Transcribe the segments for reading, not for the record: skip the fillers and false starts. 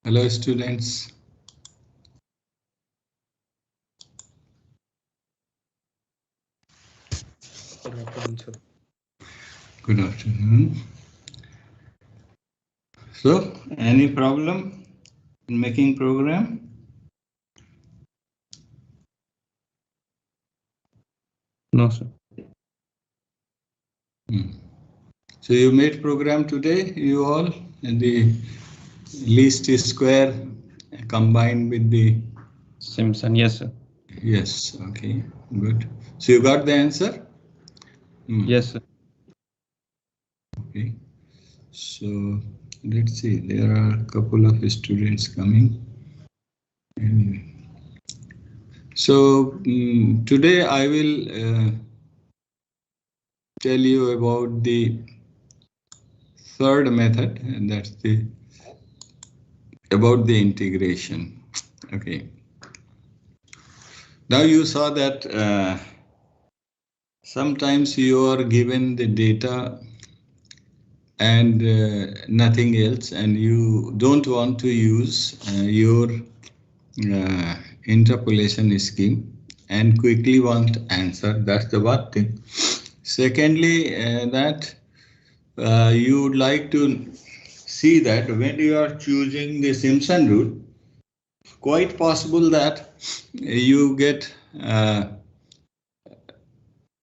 Hello, students. Good afternoon, sir. Good afternoon. So, any problem in making program? No, sir. So you made program today, you all, and the least square combined with the Simpson, yes, sir. yes, okay, good. So you got the answer? Yes, sir. Okay. So let's see, there are a couple of students coming. Anyway. So today I will tell you about the third method, and that's the about the integration. Okay. Now you saw that sometimes you are given the data and nothing else, and you don't want to use your interpolation scheme and quickly want answer. That's the one thing. Secondly, that you would like to see that when you are choosing the Simpson rule, quite possible that you get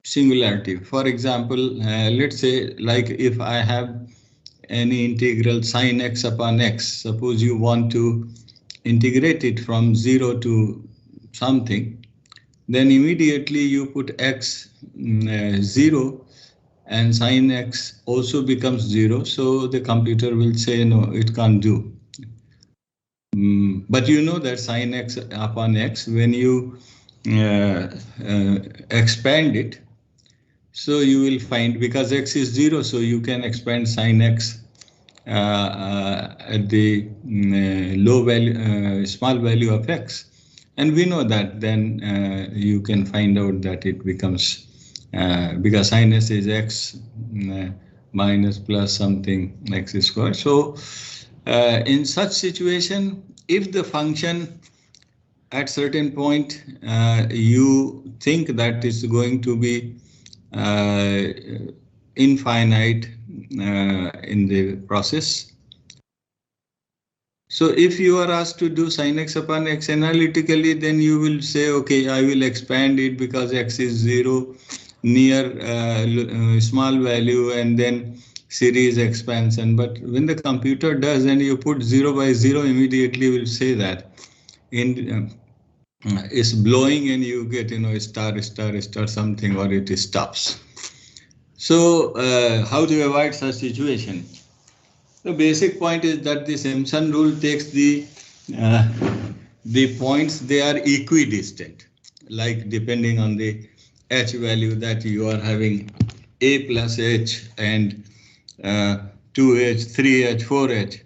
singularity. For example, let's say like if I have any integral sine x upon x, suppose you want to integrate it from 0 to something, then immediately you put x 0 and sine x also becomes 0, so the computer will say no, it can't do. But you know that sine x upon x, when you expand it, so you will find, because x is 0, so you can expand sine x at the low value, small value of x. And we know that then you can find out that it becomes, because sine s is x minus plus something x squared. So in such situation, if the function at certain point you think that is going to be infinite in the process. So if you are asked to do sine x upon x analytically, then you will say, okay, I will expand it because x is 0 near small value and then series expansion. But when the computer does and you put 0 by 0, immediately will say that in is blowing and you get, star, star, star something, or it stops. So how to avoid such situation? The basic point is that the Simpson rule takes the points, they are equidistant, like depending on the h value that you are having, a plus h and 2h, 3h, 4h.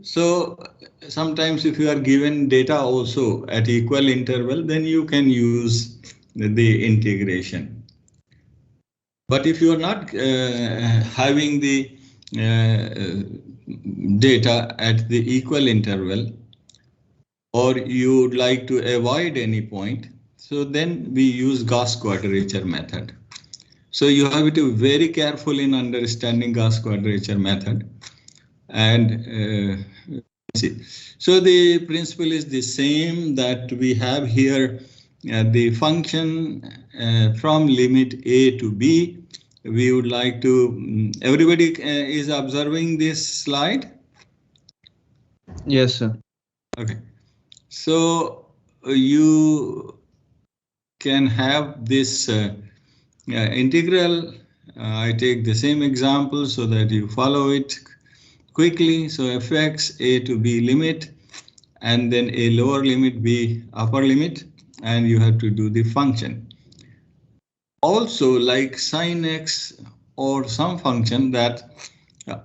So sometimes if you are given data also at equal interval, then you can use the integration. But if you are not having the data at the equal interval, or you would like to avoid any point, so then we use Gauss quadrature method. So you have to be very careful in understanding Gauss quadrature method. And see, so the principle is the same, that we have here the function from limit a to b. We would like to, everybody is observing this slide? Yes, sir. Okay. So you can have this integral. I take the same example so that you follow it quickly. So fx a to b limit, and then a lower limit b upper limit, and you have to do the function. Also, like sine x or some function that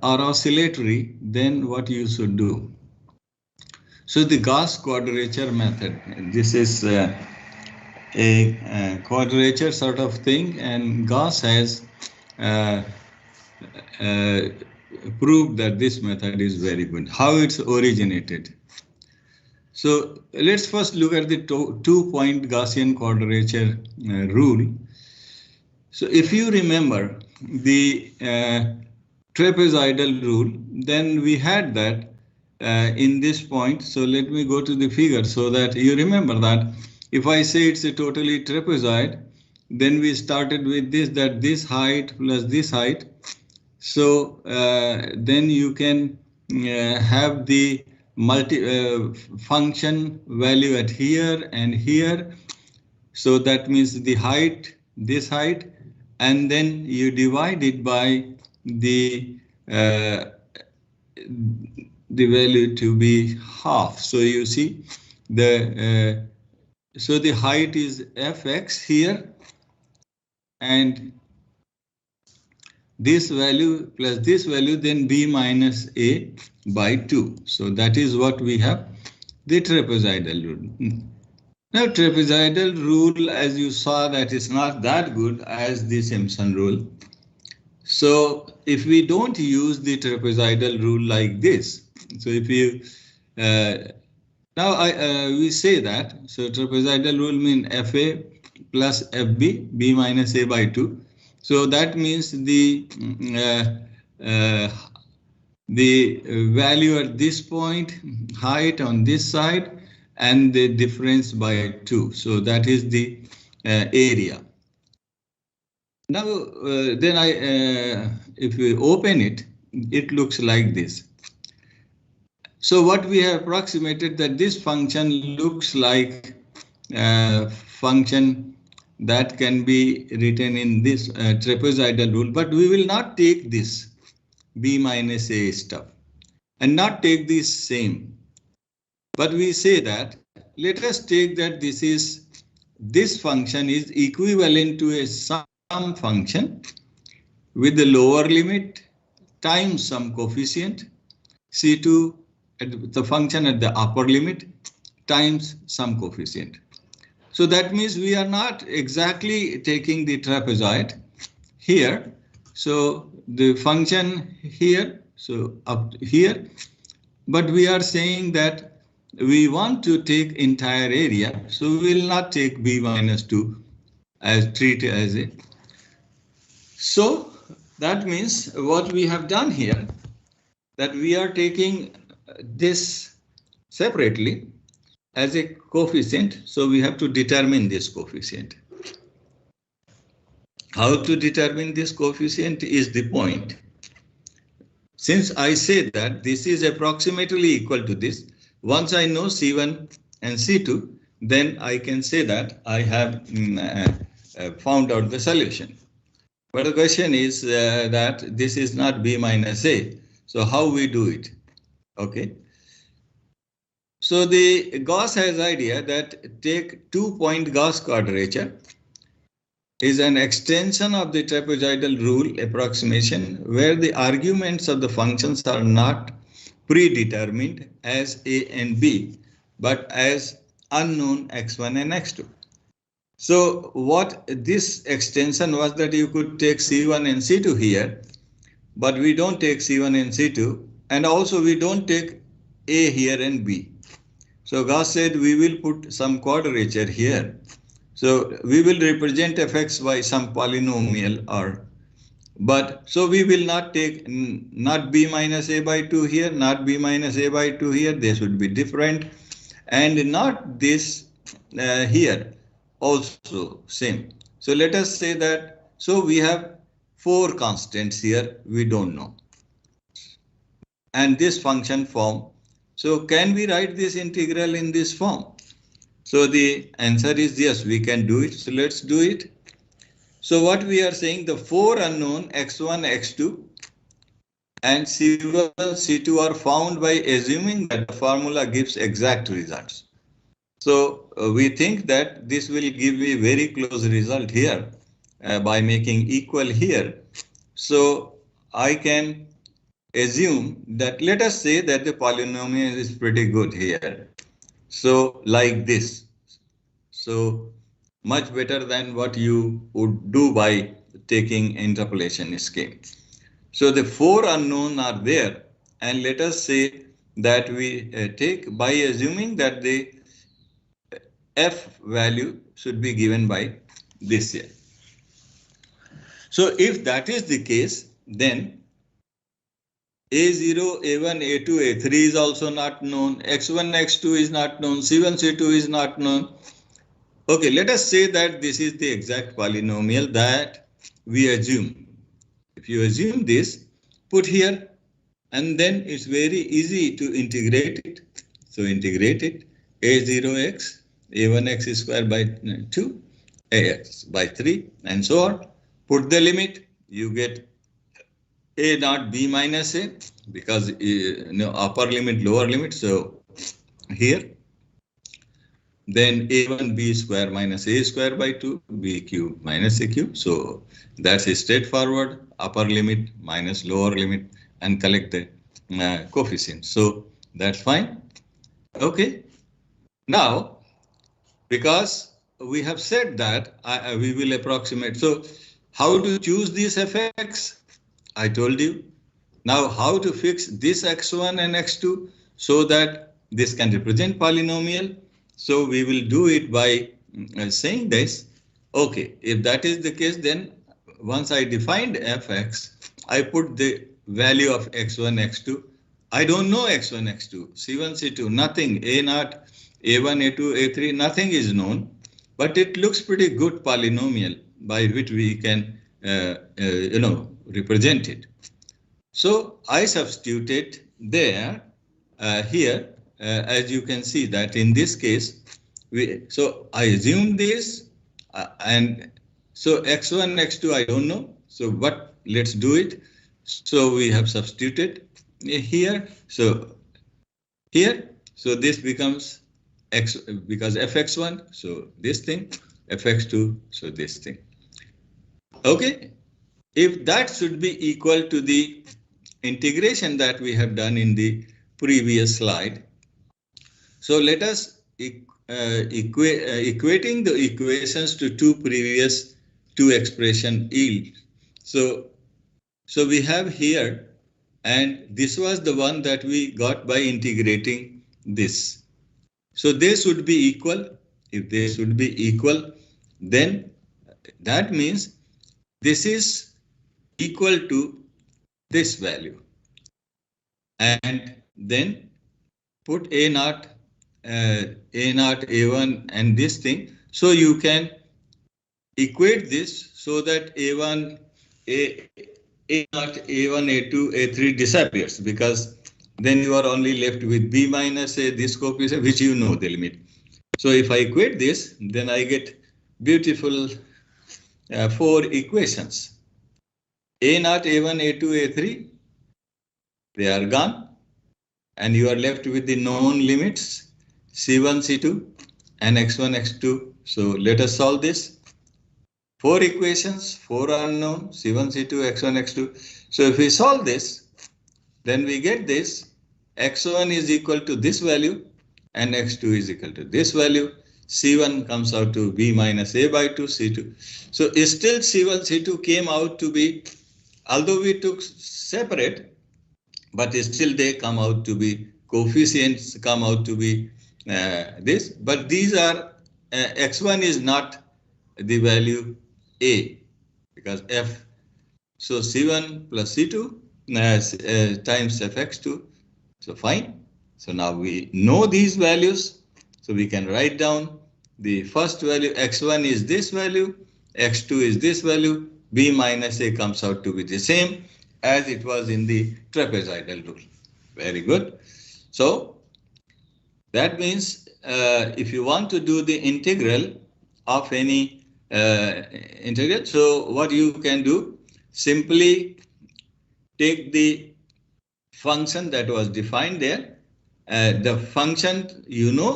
are oscillatory, then what you should do? So the Gauss quadrature method, this is a quadrature sort of thing, and Gauss has proved that this method is very good. How it's originated. So let's first look at the two-point Gaussian quadrature rule. So if you remember the trapezoidal rule, then we had that in this point. So let me go to the figure so that you remember that if I say it's a totally trapezoid, then we started with this, that this height plus this height. So then you can have the function value at here and here. So that means the height, this height, and then you divide it by the value to be half. So you see the so the height is fx here, and this value plus this value, then b minus a by 2. So that is what we have, the trapezoidal rule. Now trapezoidal rule, as you saw, that is not that good as the Simpson rule. So if we don't use the trapezoidal rule like this, so if you we say that, so trapezoidal rule means fa plus fb, b minus a by 2. So that means the value at this point, height on this side, and the difference by 2. So that is the area. Now, if we open it, it looks like this. So what we have approximated, that this function looks like function that can be written in this trapezoidal rule, but we will not take this b minus a stuff and not take this same. But we say that, let us take that this function is equivalent to a sum function with the lower limit times some coefficient, C2 at the function at the upper limit times some coefficient. So that means we are not exactly taking the trapezoid here. So the function here, so up here, but we are saying that we want to take entire area. So we will not take b minus 2 as treat as a. So that means what we have done here, that we are taking this separately as a coefficient. So we have to determine this coefficient. How to determine this coefficient is the point. Since I say that this is approximately equal to this, once I know C1 and C2, then I can say that I have found out the solution. But the question is that this is not b minus a. So how we do it? Okay. So the Gauss has idea that take two-point Gauss quadrature is an extension of the trapezoidal rule approximation where the arguments of the functions are not predetermined as a and b, but as unknown x1 and x2. So what this extension was, that you could take C1 and C2 here, but we don't take C1 and C2, and also we don't take A here and B. So Gauss said we will put some quadrature here. So we will represent fx by some polynomial or, but so we will not take not b minus a by 2 here, not b minus a by 2 here, they should be different, and not this here also same. So let us say that, so we have 4 constants here, we don't know, and this function form. So can we write this integral in this form? So the answer is yes, we can do it. So let's do it. So what we are saying, the 4 unknown x1, x2 and c1, c2 are found by assuming that the formula gives exact results. So we think that this will give me very close result here by making equal here. So I can assume that, let us say that the polynomial is pretty good here. So like this. So much better than what you would do by taking interpolation scheme. So the 4 unknown are there, and let us say that we take by assuming that the F value should be given by this here. So if that is the case, then A0, A1, A2, A3 is also not known, X1, X2 is not known, C1, C2 is not known. Okay, let us say that this is the exact polynomial that we assume. If you assume this, put here, and then it's very easy to integrate it. So integrate it, A0x, A1x squared by 2, AX by 3, and so on. Put the limit, you get A naught B minus A, because upper limit, lower limit. So here, then A1 B square minus A square by 2, B cube minus A cube. So that's a straightforward, upper limit minus lower limit, and collect the coefficient. So that's fine. Okay. Now, because we have said that we will approximate. So how to choose these fx? I told you. Now how to fix this x1 and x2 so that this can represent polynomial? So we will do it by saying this. Okay, if that is the case, then once I defined fx, I put the value of x1, x2. I don't know x1, x2, c1, c2, nothing, a naught, a1, a2, a3, nothing is known. But it looks pretty good polynomial by which we can, represent it. So I substituted there, here, as you can see that in this case, so I assume this, and so x1, x2, I don't know. So but let's do it. So we have substituted here. So here, so this becomes x, because fx1, so this thing, fx2, so this thing. Okay, if that should be equal to the integration that we have done in the previous slide. So let us equating the equations to two expression yield. So we have here, and this was the one that we got by integrating this. So they should be equal. If they should be equal, then that means this is equal to this value, and then put a naught, a1, and this thing. So you can equate this so that a1, a naught, a1, a2, a3 disappears, because then you are only left with b minus a, this coefficient, which you know the limit. So if I equate this, then I get beautiful 4 equations. A naught, a1, a2, a3, they are gone, and you are left with the known limits, c1, c2, and x1, x2. So let us solve this. 4 equations, 4 unknown, c1, c2, x1, x2. So if we solve this, then we get this, x1 is equal to this value, and x2 is equal to this value. C1 comes out to b minus a by 2, c2. So still c1, c2 came out to be, although we took separate, but still they come out to be, coefficients come out to be this. But these are, x1 is not the value a, because f, so c1 plus c2 times fx2. So fine. So now we know these values. So we can write down the first value, x1 is this value, x2 is this value, b minus a comes out to be the same as it was in the trapezoidal rule. Very good. So that means if you want to do the integral of any integral, so what you can do, simply take the function that was defined there. The function,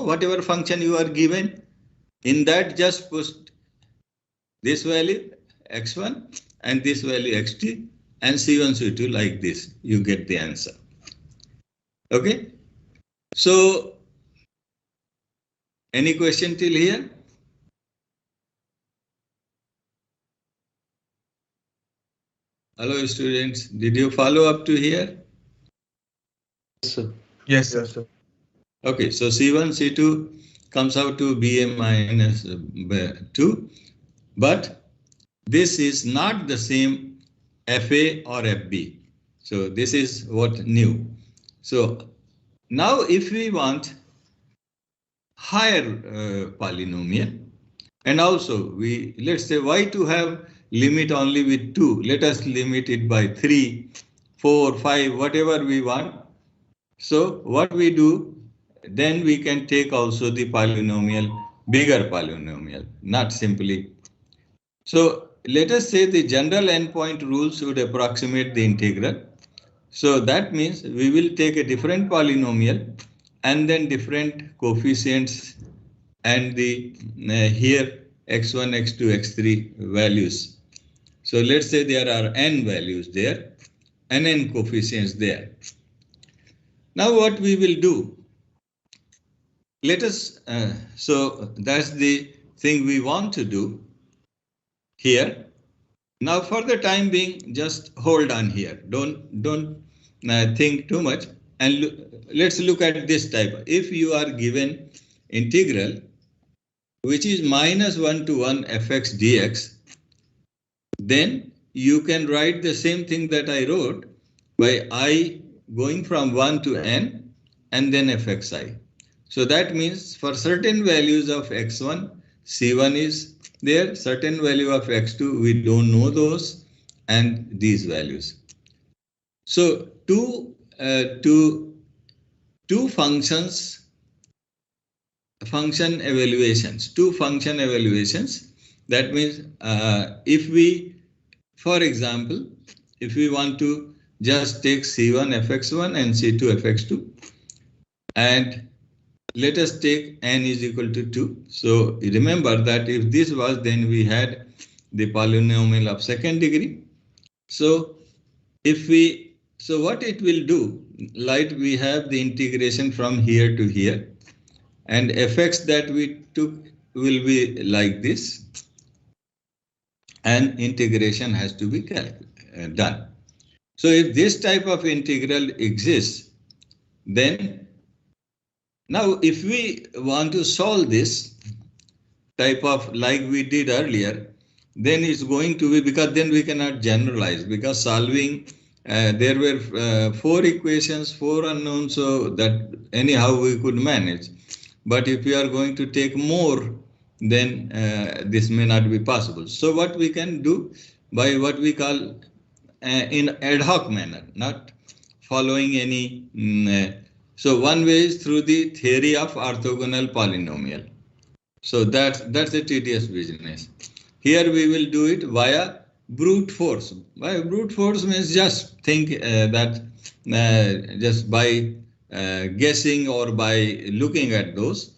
whatever function you are given, in that just put this value x1 and this value xt and c1, c2 like this. You get the answer. Okay. So any question till here? Hello, students. Did you follow up to here? Yes, sir. Yes, sir. Okay, so C1, C2 comes out to Ba minus 2, but this is not the same Fa or Fb. So this is what new. So now if we want higher polynomial, and also let's say why to have limit only with 2, let us limit it by 3, 4, 5, whatever we want. So what we do, then we can take also the polynomial, bigger polynomial, not simply. So let us say the general endpoint rule should approximate the integral. So that means we will take a different polynomial and then different coefficients and the here x1, x2, x3 values. So let's say there are n values there and n coefficients there. Now what we will do, let us, so that's the thing we want to do here. Now for the time being, just hold on here. Don't think too much. And let's look at this type. If you are given integral, which is minus 1 to 1 fx dx, then you can write the same thing that I wrote by I going from 1 to n and then fxi. So that means for certain values of x1, c1 is there, certain value of x2, we don't know those, and these values. So two function evaluations. That means if we, for example, if we want to just take C1 fx1 and C2 fx2, and let us take n is equal to 2. So remember that if this was, then we had the polynomial of second degree. So if we, so what it will do, like we have the integration from here to here, and fx that we took will be like this, and integration has to be done. So if this type of integral exists, then now if we want to solve this type of like we did earlier, then it's going to be, because then we cannot generalize, because solving there were 4 equations, 4 unknowns, so that anyhow we could manage. But if we are going to take more, then this may not be possible. So what we can do by what we call in ad hoc manner, not following any. So one way is through the theory of orthogonal polynomial. So that's a tedious business. Here we will do it via brute force. By brute force means just think that just by guessing or by looking at those.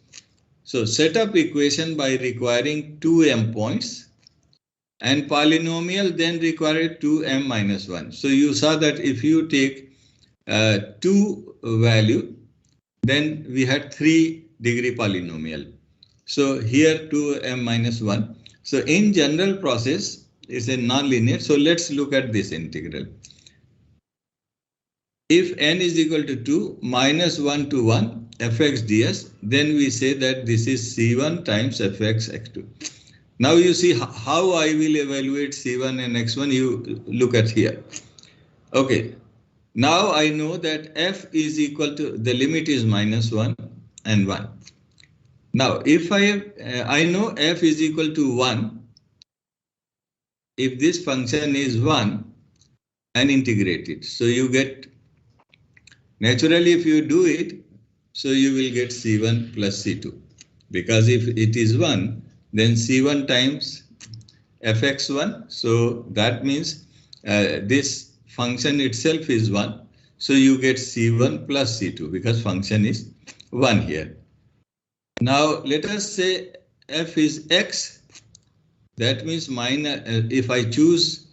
So set up equation by requiring 2 endpoints, and polynomial then required 2m minus 1. So you saw that if you take 2 value, then we had 3 degree polynomial. So here 2m minus 1. So in general process, it's a nonlinear. So let's look at this integral. If n is equal to 2 minus 1 to 1 fx ds, then we say that this is c1 times fx x2. Now you see how I will evaluate c1 and x1. You look at here. Okay. Now I know that f is equal to, the limit is minus 1 and 1. Now if I know f is equal to 1, if this function is 1 and integrate it. So you get, naturally if you do it, so you will get c1 plus c2. Because if it is 1, then c1 times fx1. So that means this function itself is 1. So you get c1 plus c2 because function is 1 here. Now let us say f is x. That means minus, if I choose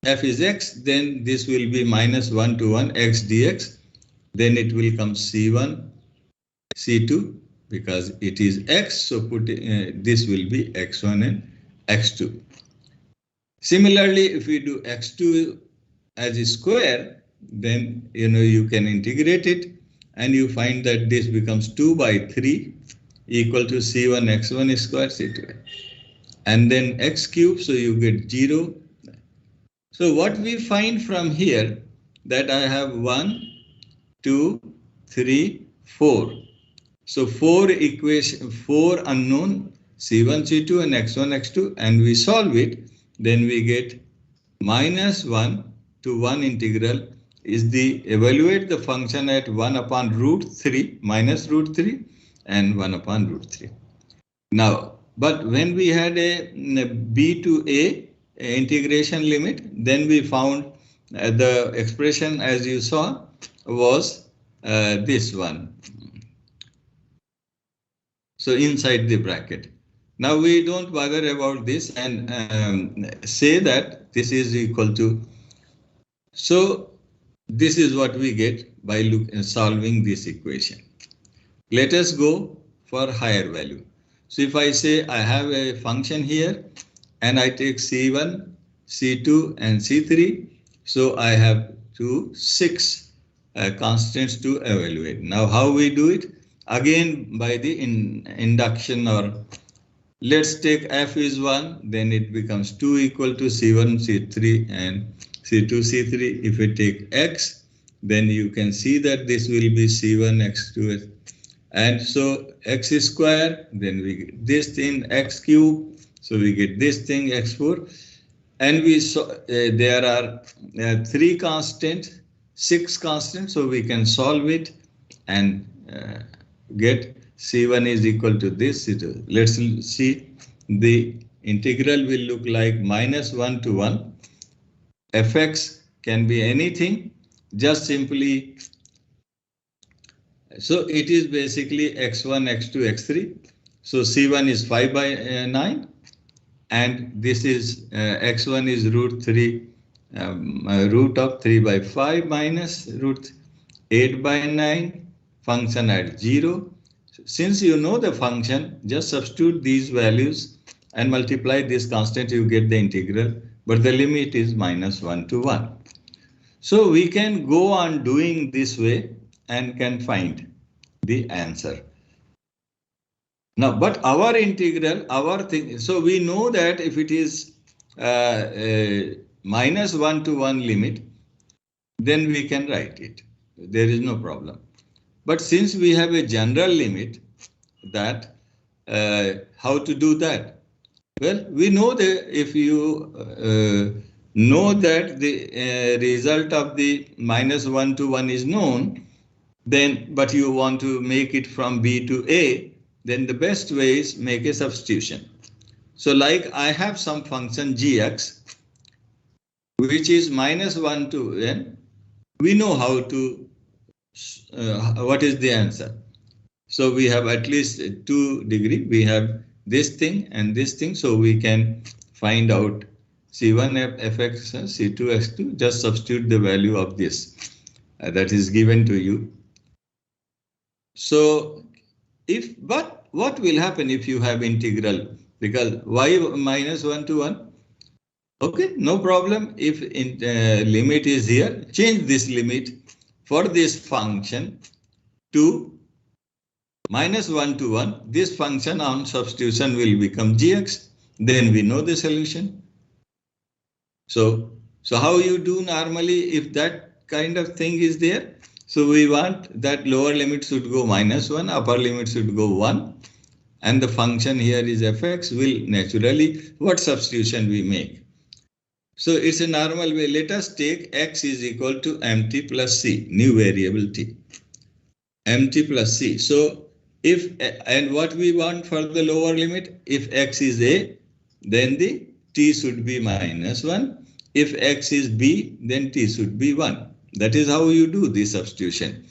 f is x, then this will be minus 1 to 1 x dx. Then it will come c1, c2, because it is x. So put this will be x1 and x2. Similarly, if we do x2 as a square, then you can integrate it and you find that this becomes 2 by 3 equal to C1 x1 square C2. And then x cube, so you get 0. So what we find from here, that I have 1, 2, 3, 4. So 4 unknown C1, C2 and x1, x2, and we solve it, then we get minus 1 to 1 integral is the evaluate the function at 1 upon root 3 minus root 3 and 1 upon root 3. Now, but when we had a b to a integration limit, then we found the expression, as you saw, was this one. So inside the bracket. Now we don't bother about this and say that this is equal to. So this is what we get by solving this equation. Let us go for higher value. So if I say I have a function here and I take C1, C2 and C3, so I have 6 constants to evaluate. Now how we do it? Again by the induction, or let's take f is 1, then it becomes 2 equal to C1, C3 and C2, C3. If we take x, then you can see that this will be C1, x2, and so x square, then we get this thing x cube, so we get this thing x4, and we saw there are 3 constants, 6 constants, so we can solve it and get C1 is equal to this. Let's see, the integral will look like minus 1 to 1. Fx can be anything, just simply. So it is basically x1, x2, x3. So C1 is 5 by 9, and this is x1 is root 3, root of 3 by 5 minus root 8 by 9, function at 0. Since you know the function, just substitute these values and multiply this constant, you get the integral, but the limit is minus 1 to 1. So we can go on doing this way and can find the answer. Now, but our integral, our thing, so we know that if it is minus 1 to 1 limit, then we can write it. There is no problem. But since we have a general limit, that how to do that? Well, we know that if you know that the result of the minus 1 to 1 is known, then but you want to make it from B to A, then the best way is make a substitution. So like I have some function gx, which is minus 1 to n. We know how to, what is the answer. So we have at least 2 degree. We have this thing and this thing. So we can find out C1 fx, C2 x2, just substitute the value of this that is given to you. So but what will happen if you have integral? Because y minus 1 to 1. Okay, no problem. If limit is here, change this limit for this function to minus 1 to 1. This function on substitution will become gx. Then we know the solution. So how you do normally if that kind of thing is there? So we want that lower limit should go minus 1, upper limit should go 1. And the function here is fx, will naturally, what substitution we make? So it's a normal way. Let us take x is equal to mt plus c, new variable t. Mt plus c. So if, and what we want for the lower limit, if x is a, then the t should be minus 1. If x is b, then t should be 1. That is how you do the substitution.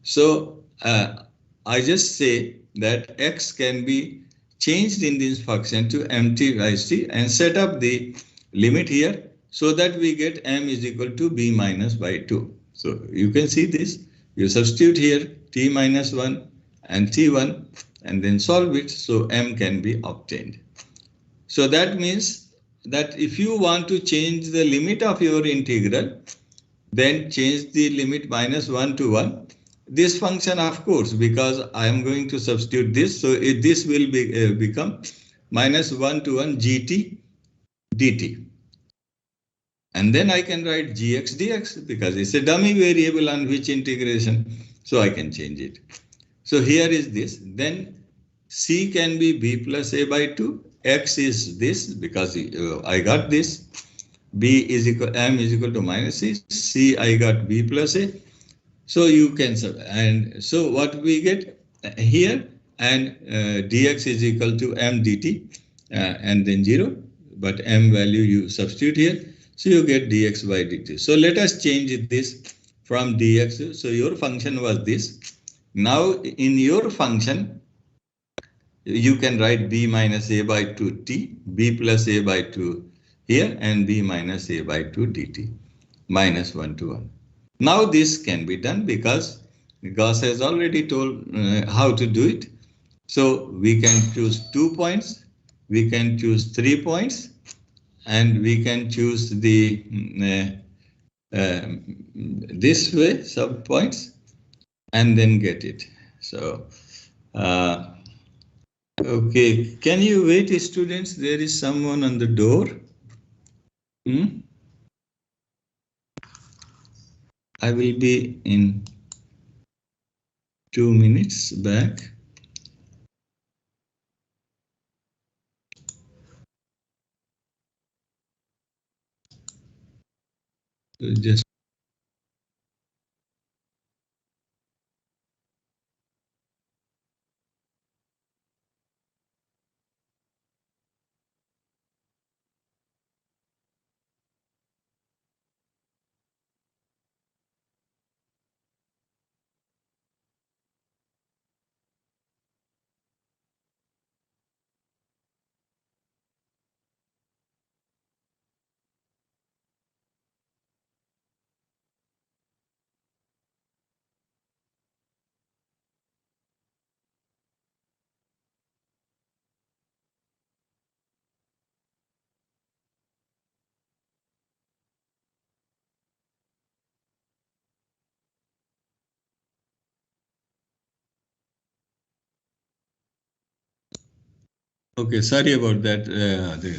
So I just say that x can be changed in this function to mt by c and set up the limit here so that we get m is equal to b minus by 2. So you can see this. You substitute here t minus 1 and t1 and then solve it, so m can be obtained. So that means that if you want to change the limit of your integral, then change the limit -1 to 1. This function, of course, because I am going to substitute this, so this will become -1 to 1 gt dt. And then I can write gx dx because it's a dummy variable on which integration, so I can change it. So here is this. Then c can be b plus a by 2. X is this because I got this. B is equal, m is equal to minus c. C I got b plus a. So you can, and so what we get here, and dx is equal to m dt and then 0, but m value you substitute here. So you get dx by dt. So let us change this from dx. So your function was this. Now in your function, you can write b minus a by 2t, b plus a by 2 here, and b minus a by 2 dt, -1 to 1. Now this can be done because Gauss has already told how to do it. So we can choose 2 points, we can choose 3 points, and we can choose the this way sub points, and then get it. So okay, can you wait, students? There is someone on the door. I will be in 2 minutes back. So just okay, sorry about that.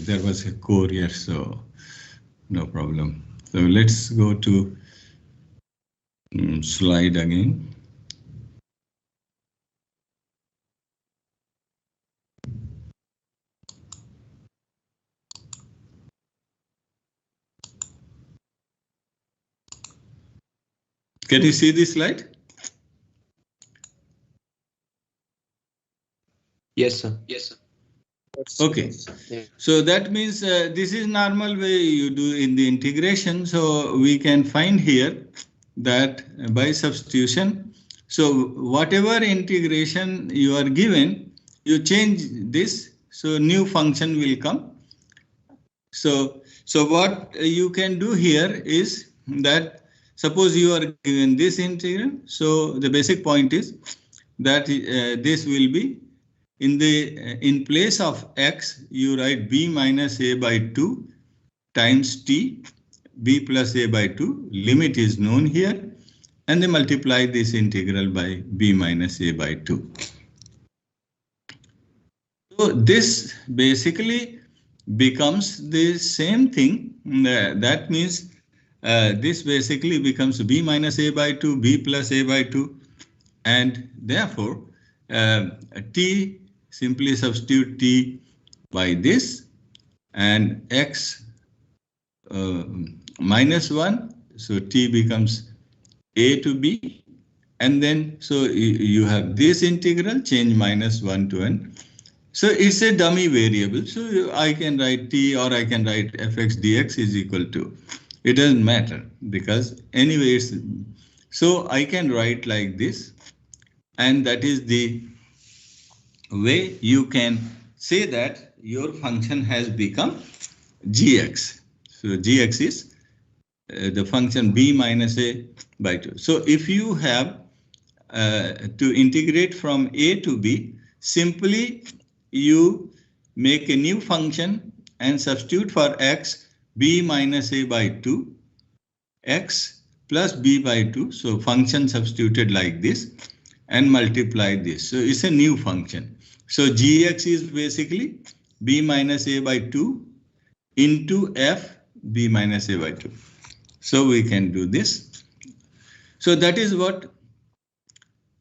There was a courier, so no problem. So let's go to slide again. Can you see this slide? Yes, sir. Yes, sir. Okay, so that means this is normal way you do in the integration. So we can find here that by substitution, so whatever integration you are given, you change this, so new function will come. So what you can do here is that suppose you are given this integral, so the basic point is that this will be in place of x, you write b minus a by 2 times t, b plus a by 2, limit is known here, and then multiply this integral by b minus a by 2. So this basically becomes the same thing. That means this basically becomes b minus a by 2, b plus a by 2, and therefore t, simply substitute t by this, and x minus 1, so t becomes a to b, and then so you have this integral, change -1 to n. So it's a dummy variable, so I can write t, or I can write fx dx is equal to, it doesn't matter because anyway it's, so I can write like this, and that is the way you can say that your function has become gx. So gx is the function b minus a by 2. So if you have to integrate from a to b, simply you make a new function and substitute for x b minus a by 2, x plus b by 2. So function substituted like this and multiply this. So it's a new function. So gx is basically b minus a by 2 into f b minus a by 2. So we can do this. So that is what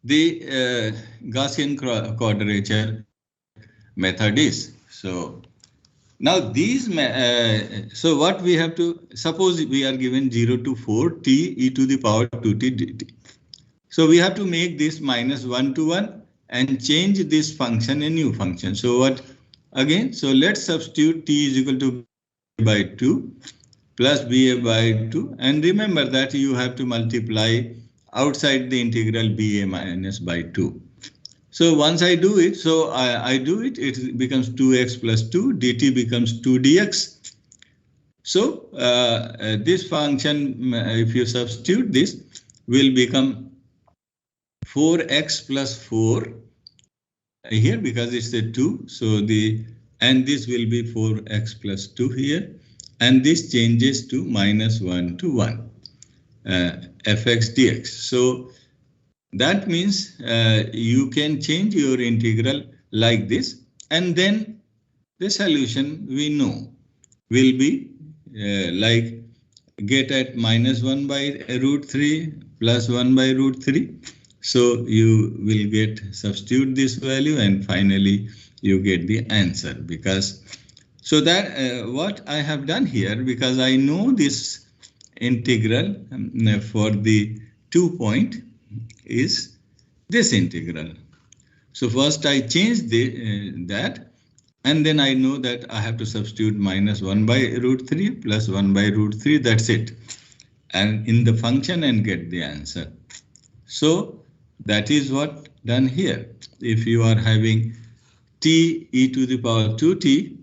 the Gaussian quadrature method is. So now these, so what we have to, suppose we are given 0 to 4 t e to the power 2t dt. So we have to make this minus 1 to 1 and change this function a new function. So what again? So let's substitute t is equal to by 2 plus ba by 2. And remember that you have to multiply outside the integral ba minus by 2. So once I do it, so I do it, it becomes 2x plus 2, dt becomes 2 dx. So this function, if you substitute this, will become 4x plus 4 here because it's a 2. So and this will be 4x plus 2 here. And this changes to minus 1 to 1 fx dx. So that means you can change your integral like this, and then the solution we know will be like get at minus 1 by root 3 plus 1 by root 3. So you will get substitute this value and finally you get the answer. Because so that what I have done here, because I know this integral for the 2 point is this integral. So first I change that, and then I know that I have to substitute minus 1 by root 3 plus 1 by root 3. That's it. And in the function and get the answer. So that is what done here. If you are having t e to the power 2t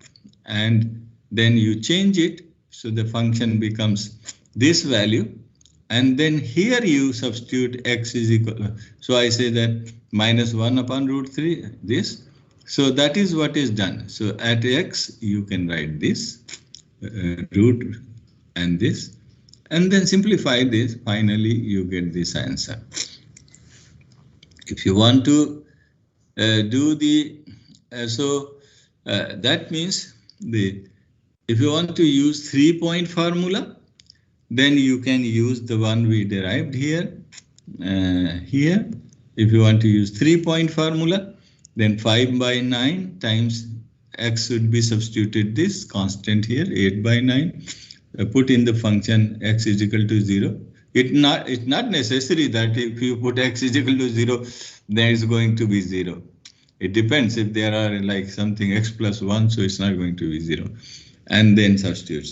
and then you change it, so the function becomes this value. And then here you substitute x is equal. So I say that minus 1 upon root 3, this. So that is what is done. So at x, you can write this root and this. And then simplify this. Finally, you get this answer. If you want to do the, that means if you want to use 3-point formula, then you can use the one we derived here. Here, if you want to use 3-point formula, then 5 by 9 times x should be substituted this constant here, 8 by 9. Put in the function x is equal to 0. It's not necessary that if you put x is equal to 0, then it's going to be 0. It depends if there are like something x plus 1, so it's not going to be 0. And then substitute.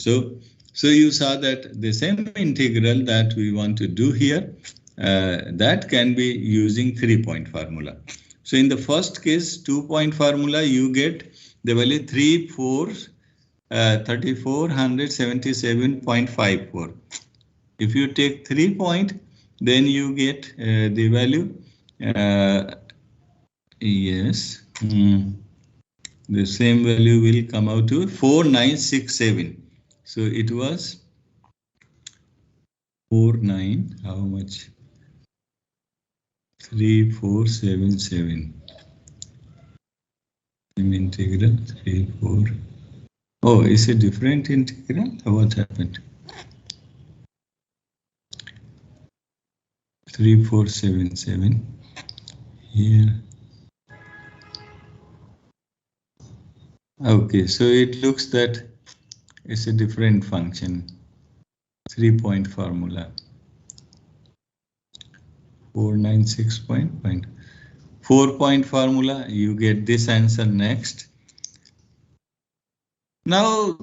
So you saw that the same integral that we want to do here, that can be using 3-point formula. So in the first case, 2-point formula, you get the value 3477.54. If you take 3-point, then you get the value, yes, the same value will come out to 4967. So it was 49, how much? 3477. Integral 34. Oh, is it different integral? What happened? 3477 here. Okay, so it looks that it's a different function. 3-point formula. 496 point. 4-point formula, you get this answer next. Now,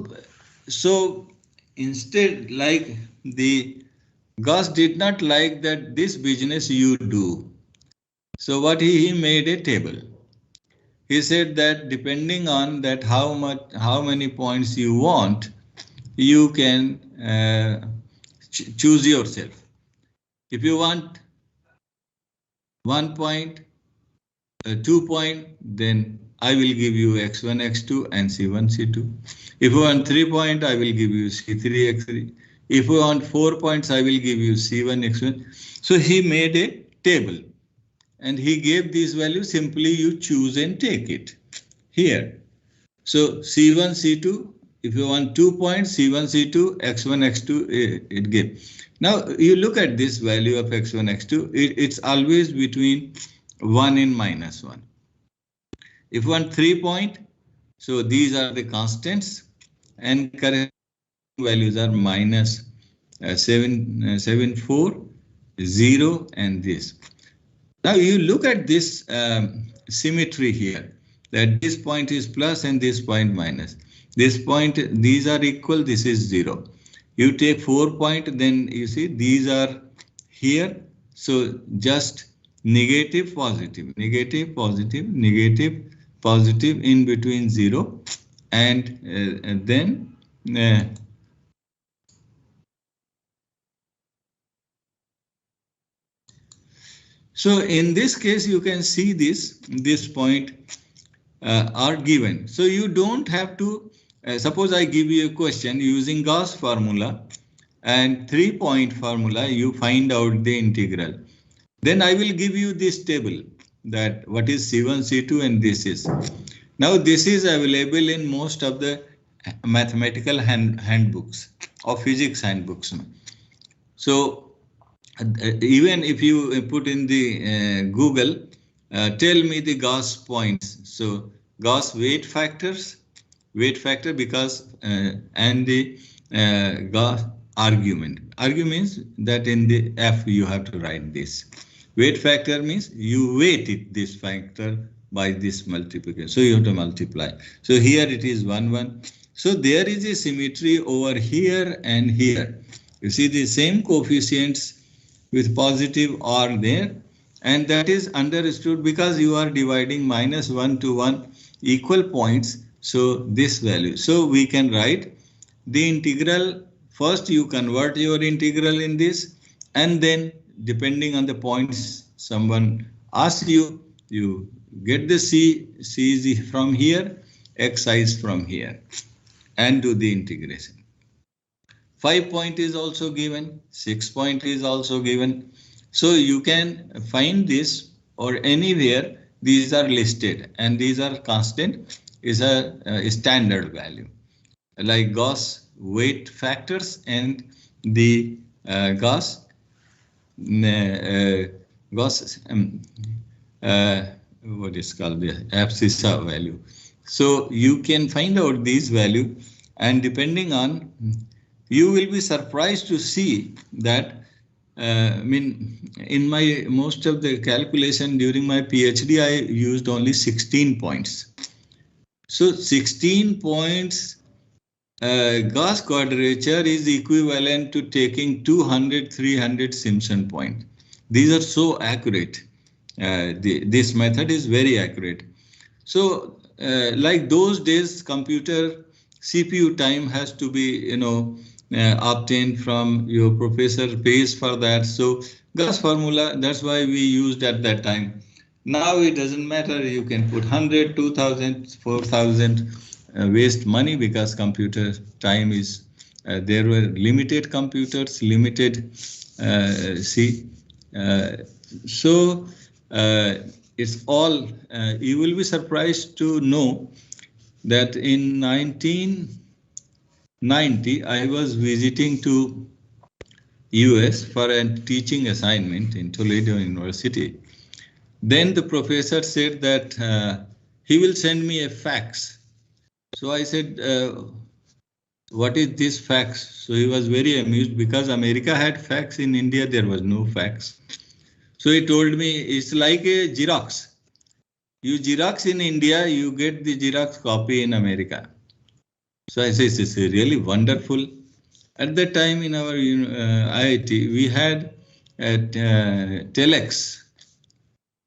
so instead, like the Gauss did not like that this business you do. So what he made a table. He said that depending on that how many points you want, you can choose yourself. If you want 1 point, 2 point, then I will give you x1, x2 and c1, c2. If you want 3 point, I will give you c3, x3. If you want 4 points, I will give you C1, X1. So he made a table and he gave this value. Simply you choose and take it here. So C1, C2, if you want 2 points, C1, C2, X1, X2, it gives. Now you look at this value of X1, X2, it's always between 1 and -1. If you want 3 point, so these are the constants and correct values are -7, 4, 0 and this. Now you look at this symmetry here, that this point is plus and this point minus. This point, these are equal, this is 0. You take 4 point, then you see these are here. So just negative, positive, negative, positive, negative, positive in between 0 and then so in this case you can see this point are given. So you don't have to suppose I give you a question using Gauss formula and 3-point formula, you find out the integral. Then I will give you this table that what is C1, C2 and this is. Now this is available in most of the mathematical handbooks or physics handbooks. So even if you put in the Google, tell me the Gauss points. So Gauss weight factor because and the Gauss argument. Argument means that in the F you have to write this. Weight factor means you weight it this factor by this multiplication. So you have to multiply. So here it is 1, 1. So there is a symmetry over here and here. You see the same coefficients with positive are there, and that is understood because you are dividing -1 to 1 equal points. So this value. So we can write the integral. First you convert your integral in this, and then depending on the points someone asks you, you get the C is from here, Xi is from here, and do the integration. 5 point is also given, 6 point is also given. So you can find this or anywhere these are listed and these are constant is a standard value like Gauss weight factors and the Gauss what is called the abscissa value. So you can find out these value, and depending on, you will be surprised to see that I mean, in my most of the calculation during my PhD, I used only 16 points. So 16 points Gauss quadrature is equivalent to taking 200, 300 Simpson point. These are so accurate. This method is very accurate. So like those days, computer CPU time has to be, obtained from your professor pays for that. So Gauss formula, that's why we used at that time. Now it doesn't matter. You can put 100, 2000, 4000, waste money because computer time is, there were limited computers, limited so it's all, you will be surprised to know that in 1990, I was visiting to US for a teaching assignment in Toledo University. Then the professor said that he will send me a fax. So I said, what is this fax? So he was very amused because America had fax, in India there was no fax. So he told me it's like a Xerox. You Xerox in India, you get the Xerox copy in America. So I said, it's really wonderful. At that time in our IIT, we had telex.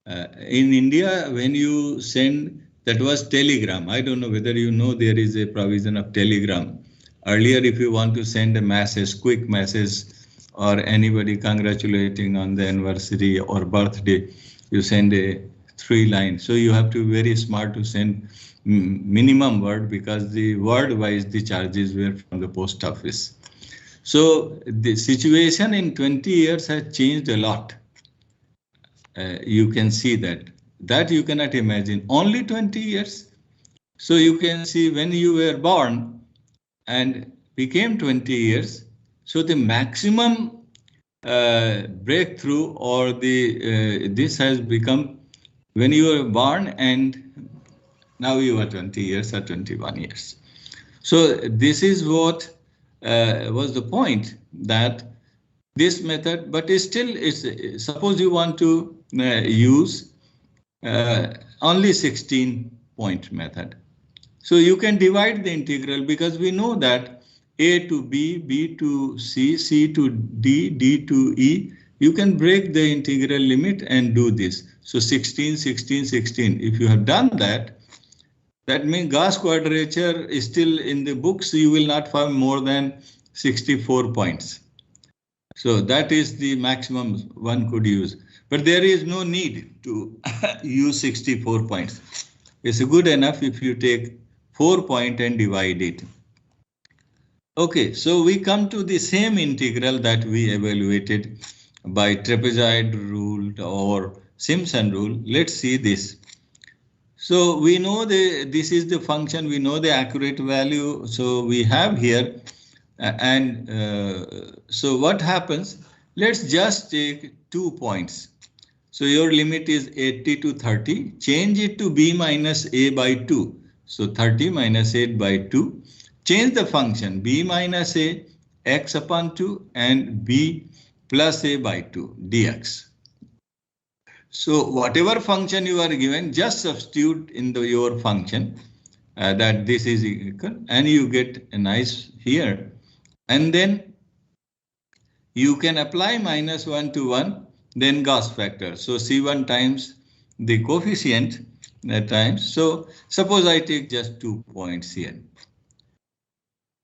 In India, when you send, that was telegram. I don't know whether you know there is a provision of telegram. Earlier, if you want to send a message, quick message, or anybody congratulating on the anniversary or birthday, you send a 3 lines. So you have to be very smart to send minimum word because the word wise the charges were from the post office. So the situation in 20 years has changed a lot. You can see that you cannot imagine only 20 years. So you can see when you were born and became 20 years. So the maximum breakthrough or this has become when you were born and now you are 20 years or 21 years. So this is what was the point, that this method, but suppose you want to use only 16-point method. So you can divide the integral because we know that A to B, B to C, C to D, D to E. You can break the integral limit and do this. So 16, 16, 16. If you have done that, that means Gauss quadrature is still in the books. You will not find more than 64 points. So that is the maximum one could use. But there is no need to use 64 points. It's good enough if you take 4 point and divide it. Okay, so we come to the same integral that we evaluated by trapezoid rule or Simpson rule. Let's see this. So we know this is the function, we know the accurate value. So we have here so what happens? Let's just take 2 points. So your limit is 80 to 30. Change it to b minus a by 2. So 30 minus 8 by 2. Change the function b minus a x upon 2 and b plus a by 2 dx. So whatever function you are given, just substitute in your function that this is equal, and you get a nice here. And then you can apply minus 1 to 1, then Gauss factor. So C1 times the coefficient times. So suppose I take just 2 points here.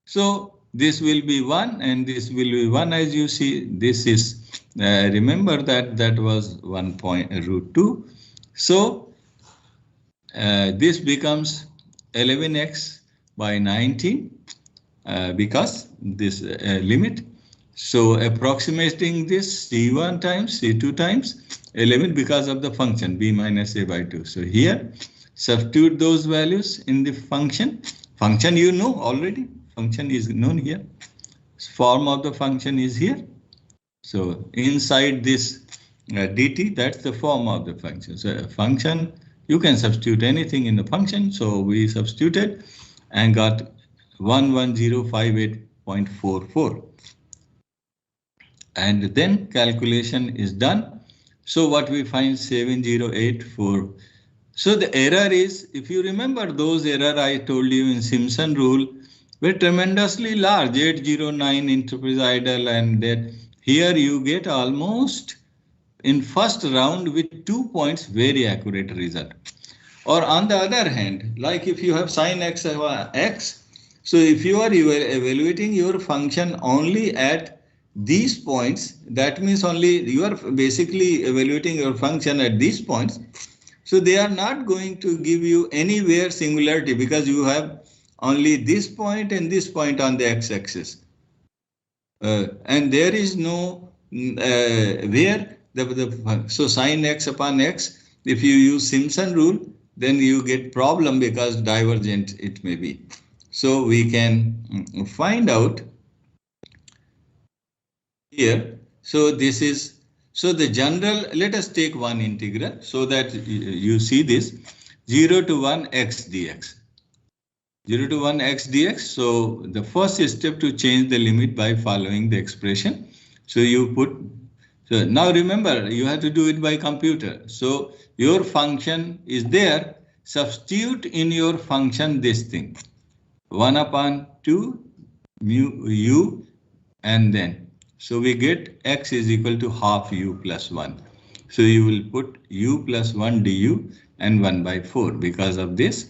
So this will be 1 and this will be 1, as you see. This is, remember that was 1 point root 2. So this becomes 11x by 19 because this limit. So approximating this C1 times C2 times 11 because of the function b minus a by 2. So here substitute those values in the function. Function you know already. Function is known here. Form of the function is here. So inside this dt, that's the form of the function. So a function, you can substitute anything in the function. So we substituted and got 11058.44. And then calculation is done. So what we find 7084. So the error is, if you remember those error I told you in Simpson rule, were tremendously large, 809 in trapezoidal, and that here you get almost in first round with 2 points very accurate result. Or on the other hand, like if you have sin x, so if you are evaluating your function only at these points, that means only you are basically evaluating your function at these points. So they are not going to give you anywhere singularity because you have only this point and this point on the x-axis. And there is no where so sin x upon x, if you use Simpson rule, then you get problem because divergent it may be. So we can find out here. So this is, so the general, let us take one integral so that you see this 0 to 1 x dx. 0 to 1 x dx. So the first step to change the limit by following the expression. So you put, so now remember you have to do it by computer. So your function is there, substitute in your function this thing 1 upon 2 mu u, and then so we get x is equal to half u plus 1. So you will put u plus 1 du and 1 by 4 because of this.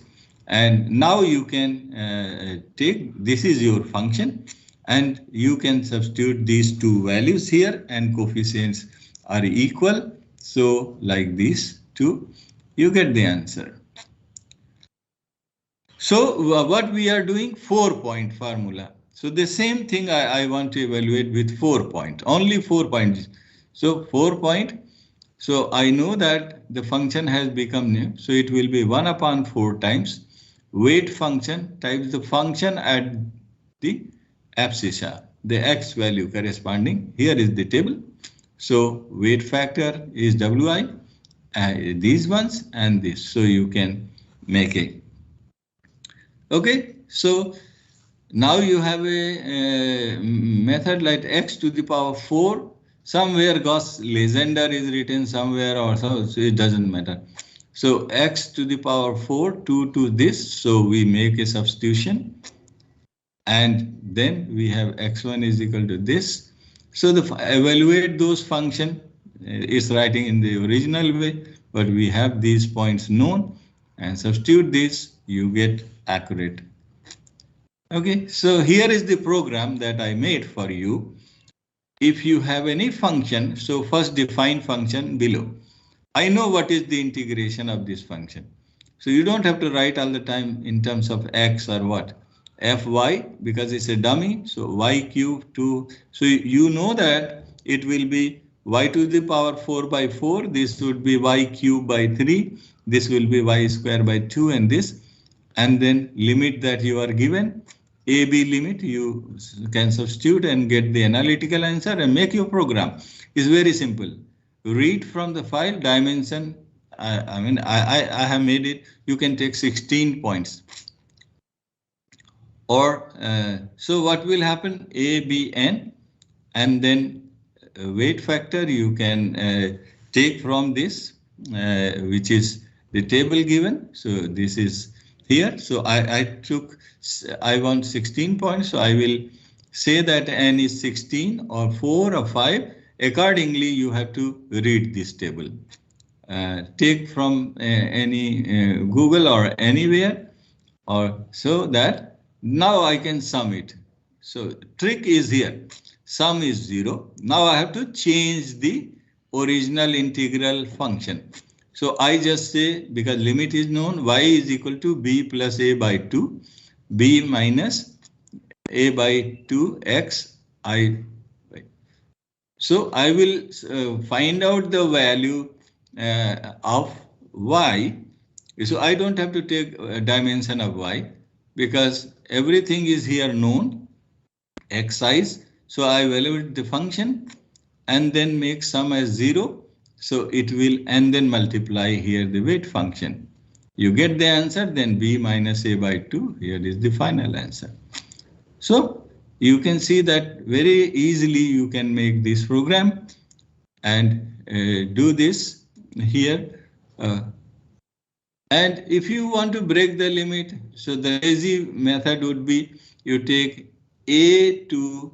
And now you can take, this is your function, and you can substitute these two values here and coefficients are equal. So like these two, you get the answer. So what we are doing, 4-point formula. So the same thing I want to evaluate with 4 points, only 4 points. So 4 point. So I know that the function has become new. So it will be 1 upon 4 times weight function times the function at the abscissa, the x value corresponding. Here is the table. So weight factor is Wi, these ones and this. So you can make it. Okay, so now you have a method like x to the power 4. Somewhere Gauss Legendre is written somewhere or so it doesn't matter. So x to the power 4, 2 to this. So we make a substitution. And then we have x1 is equal to this. So evaluate those function. It's writing in the original way, but we have these points known and substitute this, you get accurate. Okay, so here is the program that I made for you. If you have any function, so first define function below. I know what is the integration of this function. So you don't have to write all the time in terms of x or what. Fy, because it's a dummy, so y cube 2. So you know that it will be y to the power 4 by 4. This would be y cube by 3. This will be y square by 2 and this. And then limit that you are given. AB limit, you can substitute and get the analytical answer and make your program. It's very simple. Read from the file dimension. I have made it. You can take 16 points. Or so what will happen? A, B, N, and then weight factor you can take from this, which is the table given. So this is here. So I want 16 points. So I will say that N is 16 or 4 or 5. Accordingly, you have to read this table. Take from any Google or anywhere, or so that now I can sum it. So trick is here. Sum is 0. Now I have to change the original integral function. So I just say, because limit is known, y is equal to b plus a by 2, b minus a by 2 x I. So I will find out the value of y. So I don't have to take a dimension of y because everything is here known, x size. So I evaluate the function and then make sum as 0. So it will, and then multiply here the weight function. You get the answer, then b minus a by 2. Here is the final answer. So you can see that very easily you can make this program and do this here. And if you want to break the limit, so the lazy method would be you take a to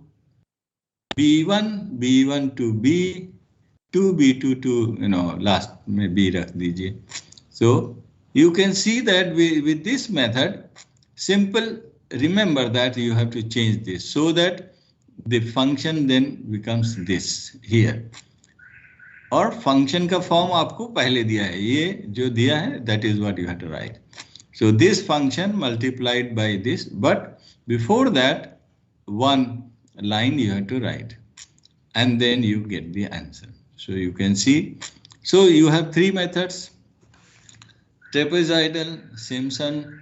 b1, b1 to b2, b2 to last में b रख दीजिए. So you can see that with this method, simple. Remember that you have to change this so that the function then becomes this here. और function का form आपको पहले दिया है, ये जो दिया है, that is what you have to write. So this function multiplied by this, but before that, one line you have to write, and then you get the answer. So you can see. So you have 3 methods: trapezoidal, Simpson,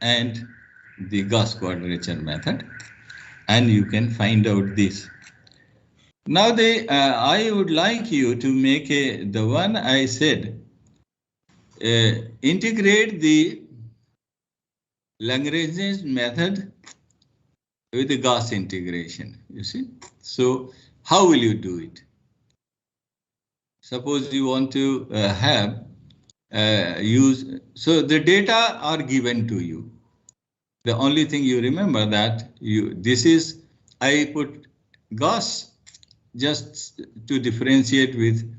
and the Gauss quadrature method, and you can find out this. Now I would like you to make the one I said, integrate the Lagrange's method with the Gauss integration, you see. So how will you do it? Suppose you want to so the data are given to you. The only thing you remember that I put Gauss just to differentiate with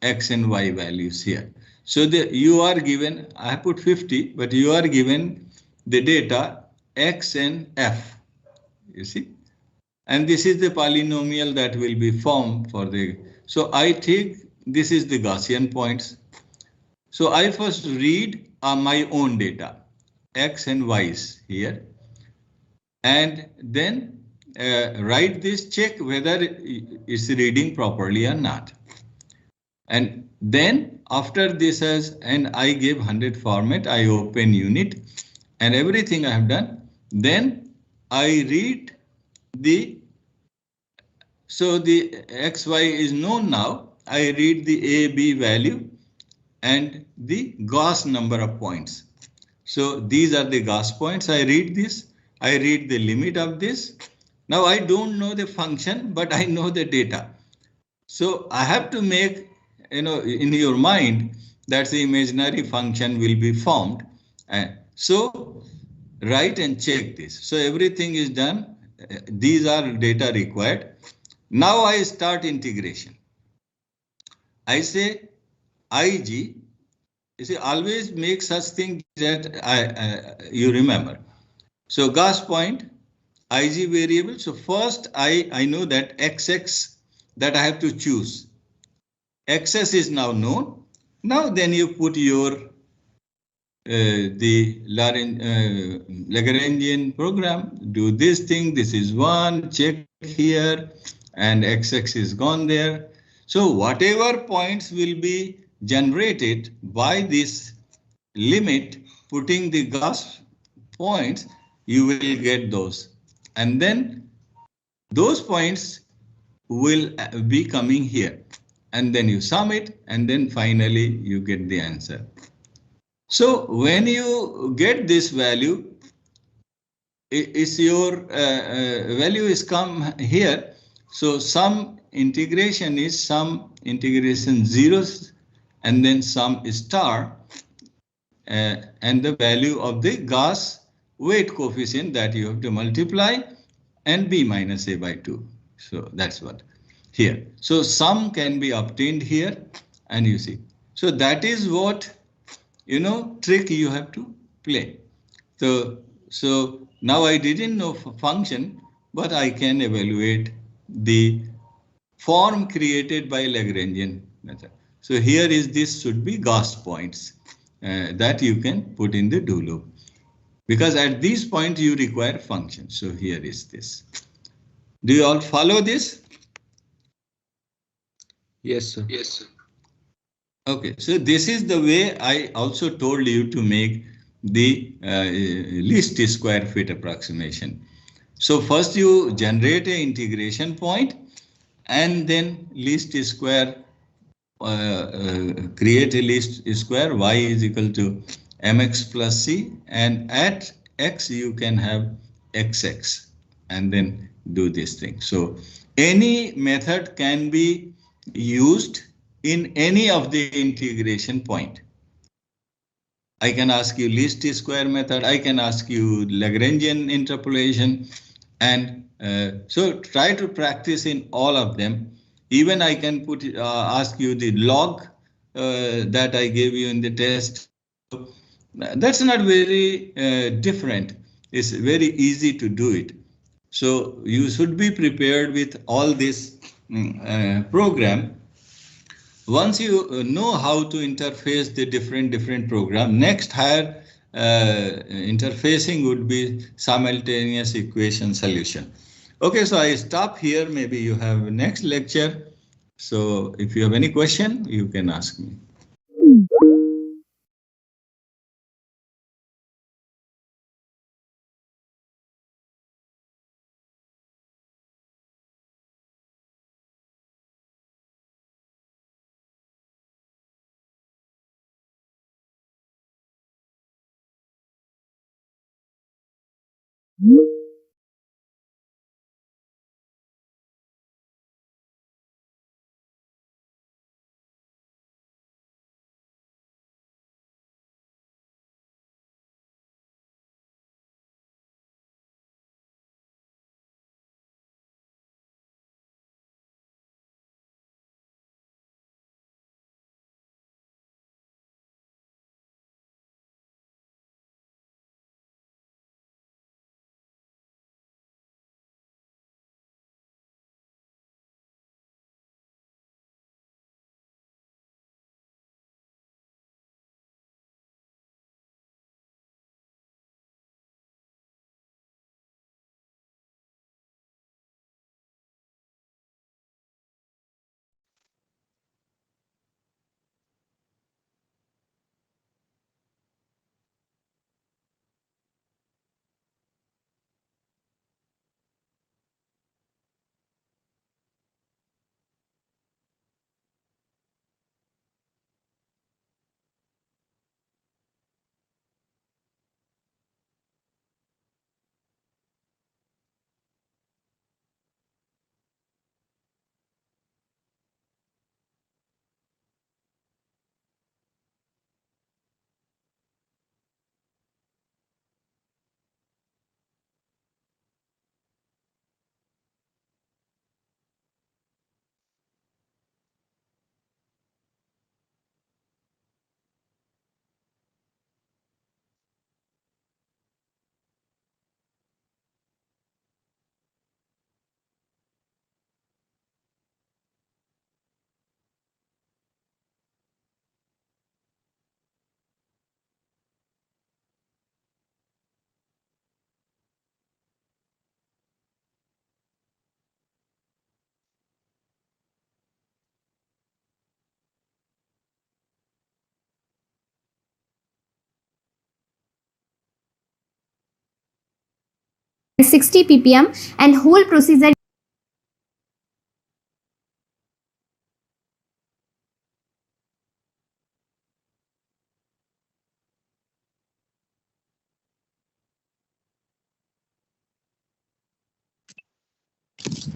x and y values here. So you are given, I put 50, but you are given the data x and f, you see. And this is the polynomial that will be formed for the, so I take, this is the Gaussian points. So I first read my own data, x and y's here. And then write this, check whether it's reading properly or not. And then after this and I give 100 format, I open unit and everything I have done. Then I read so the XY is known now. I read the AB value and the Gauss number of points. So these are the Gauss points. I read this. I read the limit of this. Now I don't know the function, but I know the data. So I have to make, in your mind that the imaginary function will be formed. So write and check this. So everything is done. These are data required. Now I start integration. I say IG. You see, always make such things that you remember. So Gauss point, IG variable. So first I know that XX that I have to choose. XS is now known. Now then you put your the Lagrangian program. Do this thing. This is one. Check here, and XX is gone there. So whatever points will be generated by this limit, putting the Gauss points, you will get those. And then those points will be coming here. And then you sum it, and then finally you get the answer. So when you get this value, is your value is come here. So sum integration is sum integration zeros and then sum star and the value of the Gauss weight coefficient that you have to multiply and b minus a by 2. So that's what here. So sum can be obtained here and you see. So that is what trick you have to play. So now I didn't know function, but I can evaluate the form created by Lagrangian method. So here is this should be Gauss points that you can put in the do loop. Because at this point you require function. So here is this. Do you all follow this? Yes, sir. Yes, sir. Okay, so this is the way I also told you to make the least square fit approximation. So first you generate an integration point and then least square, create a least square y is equal to mx plus c, and at x you can have xx and then do this thing. So any method can be used in any of the integration point. I can ask you least square method, I can ask you Lagrangian interpolation, and so try to practice in all of them. Even I can ask you the log that I gave you in the test. That's not very different. It's very easy to do it. So you should be prepared with all this program. Once you know how to interface the different program, next higher interfacing would be simultaneous equation solution. Okay, so I stop here. Maybe you have next lecture. So if you have any question, you can ask me. 60 ppm and whole procedure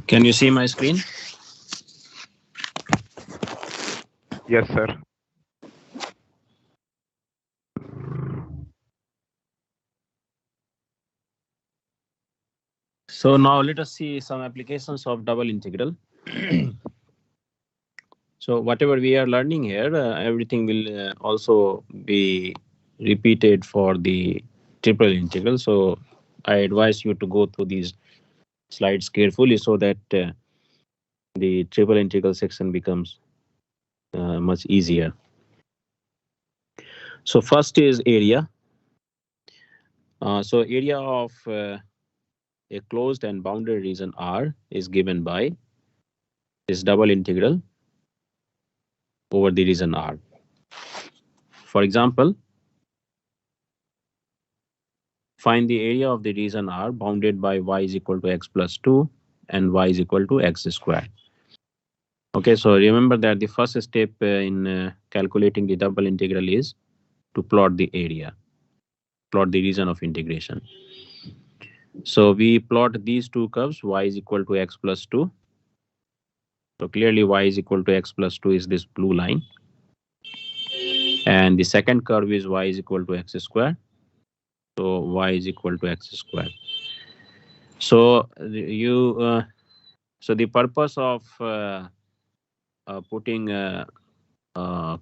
Can you see my screen? Yes, sir. So now let us see some applications of double integral. So whatever we are learning here, everything will also be repeated for the triple integral. So I advise you to go through these slides carefully so that the triple integral section becomes much easier. So first is area. So area of a closed and bounded region R is given by this double integral over the region R. For example, find the area of the region R bounded by y is equal to x plus 2 and y is equal to x squared. Okay, so remember that the first step in calculating the double integral is to plot the area, plot the region of integration. So we plot these two curves, y is equal to x plus 2. So clearly y is equal to x plus 2 is this blue line. And the second curve is y is equal to x squared. So y is equal to x squared. So so the purpose of putting a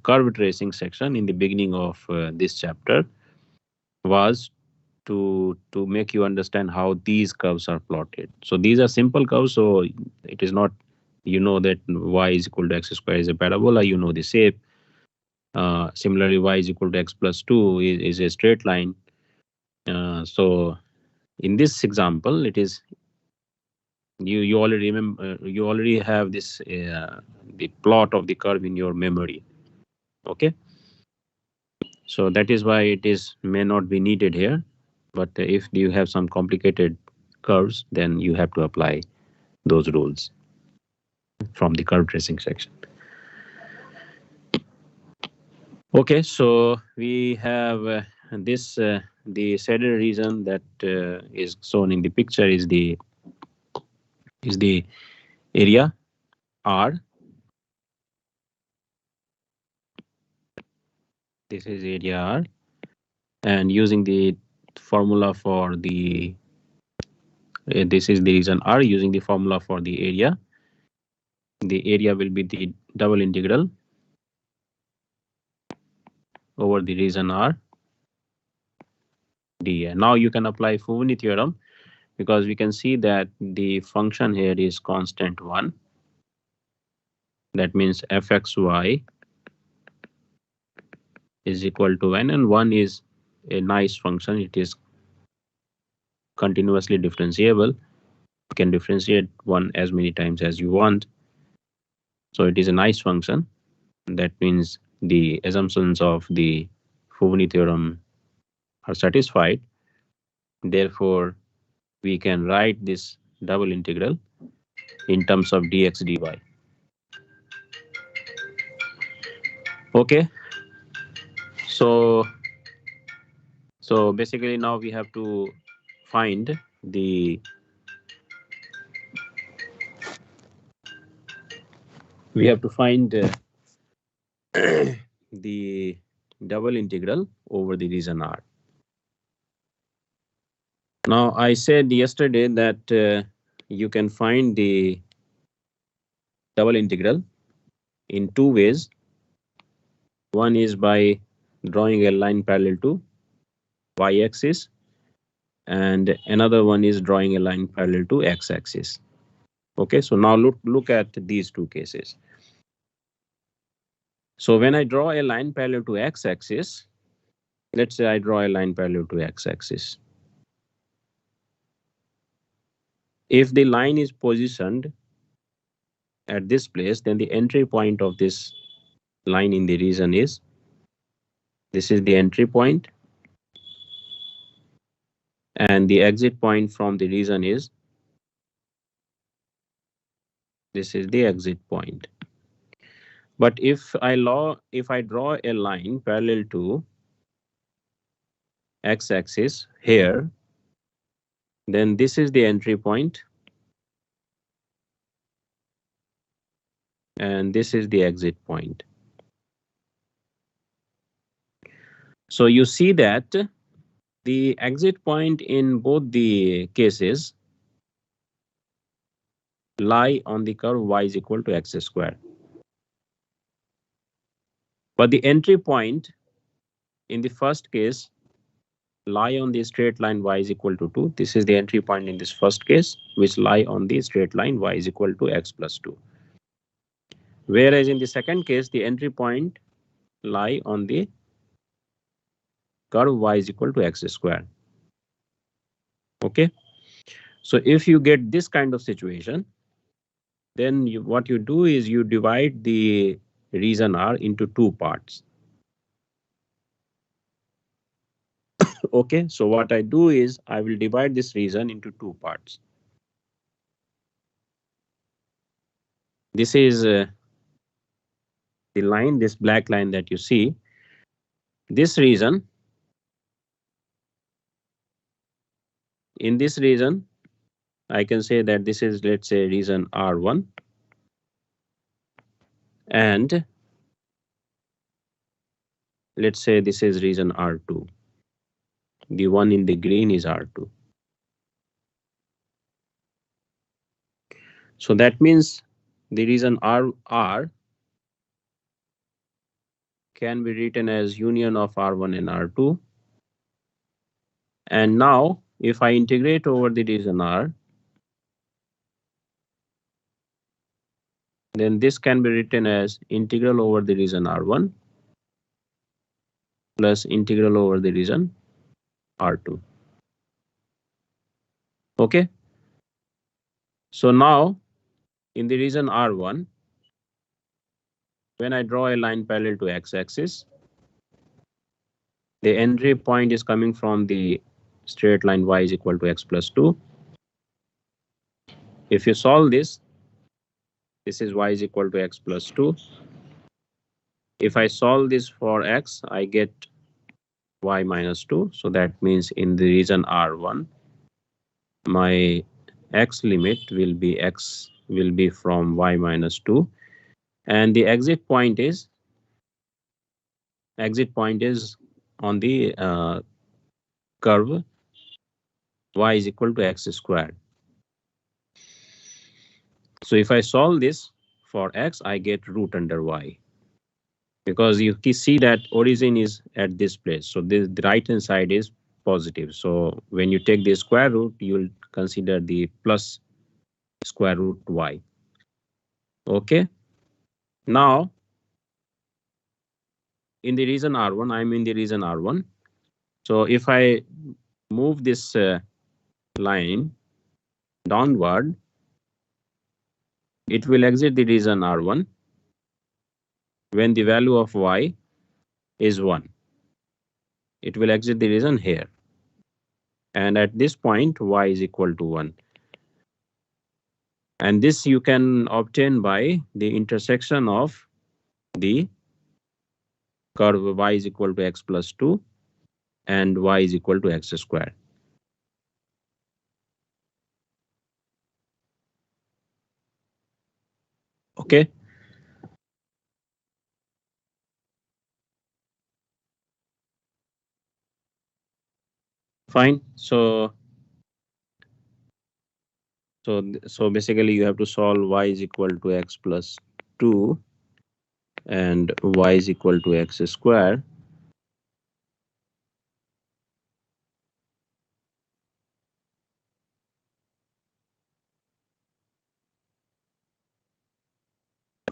curve tracing section in the beginning of this chapter was to make you understand how these curves are plotted. So these are simple curves, so it is not, you know, that y is equal to x squared is a parabola, you know the shape. Similarly, y is equal to x plus 2 is a straight line. So in this example, it is you already remember, you already have this the plot of the curve in your memory. Okay, so that is why it is may not be needed here, but if you have some complicated curves, then you have to apply those rules from the curve tracing section. Okay, so we have this the shaded region that is shown in the picture is the area R. This is area R, and using the formula for the this is the region R. Using the formula for the area will be the double integral over the region R dA. Now you can apply Fuvini theorem, because we can see that the function here is constant 1. That means fxy is equal to 1, and 1 is a nice function. It is continuously differentiable. You can differentiate 1 as many times as you want. So it is a nice function. That means the assumptions of the Fuvini theorem are satisfied. Therefore, we can write this double integral in terms of dx dy. Okay, so basically now we have to find the the double integral over the region R. Now I said yesterday that you can find the double integral in two ways. One is by drawing a line parallel to y-axis, and another one is drawing a line parallel to x-axis. Okay, so now look at these two cases. So when I draw a line parallel to x-axis, let's say I draw a line parallel to x-axis. If the line is positioned at this place, then the entry point of this line in the region is, this is the entry point, and the exit point from the region is, this is the exit point. But if I draw a line parallel to x-axis here, then this is the entry point and this is the exit point. So you see that the exit point in both the cases lie on the curve y is equal to x square. But the entry point in the first case lie on the straight line y is equal to 2. This is the entry point in this first case, which lie on the straight line y is equal to x plus 2. Whereas in the second case, the entry point lie on the curve y is equal to x square. Okay. So if you get this kind of situation, then what you do is you divide the region R into two parts. Okay, so what I do is I will divide this region into two parts. This is the line, this black line that you see. This region, in this region, I can say that this is, let's say, region R1, and let's say this is region R2. The one in the green is R2. So that means the region R can be written as union of R1 and R2. And now if I integrate over the region R, then this can be written as integral over the region R1 plus integral over the region R2. Okay. So now in the region R1, when I draw a line parallel to x-axis, the entry point is coming from the straight line y is equal to x plus 2. If you solve this, this is y is equal to x plus 2. If I solve this for x, I get y minus 2. So that means in the region R1, my x limit will be from y minus 2. And the exit point is on the curve y is equal to x squared. So if I solve this for x, I get root under y, because you can see that origin is at this place. So the right hand side is positive. So when you take the square root, you'll consider the plus square root y. Okay. Now in the region R1, I'm in the region R1. So if I move this line downward, it will exit the region R1 when the value of y is 1. It will exit the region here. And at this point, y is equal to 1. And this you can obtain by the intersection of the curve y is equal to x plus 2 and y is equal to x squared. Okay. Fine. So basically you have to solve y is equal to x plus 2 and y is equal to x squared.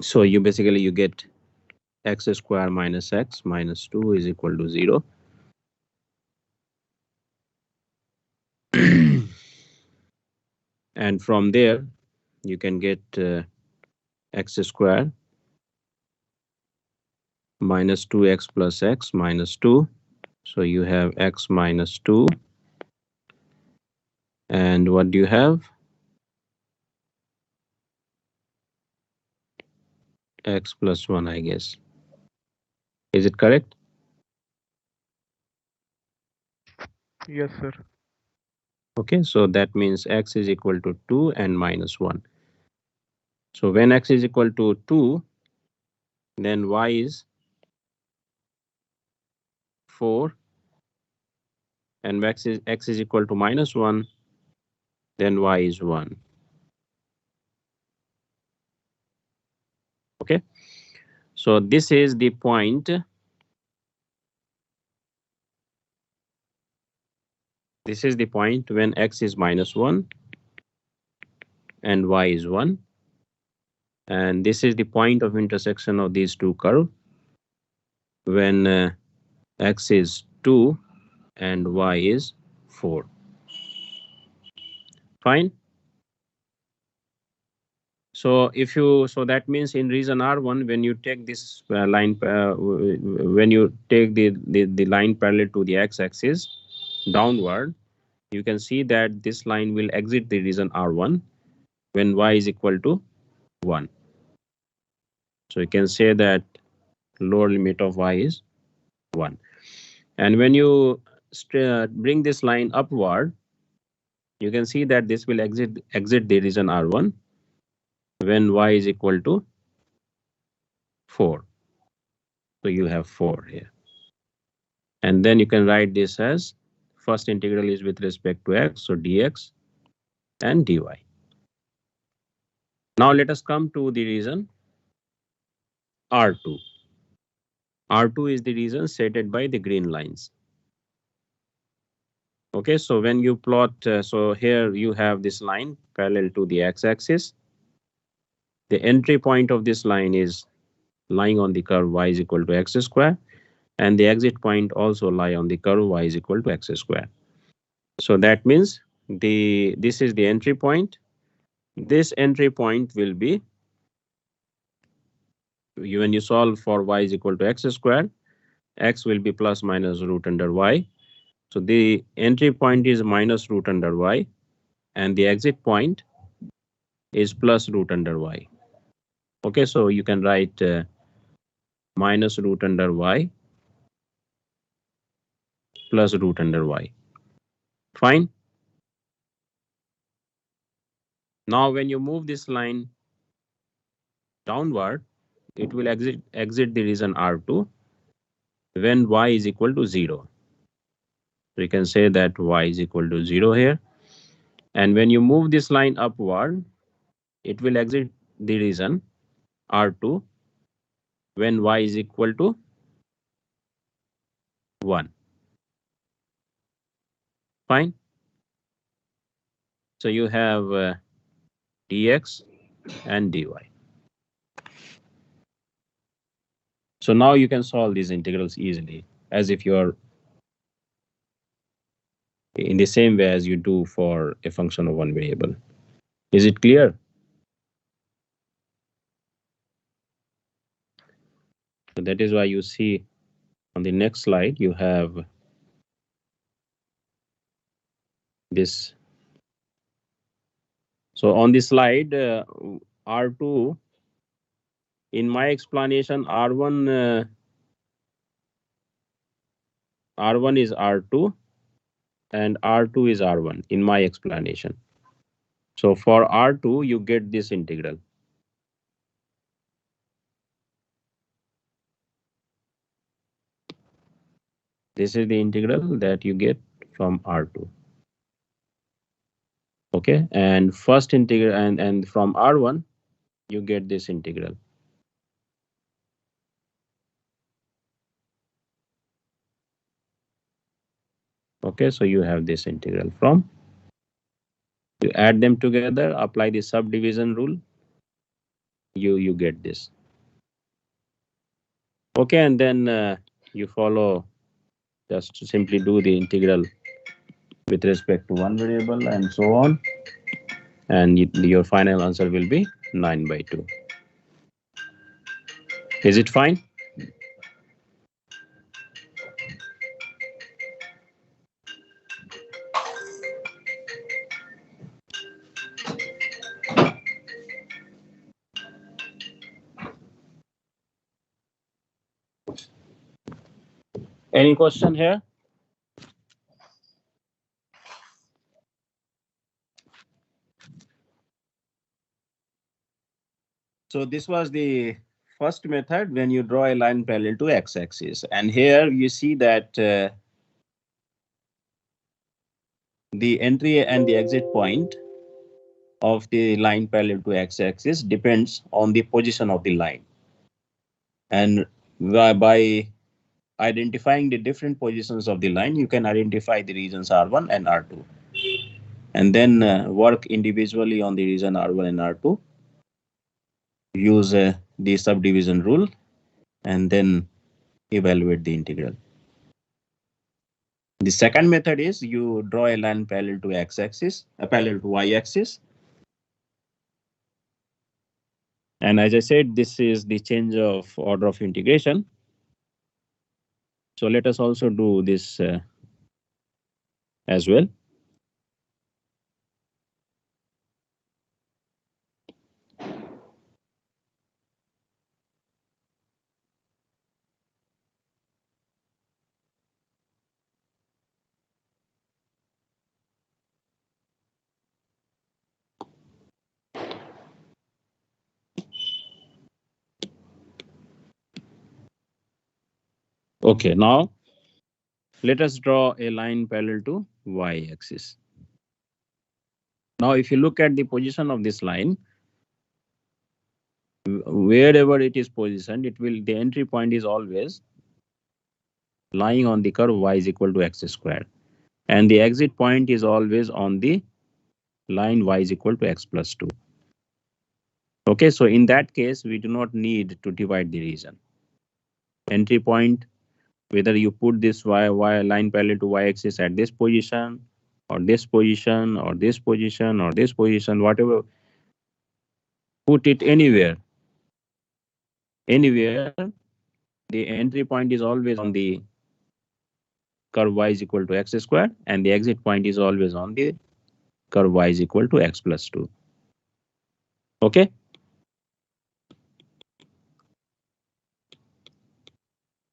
So you get x squared minus x minus 2 is equal to 0. And from there you can get x squared minus 2x plus x minus 2. So you have x minus 2 And what do you have? X plus 1, I guess. Is it correct? Yes, sir. Okay, so that means x is equal to 2 and minus 1. So when x is equal to 2, then y is 4, and x is equal to minus 1, then y is 1. Okay, so this is the point. This is the point when x is minus 1 and y is 1. And this is the point of intersection of these two curves when x is 2 and y is 4. Fine. So that means in region R1, when you take this line, when you take the line parallel to the x-axis downward, you can see that this line will exit the region R1 when y is equal to 1. So you can say that lower limit of y is 1. And when you bring this line upward, you can see that this will exit the region R1 when y is equal to 4. So you have 4 here. And then you can write this as first integral is with respect to x, so dx and dy. Now let us come to the region R2. R2 is the region shaded by the green lines. Okay, so when you plot, so here you have this line parallel to the x-axis. The entry point of this line is lying on the curve y is equal to x square, and the exit point also lie on the curve y is equal to x square. So that means this is the entry point. This entry point will be, when you solve for y is equal to x square, x will be plus minus root under y. So the entry point is minus root under y, and the exit point is plus root under y. Okay, so you can write minus root under y plus root under y. Fine. Now when you move this line downward, it will exit the region R2 when y is equal to 0. So you can say that y is equal to 0 here. And when you move this line upward, it will exit the region R2 when y is equal to 1. Fine. So you have dx and dy. So now you can solve these integrals easily, as if you are in the same way as you do for a function of one variable. Is it clear? So that is why you see on the next slide, you have this. So on this slide, R2, in my explanation, R1 is R2 and R2 is R1 in my explanation. So for R2, you get this integral. This is the integral that you get from R2. Okay, and first integral, and from R1, you get this integral. Okay, so you have this integral from, you add them together, apply the subdivision rule, you get this. Okay, and then you follow, just simply do the integral with respect to one variable and so on, and your final answer will be 9/2. Is it fine? Any question here? So this was the first method when you draw a line parallel to x-axis. And here you see that the entry and the exit point of the line parallel to x-axis depends on the position of the line. And by identifying the different positions of the line, you can identify the regions R1 and R2. And then work individually on the region R1 and R2. Use the subdivision rule and then evaluate the integral. The second method is you draw a line parallel to x-axis, parallel to y-axis. And as I said, this is the change of order of integration. So let us also do this as well. Okay, now let us draw a line parallel to y-axis. Now, if you look at the position of this line, wherever it is positioned, the entry point is always lying on the curve y is equal to x squared. And the exit point is always on the line y is equal to x plus 2. Okay, so in that case, we do not need to divide the region. Entry point, whether you put this y line parallel to y-axis at this position, or this position, or this position, or this position, whatever, put it anywhere. Anywhere, the entry point is always on the curve y is equal to x squared, and the exit point is always on the curve y is equal to x plus 2. Okay?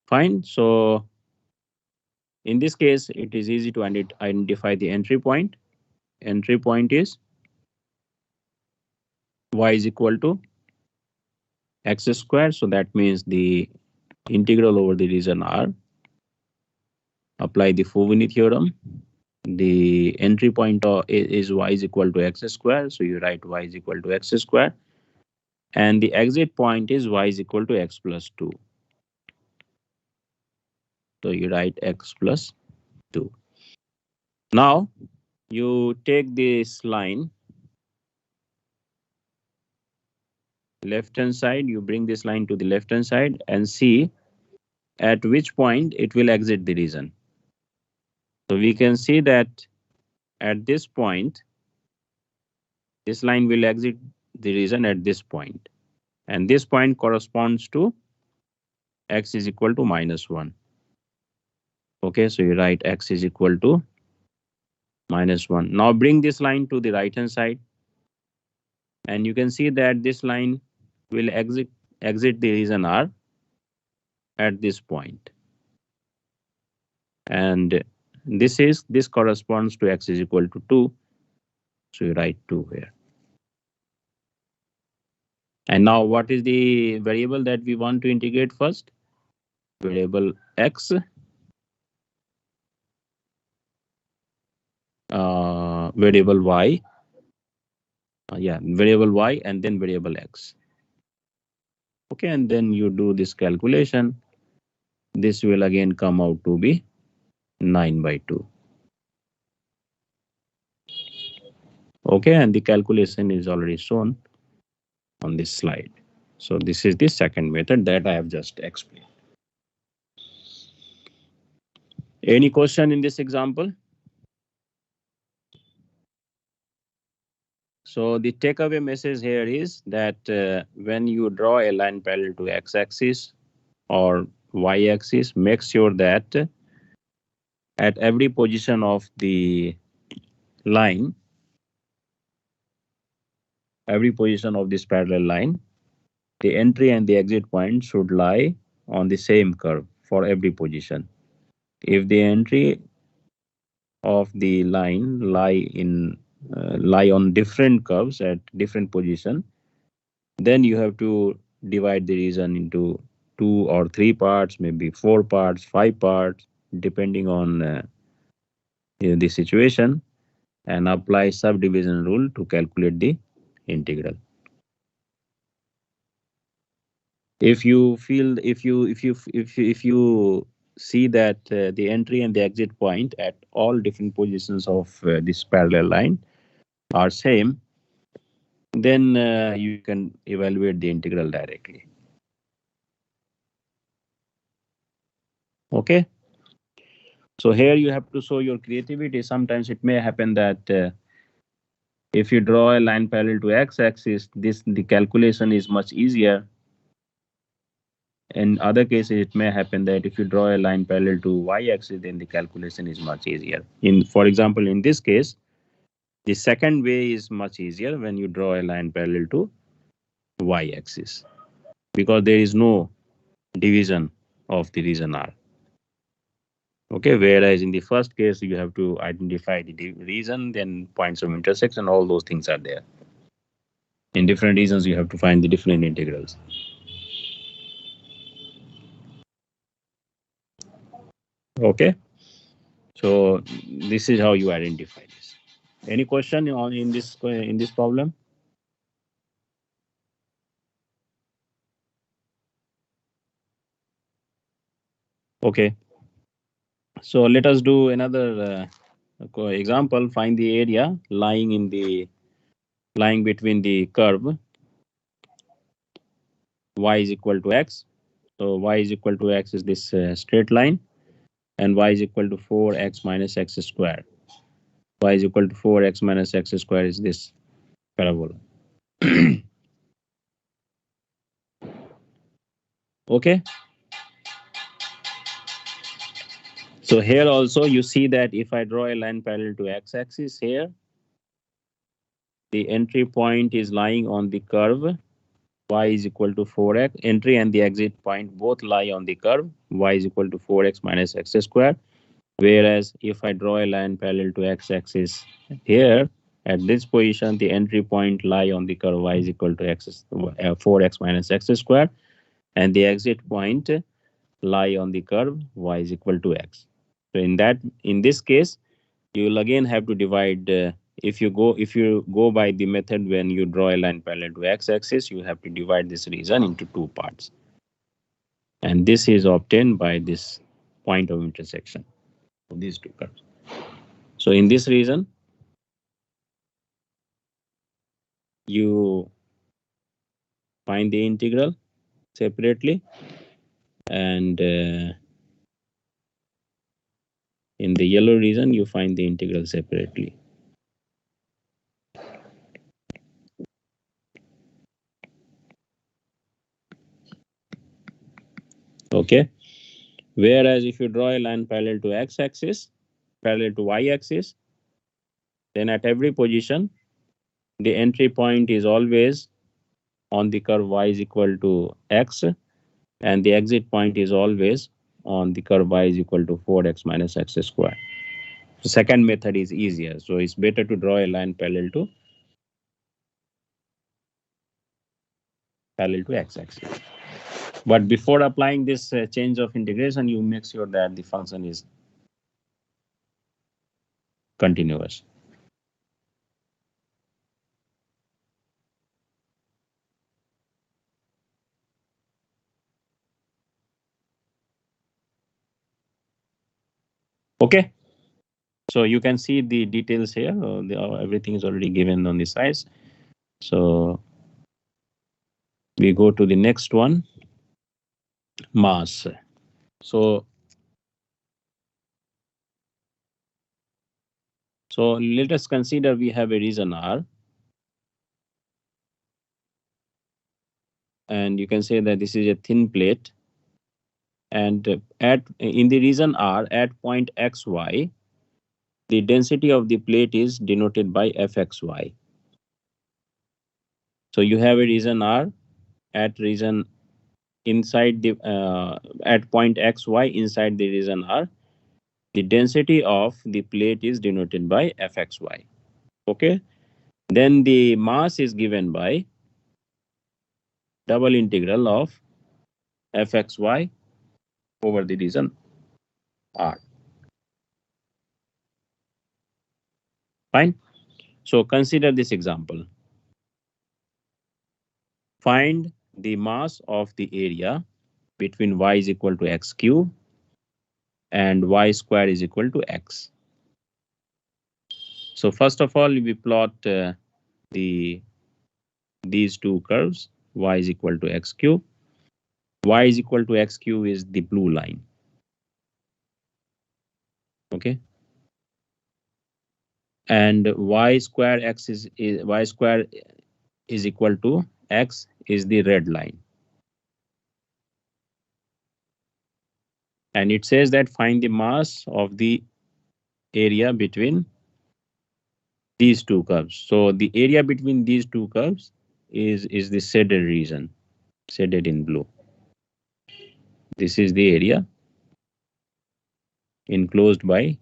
Fine. So in this case, it is easy to identify the entry point. Entry point is y is equal to x squared. So that means the integral over the region R. Apply the Fubini theorem. The entry point is y is equal to x squared. So you write y is equal to x squared. And the exit point is y is equal to x plus 2. So you write x plus 2. Now you take this line, left hand side, you bring this line to the left hand side and see at which point it will exit the region. So we can see that at this point, this line will exit the region at this point. And this point corresponds to x is equal to -1. Okay, so you write x is equal to -1. Now bring this line to the right hand side. And you can see that this line will exit the region R at this point. And this corresponds to x is equal to 2. So you write 2 here. And now what is the variable that we want to integrate first? Variable x, variable y, variable y, and then variable x. Okay, and then you do this calculation. This will again come out to be 9/2. Okay, and the calculation is already shown on this slide. So this is the second method that I have just explained. Any question in this example? So the takeaway message here is that when you draw a line parallel to x-axis or y-axis, make sure that at every position of the line, every position of this parallel line, the entry and the exit point should lie on the same curve for every position. If the entry of the line lie on different curves at different position, then you have to divide the region into 2 or 3 parts, maybe 4 parts, 5 parts, depending on the situation, and apply subdivision rule to calculate the integral. If you feel, if you see that the entry and the exit point at all different positions of this parallel line are same, then you can evaluate the integral directly. Okay. So here you have to show your creativity. Sometimes it may happen that if you draw a line parallel to x-axis, the calculation is much easier. In other cases, it may happen that if you draw a line parallel to y-axis, then the calculation is much easier. For example, in this case, the second way is much easier when you draw a line parallel to y-axis, because there is no division of the region R. Okay, whereas in the first case, you have to identify the region, then points of intersection, all those things are there. In different regions, you have to find the different integrals. Okay, so this is how you identify this. Any question in this problem? Okay, so let us do another example. Find the area lying between the curve y is equal to x. So y is equal to x is this straight line, and y is equal to 4x minus x square. Y is equal to 4x minus x square is this parabola. Okay. So here also you see that if I draw a line parallel to x-axis here, the entry point is lying on the curve y is equal to 4x. Entry and the exit point both lie on the curve y is equal to 4x minus x square. Whereas if I draw a line parallel to x-axis here, at this position, the entry point lie on the curve y is equal to 4x minus x square, and the exit point lie on the curve y is equal to x. So in this case, you will again have to divide. If you go by the method when you draw a line parallel to x-axis, you have to divide this region into 2 parts, and this is obtained by this point of intersection of these 2 curves. So in this region, you find the integral separately, and in the yellow region, you find the integral separately. Okay. Whereas if you draw a line parallel to x-axis, parallel to y-axis, then at every position, the entry point is always on the curve y is equal to x, and the exit point is always on the curve y is equal to 4x minus x square. The second method is easier, so it's better to draw a line parallel to x-axis. But before applying this change of integration, you make sure that the function is continuous. Okay, so you can see the details here. Everything is already given on the size. So we go to the next one, mass. So let us consider we have a region R, and you can say that this is a thin plate, and in the region R at point xy, the density of the plate is denoted by fxy. So you have a region R at inside the at point xy inside the region R, the density of the plate is denoted by Fxy. Okay. Then the mass is given by double integral of Fxy over the region R. Fine. So consider this example. Find the mass of the area between y is equal to x cube and y square is equal to x. So first of all, we plot these two curves. Y is equal to x cube. Y is equal to x cube is the blue line. Okay. And y square y square is equal to x is the red line. And it says that find the mass of the area between these two curves. So the area between these two curves is the shaded region, shaded in blue. This is the area enclosed by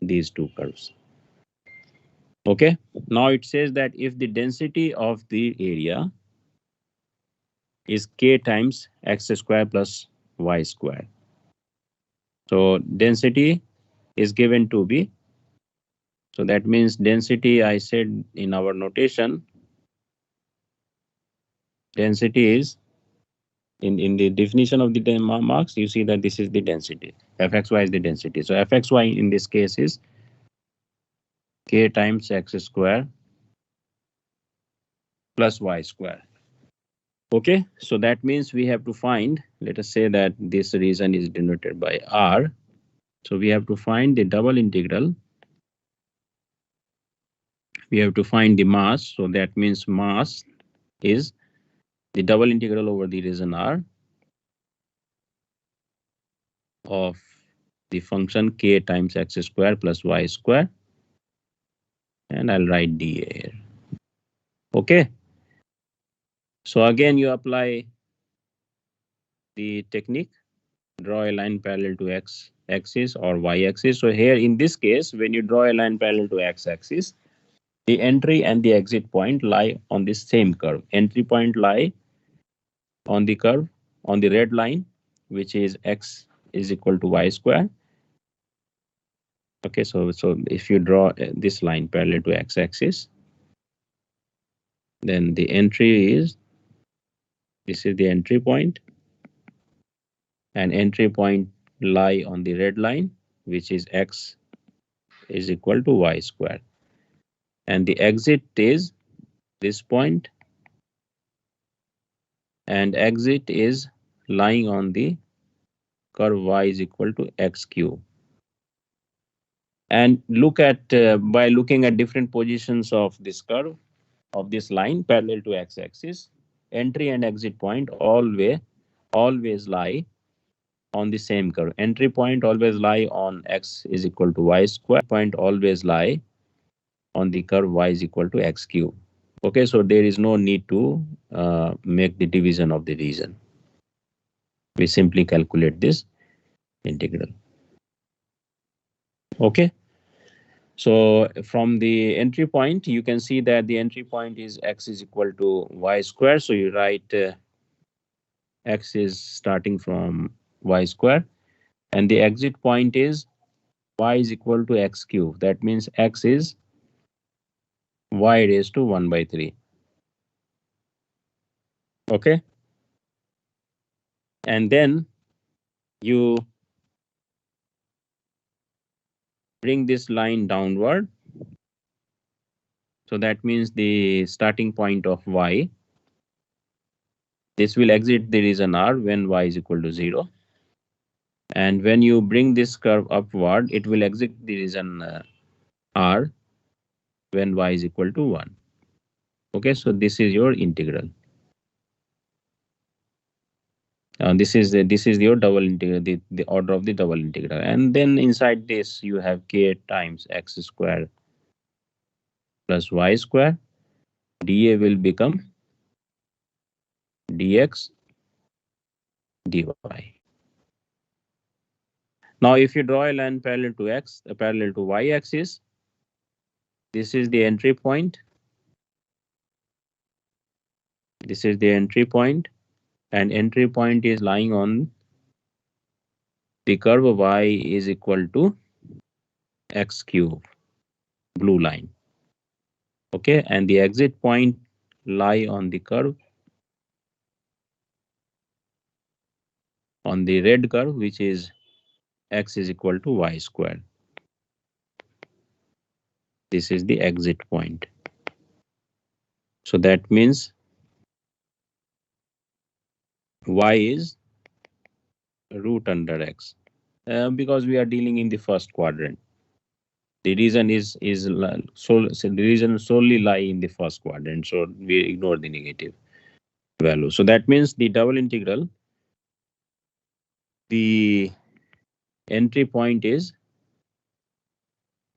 these two curves. Okay. Now it says that if the density of the area is k times x square plus y square. So density is given to be, so that means density, I said in our notation, density is in the definition of the marks, you see that this is the density. Fxy is the density. So Fxy in this case is k times x square plus y square. Okay, so that means we have to find, let us say that this region is denoted by R. So we have to find the double integral. We have to find the mass. So that means mass is the double integral over the region R of the function k times x square plus y square. And I'll write dA here. Okay. So again, you apply the technique, draw a line parallel to x axis or y axis. So here in this case, when you draw a line parallel to x axis, the entry and the exit point lie on the same curve. Entry point lie on the curve, on the red line, which is x is equal to y square. Okay, so if you draw this line parallel to x axis, then the entry is, this is the entry point, and entry point lie on the red line, which is x is equal to y square. And the exit is this point, and exit is lying on the curve y is equal to x cube. And look at, by looking at different positions of this curve, of this line parallel to x-axis, entry and exit point always lie on the same curve. Entry point always lie on x is equal to y square. Point always lie on the curve y is equal to x cube. Okay, so there is no need to make the division of the region. We simply calculate this integral. Okay. So from the entry point, you can see that the entry point is x is equal to y square. So you write x is starting from y square, and the exit point is y is equal to x cube. That means x is y raised to 1 by 3. Okay. And then you bring this line downward. So that means the starting point of y, this will exit the region R when y is equal to 0. And when you bring this curve upward, it will exit the region R when y is equal to 1. Okay, so this is your integral. This is your double integral, the order of the double integral. And then inside this, you have k times x square plus y square. dA will become dx dy. Now, if you draw a line parallel to x, parallel to y-axis, this is the entry point. This is the entry point, and entry point is lying on the curve y is equal to x cube, blue line. Okay, and the exit point lie on the curve, on the red curve, which is x is equal to y square. This is the exit point. So that means y is root under x, because we are dealing in the first quadrant. The reason is so the reason solely lie in the first quadrant, so we ignore the negative value. So that means the double integral, the entry point is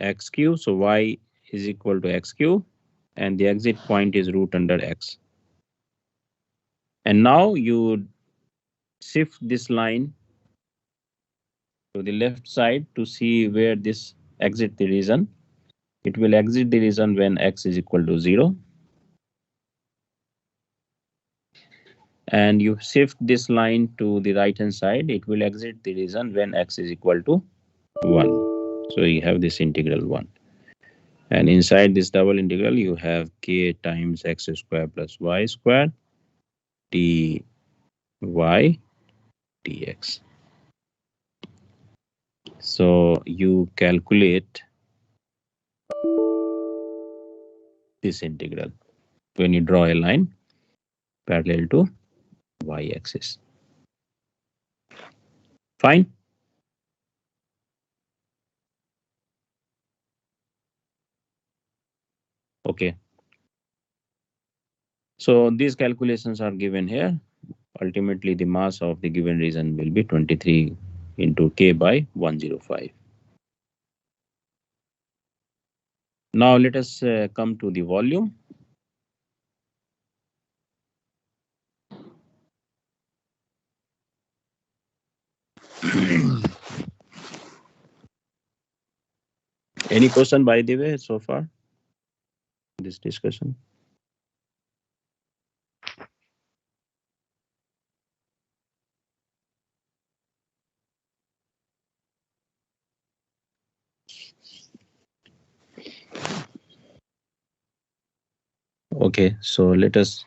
x cube, so y is equal to x cube, and the exit point is root under x. And now you shift this line to the left side to see where this exit the region. It will exit the region when x is equal to 0. And you shift this line to the right hand side, it will exit the region when x is equal to 1. So you have this integral 1. And inside this double integral, you have k times x square plus y square dy dx. So you calculate this integral when you draw a line parallel to y-axis. Fine. Okay. So these calculations are given here. Ultimately, the mass of the given region will be 23 into k by 105. Now let us come to the volume. Any question by the way so far in this discussion? Okay, so let us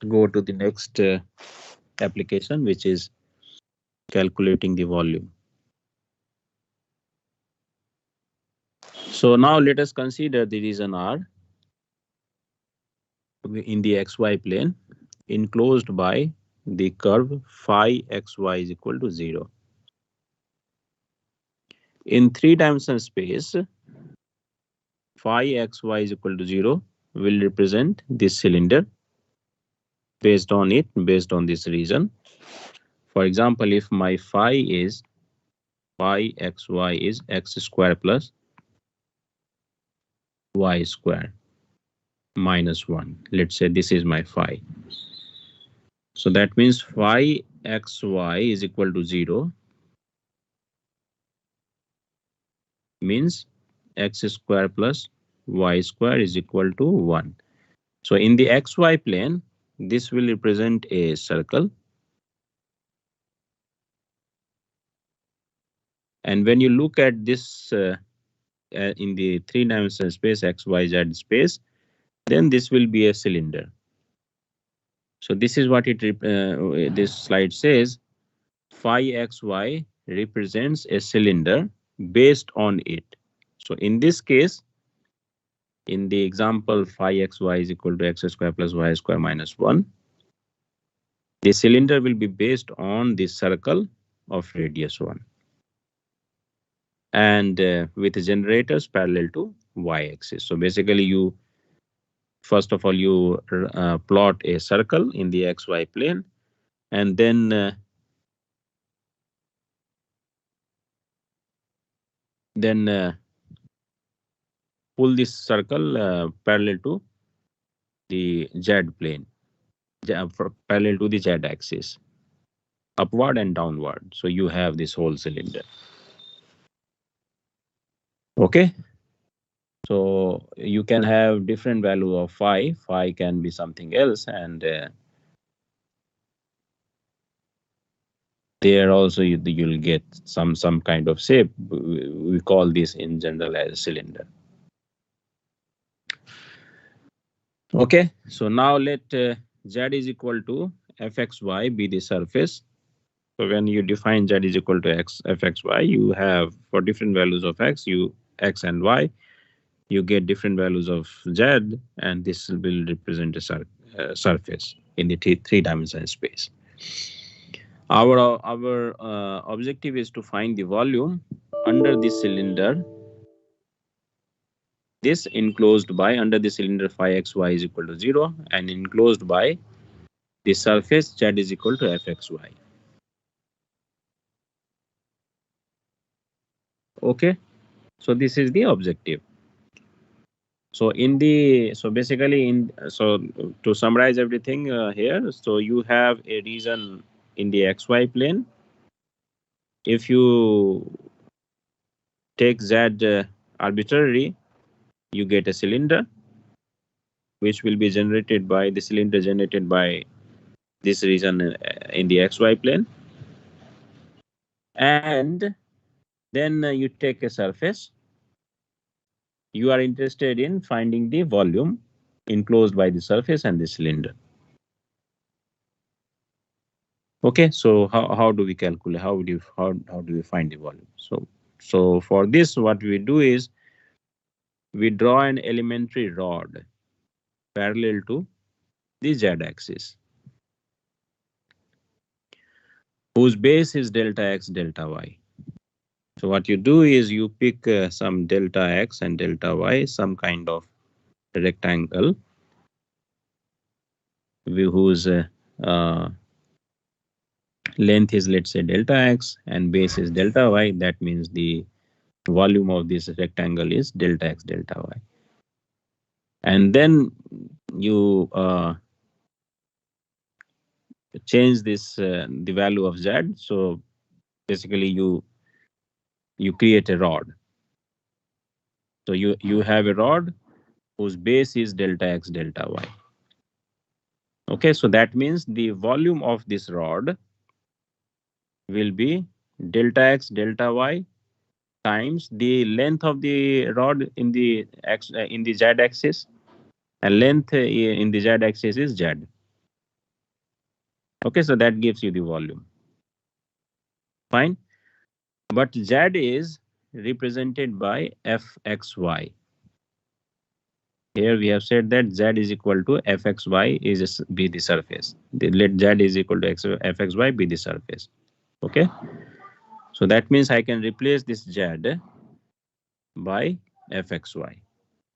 go to the next application, which is calculating the volume. So now let us consider the region R in the xy plane enclosed by the curve phi xy is equal to 0. In three-dimensional space, phi xy is equal to 0 will represent this cylinder based on this region. For example, if my phi xy is x square plus y square minus 1. Let's say this is my phi. So that means phi xy is equal to 0 means x square plus y square is equal to 1. So in the xy plane, this will represent a circle. And when you look at this in the three-dimensional space, x, y, z space, then this will be a cylinder. So this is what this slide says. Phi xy represents a cylinder based on it. So in this case, in the example phi xy is equal to x square plus y square minus 1, the cylinder will be based on the circle of radius 1 and with generators parallel to y-axis. So basically you first of all you plot a circle in the xy plane, and then pull this circle parallel to the z plane, parallel to the z axis, upward and downward. So you have this whole cylinder. Okay. So you can have different value of phi. Phi can be something else, and there also you'll get some kind of shape. We call this in general as a cylinder. Okay. So now let z is equal to fxy be the surface. So when you define z is equal to fxy, you have for different values of x and y, you get different values of z, and this will represent a surface in the three-dimensional space. Our objective is to find the volume under the cylinder. This enclosed by under the cylinder phi xy is equal to 0, and enclosed by the surface z is equal to fxy. Okay, so this is the objective. So basically to summarize everything here, so you have a region in the xy plane. If you take z arbitrary, you get a cylinder which will be generated by the cylinder generated by this region in the xy plane, and then you take a surface. You are interested in finding the volume enclosed by the surface and the cylinder. Okay, so how do we calculate? How do we find the volume? So for this, what we do is we draw an elementary rod parallel to the z-axis, whose base is delta x, delta y. So what you do is you pick some delta x and delta y, some kind of rectangle whose length is, let's say, delta x and base is delta y. That means the volume of this rectangle is delta x, delta y. And then you change this the value of z. So basically you create a rod. So you have a rod whose base is delta x, delta y. Okay, so that means the volume of this rod will be delta x, delta y times the length of the rod in the z-axis, and length in the z-axis is z. Okay, so that gives you the volume. Fine. But z is represented by fxy. Here we have said that z is equal to fxy be the surface. Let z is equal to fxy be the surface. Okay. So that means I can replace this z by fxy.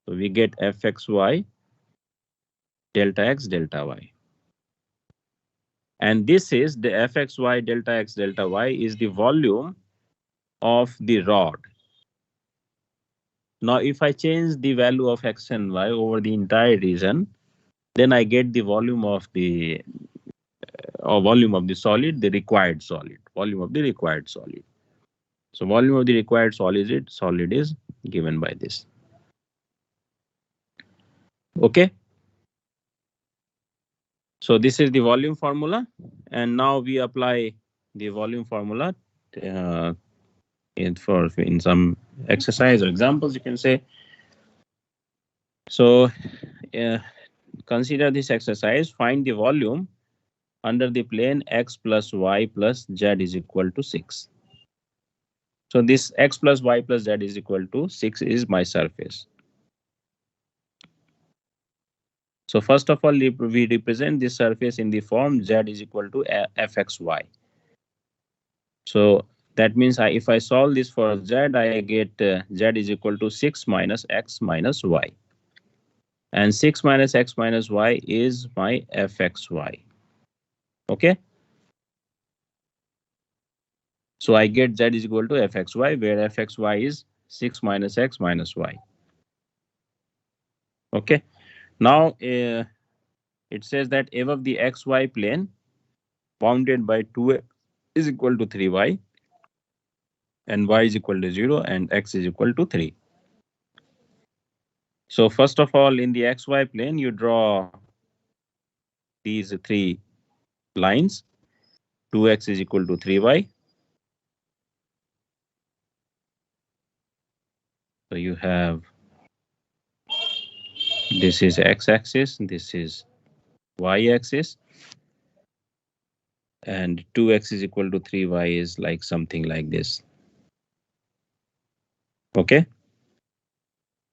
So we get fxy delta x, delta y. And this is the fxy delta x, delta y is the volume of the rod. Now, if I change the value of x and y over the entire region, then I get the volume of the solid, the required solid, volume of the required solid. So volume of the required solid is given by this. Okay. So this is the volume formula, and now we apply the volume formula in some exercise or examples, you can say. So consider this exercise. Find the volume under the plane x plus y plus z is equal to 6. So this x plus y plus z is equal to 6 is my surface. So first of all, we represent this surface in the form z is equal to fxy. So that means if I solve this for z, I get z is equal to 6 minus x minus y. And 6 minus x minus y is my fxy. Okay. So I get z is equal to fxy, where fxy is 6 minus x minus y. Okay. Now it says that above the xy plane, bounded by 2 is equal to 3y, and y is equal to 0, and x is equal to 3. So first of all, in the XY plane, you draw these three lines. 2x is equal to 3y. So you have, this is x-axis, this is y-axis, and 2x is equal to 3y is like something like this. Okay?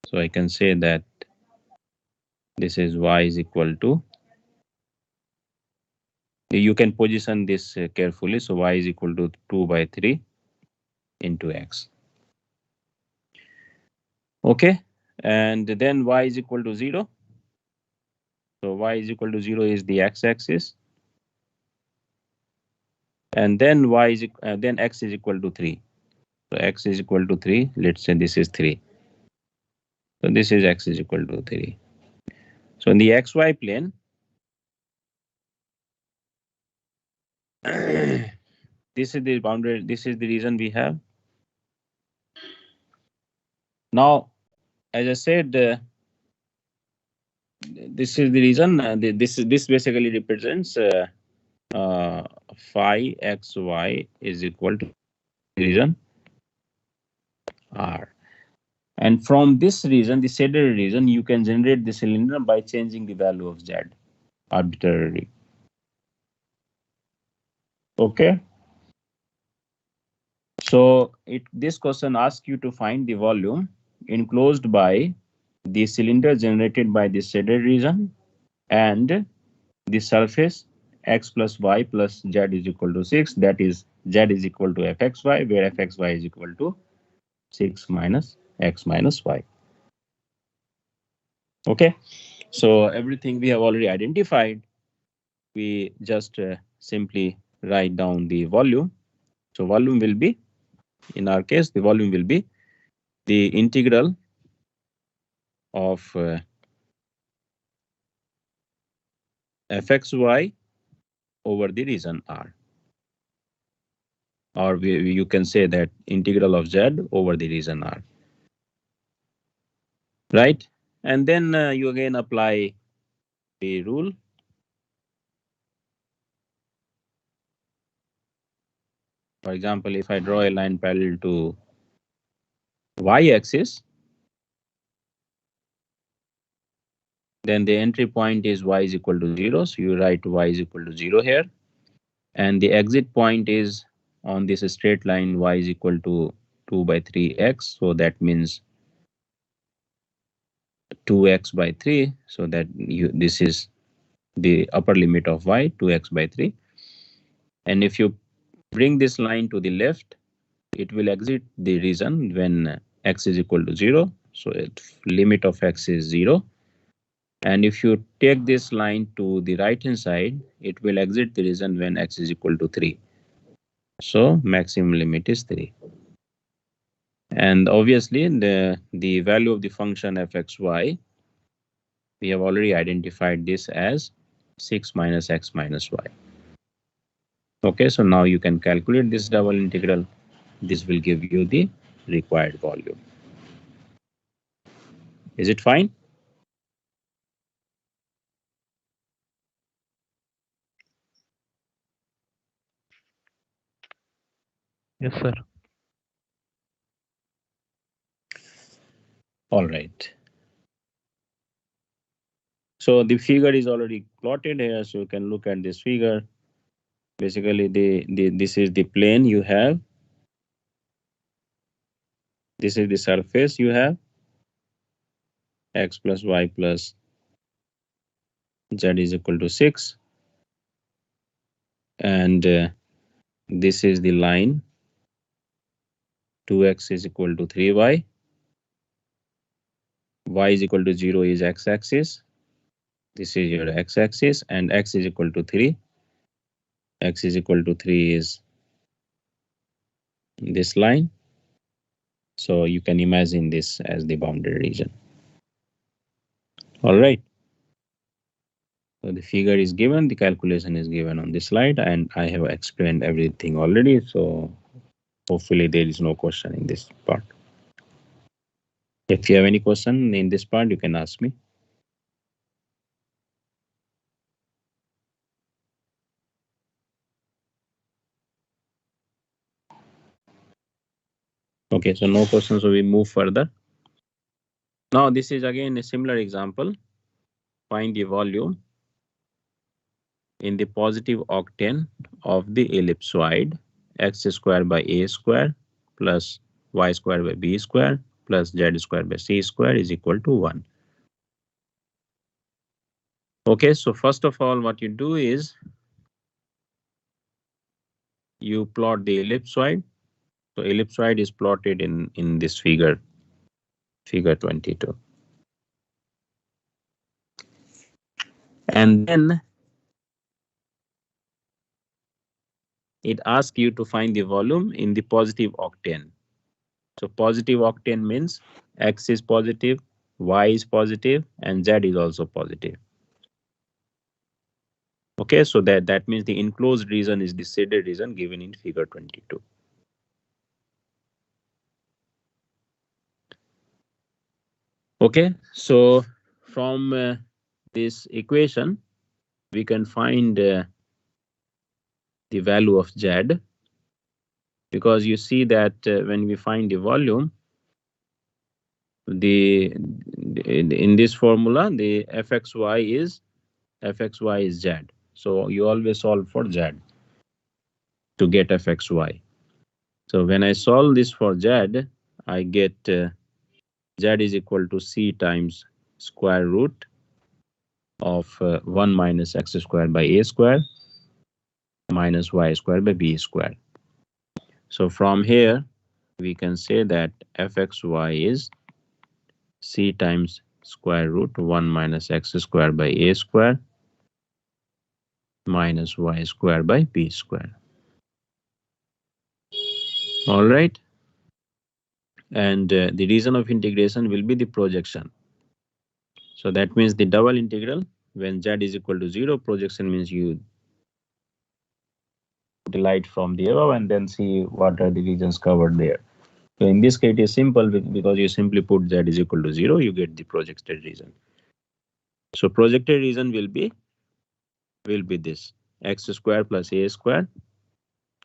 So I can say that this is y is equal to, you can position this carefully. So y is equal to 2 by 3 into x. Okay? And then y is equal to 0. So y is equal to 0 is the x-axis. And then then x is equal to 3. So x is equal to 3. Let's say this is 3. So this is x is equal to 3. So in the xy plane, this is the boundary, this is the region we have. Now, as I said, this is the reason. This basically represents phi xy is equal to region R. And from this region, the shaded region, you can generate the cylinder by changing the value of Z arbitrarily. Okay. So this question asks you to find the volume enclosed by the cylinder generated by the shaded region and the surface x plus y plus z is equal to 6. That is, z is equal to fxy, where fxy is equal to 6 minus x minus y. Okay, so everything we have already identified. We just simply write down the volume. So volume will be, in our case, the volume will be the integral of fxy over the region R. Or you can say that integral of z over the region R. Right? And then you again apply the rule. For example, if I draw a line parallel to y-axis, then the entry point is y is equal to 0. So you write y is equal to 0 here. And the exit point is on this straight line y is equal to 2 by 3x. So that means 2x by 3. So that this is the upper limit of y, 2x by 3. And if you bring this line to the left, it will exit the region when x is equal to 0. So limit of x is 0. And if you take this line to the right hand side, it will exit the region when x is equal to 3. So maximum limit is 3. And obviously the value of the function fxy, we have already identified this as 6 minus x minus y. Okay, so now you can calculate this double integral. This will give you the required volume. Is it fine? Yes, sir. All right. So the figure is already plotted here, so you can look at this figure. Basically, this is the plane you have. This is the surface you have. X plus y plus z is equal to 6. And this is the line. 2x is equal to 3y. Y is equal to 0 is x-axis. This is your x-axis, and x is equal to 3. X is equal to 3 is this line. So you can imagine this as the boundary region. All right. So the figure is given, the calculation is given on this slide, and I have explained everything already. So hopefully there is no question in this part. If you have any question in this part, you can ask me. Okay, so no questions, so we move further. Now this is again a similar example. Find the volume in the positive octane of the ellipsoid x square by a square plus y square by b square plus z square by c square is equal to 1. Okay, so first of all, what you do is you plot the ellipsoid. So ellipsoid is plotted in this figure 22. And then it asks you to find the volume in the positive octane. So positive octane means x is positive, y is positive, and z is also positive. Okay, so that means the enclosed region is the shaded region given in figure 22. Okay, so from this equation, we can find the value of z, because you see that when we find the volume, in this formula, the fxy is z. So you always solve for z to get fxy. So when I solve this for z, I get z is equal to c times square root of 1 minus x square by a square minus y square by b square. So from here, we can say that fxy is c times square root 1 minus x square by a square minus y square by b square. All right. And the region of integration will be the projection. So that means the double integral, when z is equal to 0, projection means you light from the above and then see what are the regions covered there. So in this case, it is simple because you simply put z is equal to 0, you get the projected region. So projected region will be this x square plus a square,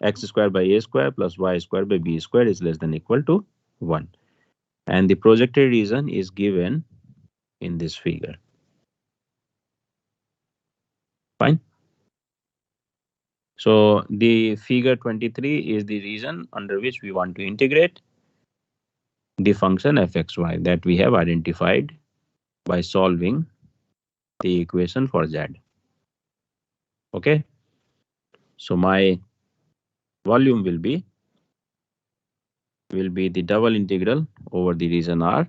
x square by a square plus y square by b square is less than equal to 1. And the projected region is given in this figure. Fine. So the figure 23 is the region under which we want to integrate the function fxy that we have identified by solving the equation for z. Okay. So my volume will be the double integral over the region R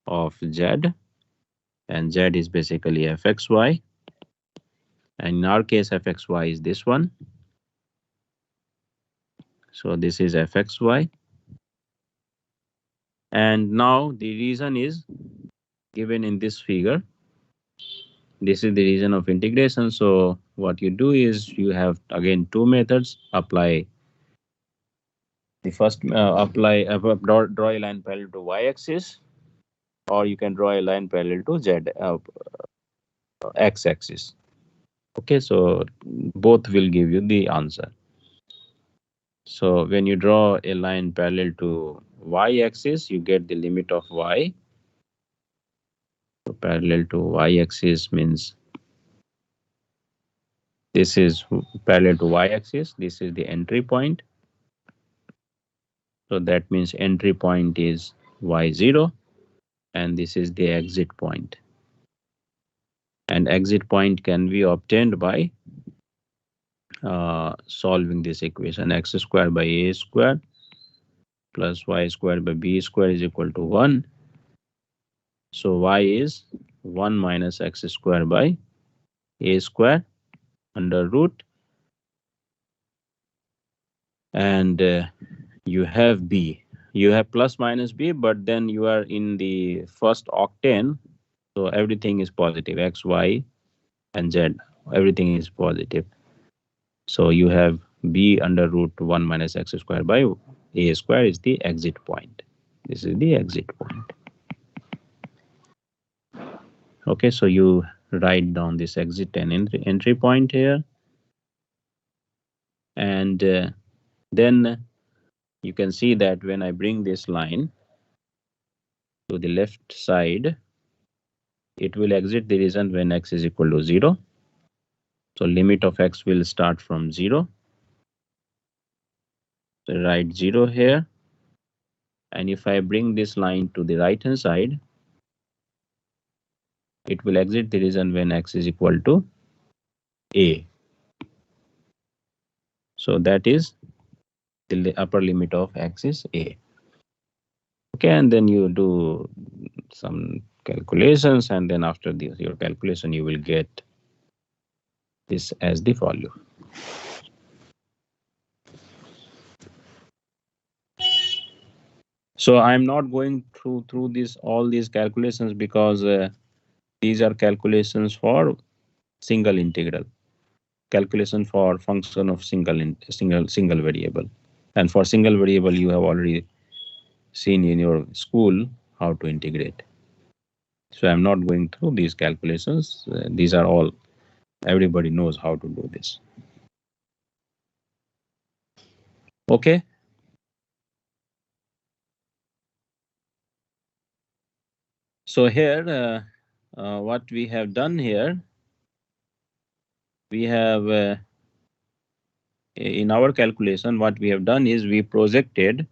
of z, and z is basically fxy, and in our case fxy is this one. So this is fxy, and now the region is given in this figure. This is the region of integration. So what you do is you have again two methods. Apply the first draw a line parallel to y-axis, or you can draw a line parallel to z x-axis. Okay, so both will give you the answer. So when you draw a line parallel to y-axis, you get the limit of y. So parallel to y-axis means this is parallel to y-axis. This is the entry point. So that means entry point is y0, and this is the exit point. And exit point can be obtained by solving this equation. X square by a square plus y square by b square is equal to 1. So y is 1 minus x square by a square under root, and you have b. You have plus minus b, but then you are in the first octane, so everything is positive. X, y, and z, everything is positive. So you have b under root 1 minus x square by a square is the exit point. This is the exit point. Okay, so you write down this exit and entry point here, and then you can see that when I bring this line to the left side, it will exit the region when x is equal to 0. So limit of x will start from 0. So write 0 here. And if I bring this line to the right hand side, it will exit the region when x is equal to a. So that is the upper limit of x is a. Okay, and then you do some calculations, and then after your calculation, you will get this as the volume. So I'm not going through all these calculations because these are calculations for single integral, calculation for function of single variable, and for single variable you have already seen in your school how to integrate. So I'm not going through these calculations. These are all, everybody knows how to do this. Okay. So here, what we have done here, we have in our calculation, what we have done is we projected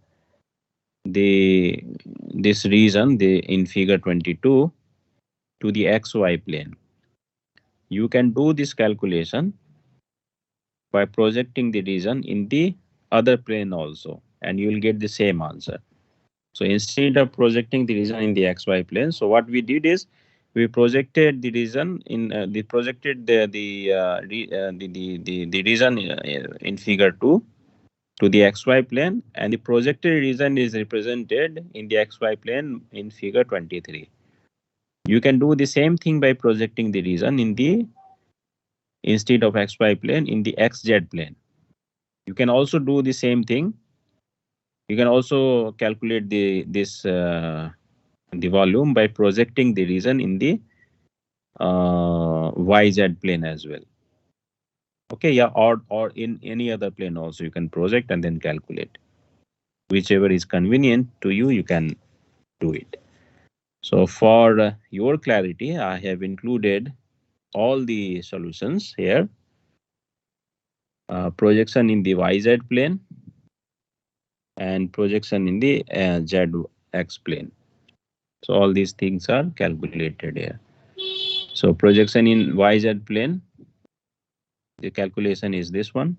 this region in figure 22 to the XY plane. You can do this calculation by projecting the region in the other plane also, and you will get the same answer. So instead of projecting the region in the XY plane, so what we did is we projected the region in the region in figure 2 to the XY plane, and the projected region is represented in the XY plane in figure 23. You can do the same thing by projecting the region in the instead of XY plane in the XZ plane. You can also do the same thing. You can also calculate the volume by projecting the region in the YZ plane as well. Okay, yeah, or in any other plane also you can project and then calculate. Whichever is convenient to you, you can do it. So for your clarity, I have included all the solutions here. Projection in the YZ plane and projection in the ZX plane. So all these things are calculated here. So projection in YZ plane, the calculation is this one.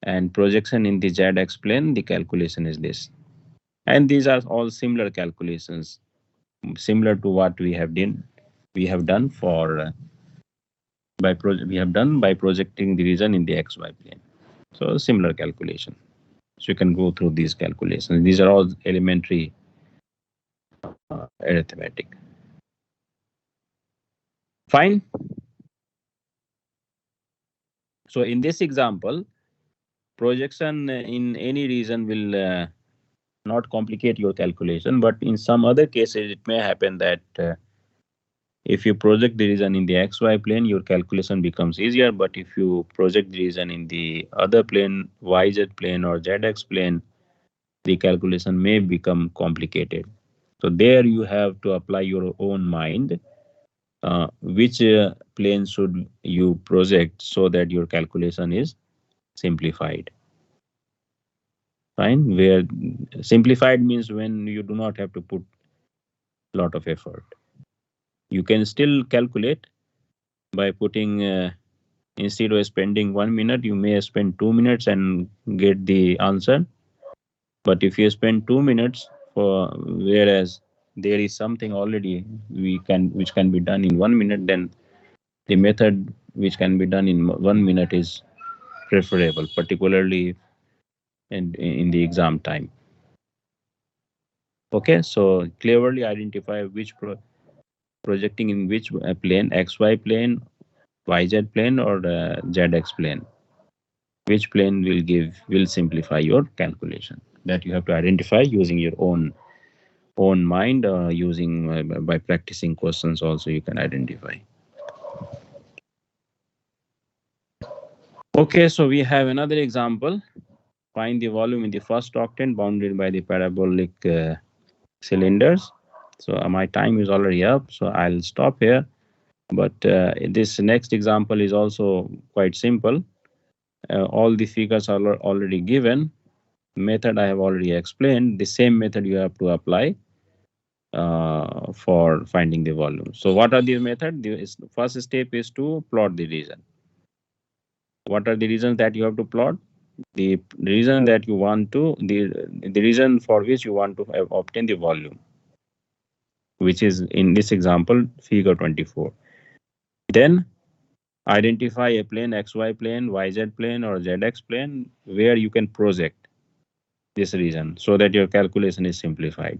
And projection in the ZX plane, the calculation is this. And these are all similar calculations, similar to what we have done for by projecting the region in the XY plane. So similar calculation. So you can go through these calculations. These are all elementary arithmetic. Fine. So in this example, projection in any region will not complicate your calculation, but in some other cases, it may happen that if you project the region in the XY plane, your calculation becomes easier. But if you project the region in the other plane, YZ plane or ZX plane, the calculation may become complicated. So there you have to apply your own mind. Which plane should you project so that your calculation is simplified? Fine. Where simplified means when you do not have to put a lot of effort. You can still calculate by putting instead of spending 1 minute, you may spend 2 minutes and get the answer. But if you spend 2 minutes for whereas there is something already which can be done in 1 minute, then the method which can be done in 1 minute is preferable, particularly in the exam time. Okay, so cleverly identify which projecting in which plane, XY plane, YZ plane, or ZX plane. Which plane will simplify your calculation. That you have to identify using your own own mind, using by practicing questions also you can identify. Okay, so we have another example. Find the volume in the first octane bounded by the parabolic cylinders. So my time is already up, so I'll stop here. But this next example is also quite simple. All the figures are already given. Method I have already explained. The same method you have to apply for finding the volume. So what are the methods? The first step is to plot the region. What are the reasons that you have to plot? The reason that you want to, the reason for which you want to obtain the volume, which is in this example figure 24. Then identify a plane, XY plane, YZ plane or ZX plane where you can project this region so that your calculation is simplified.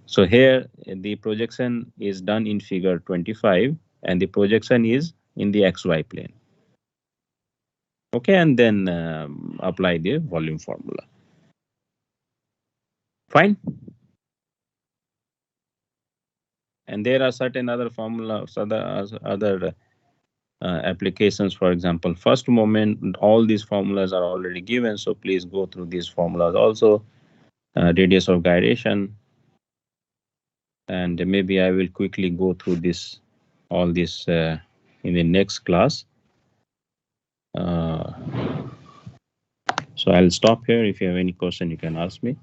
So here the projection is done in figure 25 and the projection is in the XY plane. Okay, and then apply the volume formula. Fine. And there are certain other formulas, other applications. For example, first moment, all these formulas are already given. So please go through these formulas also. Radius of gyration. And maybe I will quickly go through this, all this in the next class. So I'll stop here. If you have any question, you can ask me.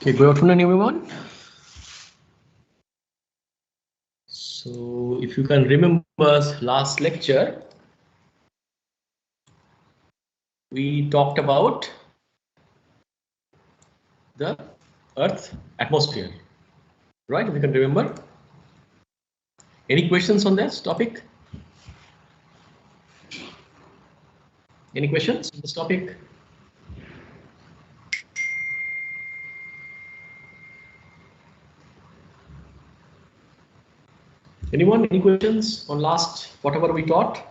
Okay, good afternoon, everyone. So, if you can remember last lecture, we talked about the Earth atmosphere, right? If you can remember. Any questions on this topic? Any questions on this topic? Anyone, any questions on last, whatever we taught?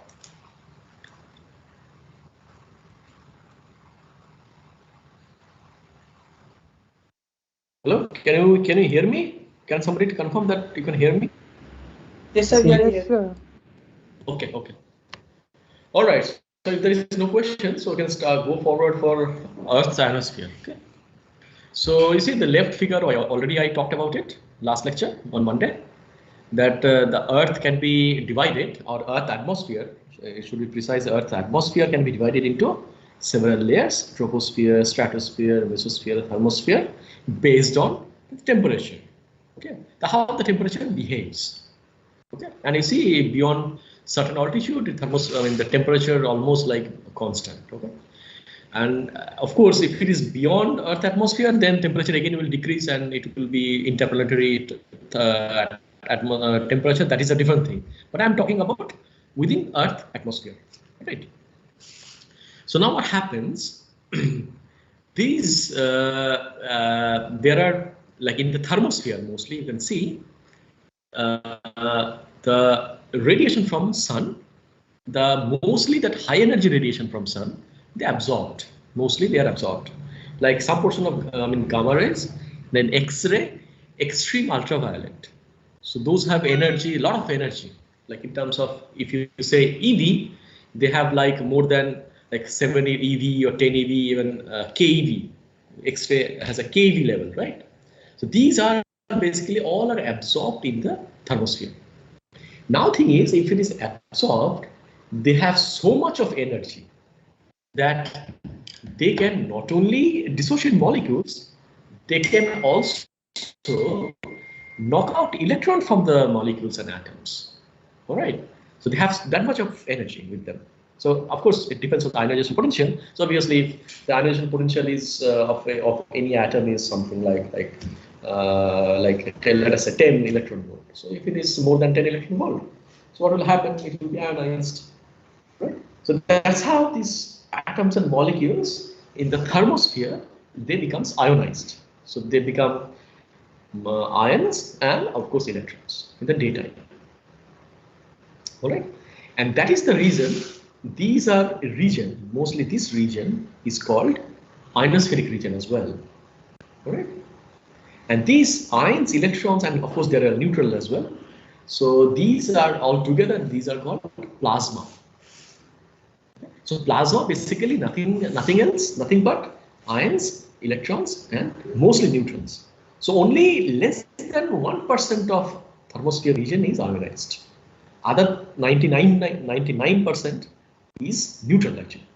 Hello, can you hear me? Can somebody confirm that you can hear me? Yes, sir. We are Yes, here. sir. Okay, okay. All right. So if there is no question, so we can go forward for Earth's ionosphere. Okay. So you see the left figure, already I talked about it last lecture on Monday, that the Earth can be divided, or Earth atmosphere, it should be precise, Earth atmosphere can be divided into several layers: troposphere, stratosphere, mesosphere, thermosphere, based on the temperature. Okay, how the temperature behaves. Okay, and you see beyond certain altitude, the temperature almost like constant. Okay, and of course, if it is beyond Earth atmosphere, then temperature again will decrease, and it will be interplanetary temperature. That is a different thing. But I'm talking about within Earth atmosphere, right? So now what happens? These there are, like in the thermosphere mostly, you can see the radiation from sun, mostly that high energy radiation from sun, they absorbed. Mostly they are absorbed. Like some portion of gamma rays, then X-ray, extreme ultraviolet. So those have energy, a lot of energy. Like in terms of, if you say EV, they have like more than like 7 EV or 10 EV, even KEV. X-ray has a KEV level, right? So these are basically all are absorbed in the thermosphere. Now thing is, if it is absorbed, they have so much of energy that they can not only dissociate molecules, they can also knock out electron from the molecules and atoms. All right. So they have that much of energy with them. So of course it depends on the ionization potential. So obviously the ionization potential is of any atom is something like let us say 10 electron volt. So if it is more than 10 electron volt, so what will happen? It will be ionized, right? So that's how these atoms and molecules in the thermosphere, they becomes ionized. So they become ions and of course electrons in the daytime. All right, and that is the reason these are a region. Mostly this region is called ionospheric region as well. All right, and these ions, electrons, and of course there are neutral as well. So these are all together. These are called plasma. So plasma basically nothing else, nothing but ions, electrons, and mostly neutrons. So only less than 1% of thermosphere region is ionized. Other 99% is neutral actually.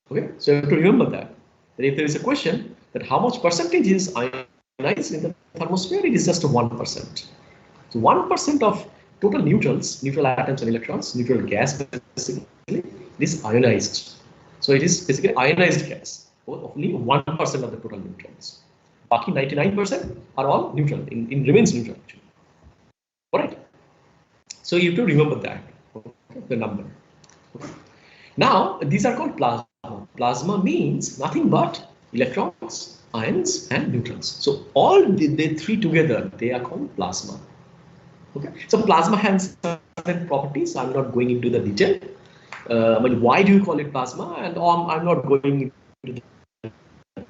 Okay, so you have to remember that if there is a question that how much percentage is ionized in the thermosphere, it is just 1%. So 1% of total neutrals, neutral atoms and electrons, neutral gas basically, is ionized. So it is basically ionized gas. Only 1% of the total neutrons. Baki 99% are all neutral, in remains neutral actually. All right. So you have to remember that, okay, the number. Okay. Now these are called plasma. Plasma means nothing but electrons, ions, and neutrons. So all the three together, they are called plasma. Okay. So plasma has certain properties. I'm not going into the detail. But why do you call it plasma? And I'm not going into the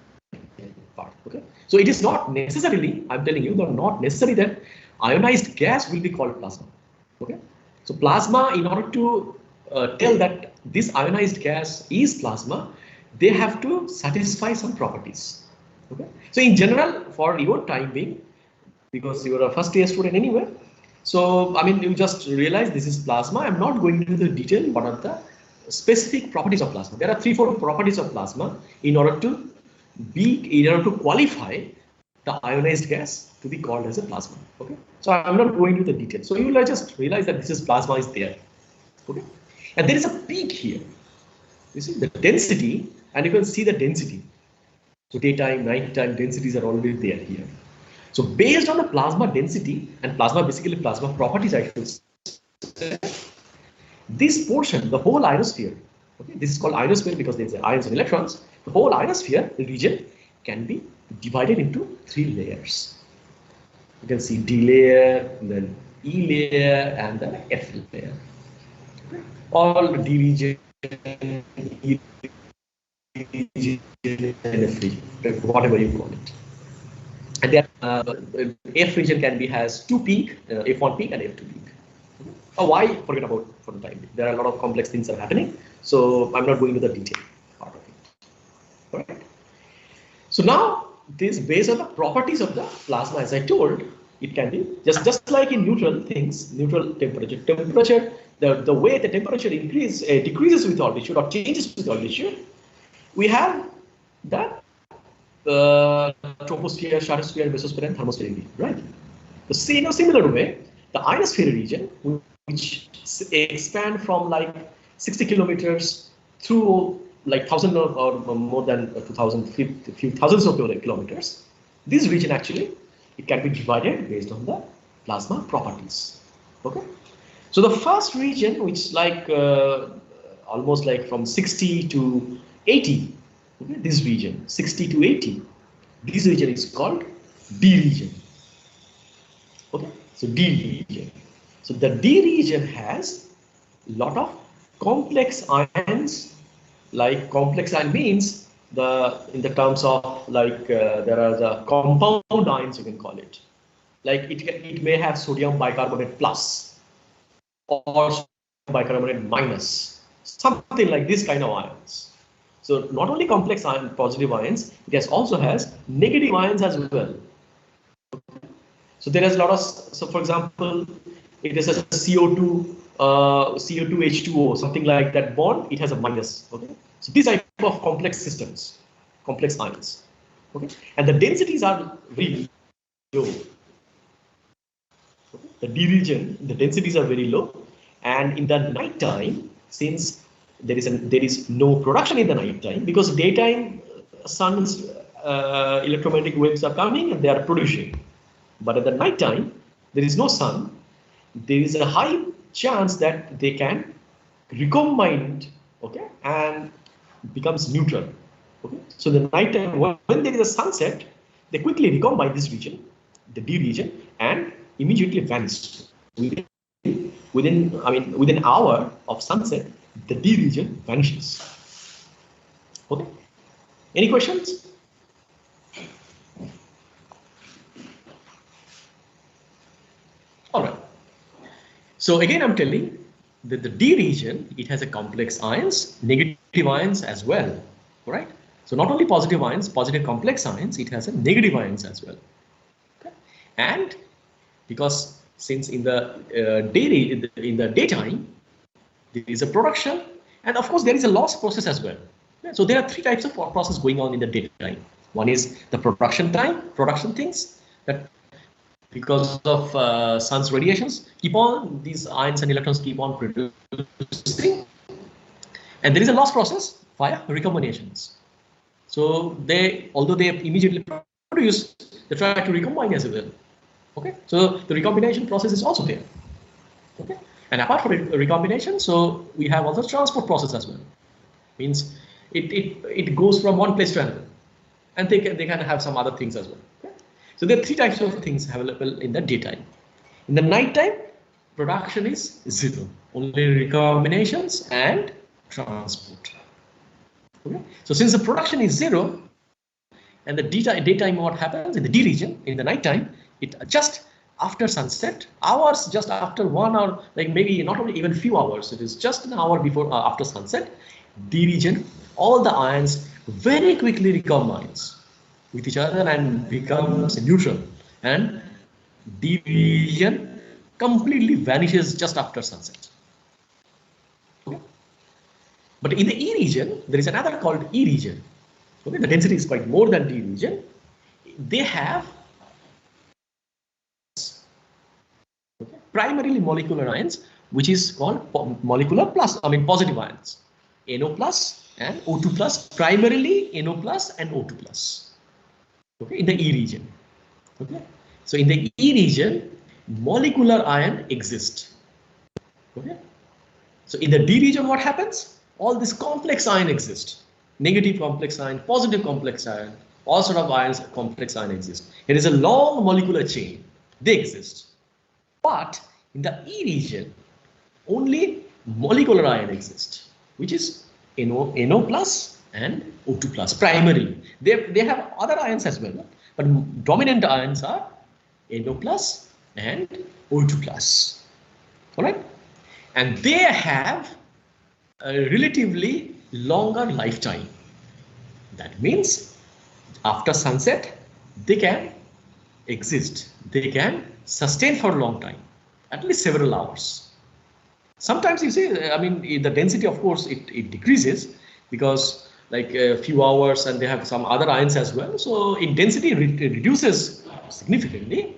part. Okay. So it is not necessarily, I'm telling you, not necessary that ionized gas will be called plasma. Okay. So plasma, in order to tell that this ionized gas is plasma, they have to satisfy some properties. Okay. So in general, for your time being, because you are a first year student anyway, so I mean you just realize this is plasma. I'm not going into the detail what are the specific properties of plasma. There are 3-4 properties of plasma in order to qualify the ionized gas to be called as a plasma. Okay, so I'm not going into the details. So you will just realize that this is plasma is there. Okay, and there is a peak here. You see the density, and you can see the density. So daytime, nighttime densities are always there here. So based on the plasma density and plasma, basically plasma properties, I should say, this portion, the whole ionosphere, okay, this is called ionosphere because there is ions and electrons. The whole ionosphere region can be divided into 3 layers. You can see D layer, then E layer and the F layer. All D region, E region, and F region, whatever you call it. And then F region can be has two peak, F1 peak and F2 peak. Why? Forget about for the time. There are a lot of complex things that are happening, so I'm not going into the detail part of it. All right. So now this based on the properties of the plasma, as I told, it can be just like in neutral things, neutral temperature. Temperature, the way the temperature decreases with altitude or changes with altitude, we have the troposphere, stratosphere, mesosphere, and thermosphere region, right? So in a similar way, the ionosphere region, which expand from like 60 kilometers through like 1,000 or more than 2,000, few thousands of kilometers, this region actually, it can be divided based on the plasma properties. Okay, so the first region, which like almost like from 60 to 80, okay, this region 60 to 80, this region is called D region. Okay, so D region. So the D region has a lot of complex ions. Like complex ion means in the terms of like there are the compound ions, you can call it. Like it may have sodium bicarbonate plus or sodium bicarbonate minus, something like this kind of ions. So not only complex ion, positive ions, it also has negative ions as well. So there is a lot of, so for example, it is a CO2, CO2H2O, something like that bond, it has a minus. Okay, so these type of complex systems, complex ions. Okay, and the densities are very low. Okay? The D region, the densities are very low, and in the night time, since there is no production in the night time, because daytime sun's electromagnetic waves are coming and they are producing, but at the night time there is no sun. There is a high chance that they can recombine, okay, and becomes neutral. Okay, so the night time when there is a sunset, they quickly recombine this region, the D region, and immediately vanish. Within an hour of sunset, the D region vanishes. Okay, any questions? All right. So again, I'm telling that the D region, it has a complex ions, negative ions as well, right? So not only positive ions, positive complex ions, it has a negative ions as well. Okay? And because since in the daytime, there is a production, and of course there is a loss process as well. So there are three types of process going on in the daytime. One is the production things that because of sun's radiations, these ions and electrons keep on producing. And there is a loss process via recombinations. So although they immediately produce, they try to recombine as well. Okay, so the recombination process is also there. Okay, and apart from recombination, so we have also transport process as well. Means it goes from one place to another, and they can have some other things as well. So there are three types of things available in the daytime. In the nighttime, production is zero, only recombinations and transport. Okay? So since the production is zero, and the daytime, what happens in the D region, in the nighttime, it just after sunset, hours just after 1 hour, like maybe not only even few hours, it is just an hour before after sunset, D region, all the ions very quickly recombines with each other and becomes neutral, and D region completely vanishes just after sunset. Okay? But in the E region, there is another called E region. Okay? The density is quite more than D region. They have primarily molecular ions, which is called molecular plus, positive ions, NO plus and O2 plus, primarily NO plus and O2 plus. Okay, in the E region. Okay, so in the E region, molecular ion exists. Okay, so in the D region, what happens? All this complex ion exists. Negative complex ion, positive complex ion, all sort of ions, complex ion exist. It is a long molecular chain. They exist. But in the E region, only molecular ion exists, which is NO plus and O2 plus primarily. They have other ions as well, but dominant ions are NO plus and O2 plus. All right, and they have a relatively longer lifetime. That means after sunset, they can exist. They can sustain for a long time, at least several hours. Sometimes you see, I mean, the density, of course, it decreases because like a few hours, and they have some other ions as well. So in density, it reduces significantly.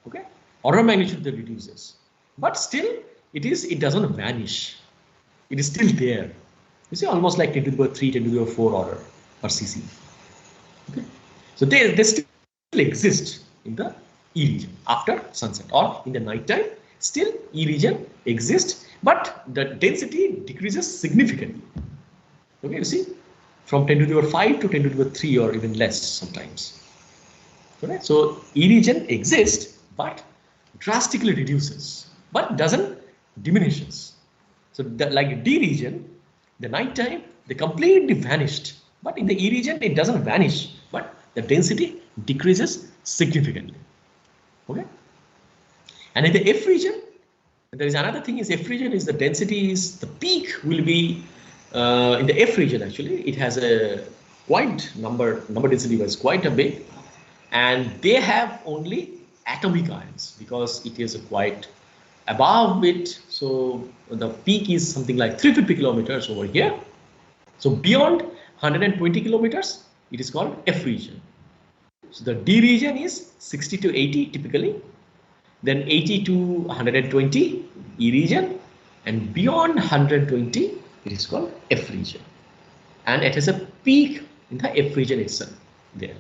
Okay, order of magnitude that reduces, but still it doesn't vanish. It is still there. You see, almost like 10 to the power 3, 10 to the power 4 order per cc. Okay, so they still exist in the E region after sunset, or in the night time. Still E region exists, but the density decreases significantly. Okay, you see, from 10 to the power 5 to 10 to the power 3 or even less sometimes. Okay, so E region exists, but drastically reduces, but doesn't diminishes. So like D region, the nighttime, they completely vanished, but in the E region, it doesn't vanish, but the density decreases significantly. Okay, and in the F region, there is another thing is F region is the density is the peak will be in the F region. Actually, it has a quite number density was quite a big, and they have only atomic ions because it is quite above it. So the peak is something like 350 kilometers over here. So beyond 120 kilometers, it is called F region. So the D region is 60 to 80 typically, then 80 to 120 E region, and beyond 120 it is called F region, and it has a peak in the F region itself there.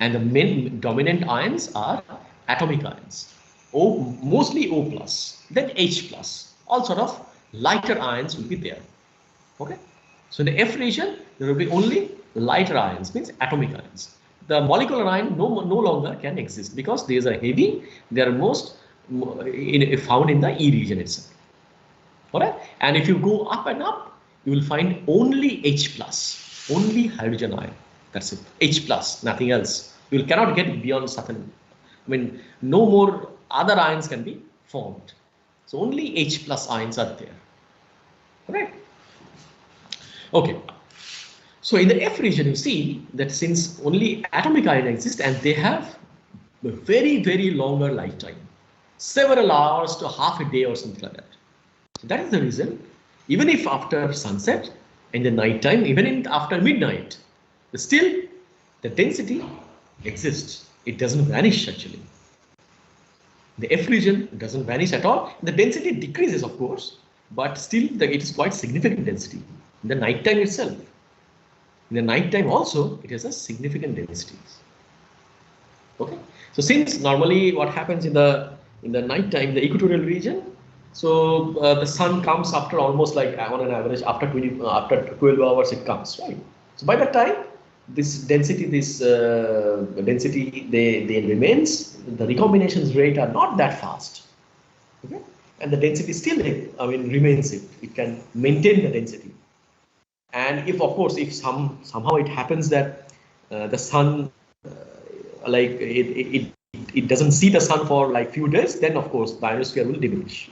And the main dominant ions are atomic ions, mostly O plus, then H plus, all sort of lighter ions will be there. Okay, so in the F region there will be only lighter ions, means atomic ions. The molecular ion no longer can exist because these are heavy. They are most found in the E region itself. All right, and if you go up and up, you will find only H plus, only hydrogen ion. That's it, H plus, nothing else. You cannot get beyond certain. I mean, no more other ions can be formed. So only H plus ions are there. All right. Okay. So in the F region, you see that since only atomic ion exist and they have a very, very longer lifetime, several hours to half a day or something like that. So that is the reason, even if after sunset, in the night time, even after midnight, still the density exists. It doesn't vanish actually. The F region doesn't vanish at all. The density decreases, of course, but still it is quite significant density in the night time itself. In the night time also, it has a significant density. Okay, so since normally what happens in the night time, the equatorial region, so the sun comes after almost like on an average after 12 hours it comes, right? So by that time, this density, they remains. The recombinations rate are not that fast. Okay, and the density still, I mean, remains. It can maintain the density. And if, of course, if somehow it happens that the sun, like it doesn't see the sun for like few days, then of course the ionosphere will diminish.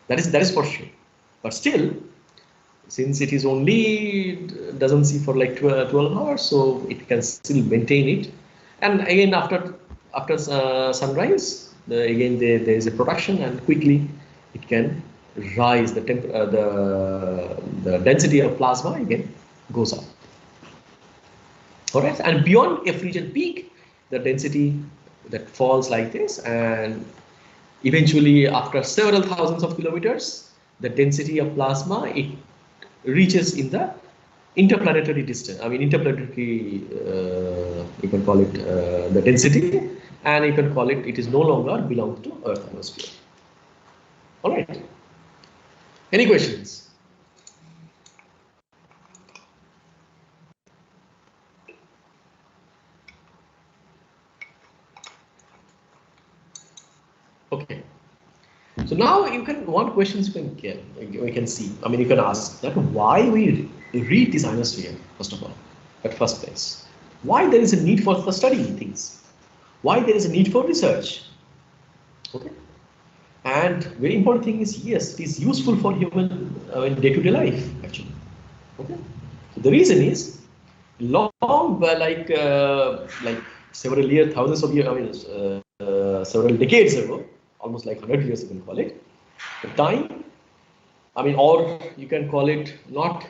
That is for sure. But still, since it is only doesn't see for like 12 hours, so it can still maintain it. And again, after sunrise, again there is a production, and quickly it can rise. The density of plasma again goes up. All right, and beyond F region peak, the density that falls like this, and eventually after several thousands of kilometers, the density of plasma it reaches in the interplanetary distance. I mean, interplanetary, you can call it the density, and you can call it is no longer belongs to Earth atmosphere. All right. Any questions? Okay. So now you can, one question you can get, we can see, I mean, you can ask that why we read this ionosphere, first of all, at first place. Why there is a need for studying things? Why there is a need for research? Okay. And very important thing is, yes, it is useful for human in day-to-day life, actually. Okay. So the reason is, long, like several years, thousands of years, I mean, several decades ago, almost like 100 years, you can call it, the time, I mean, or you can call it not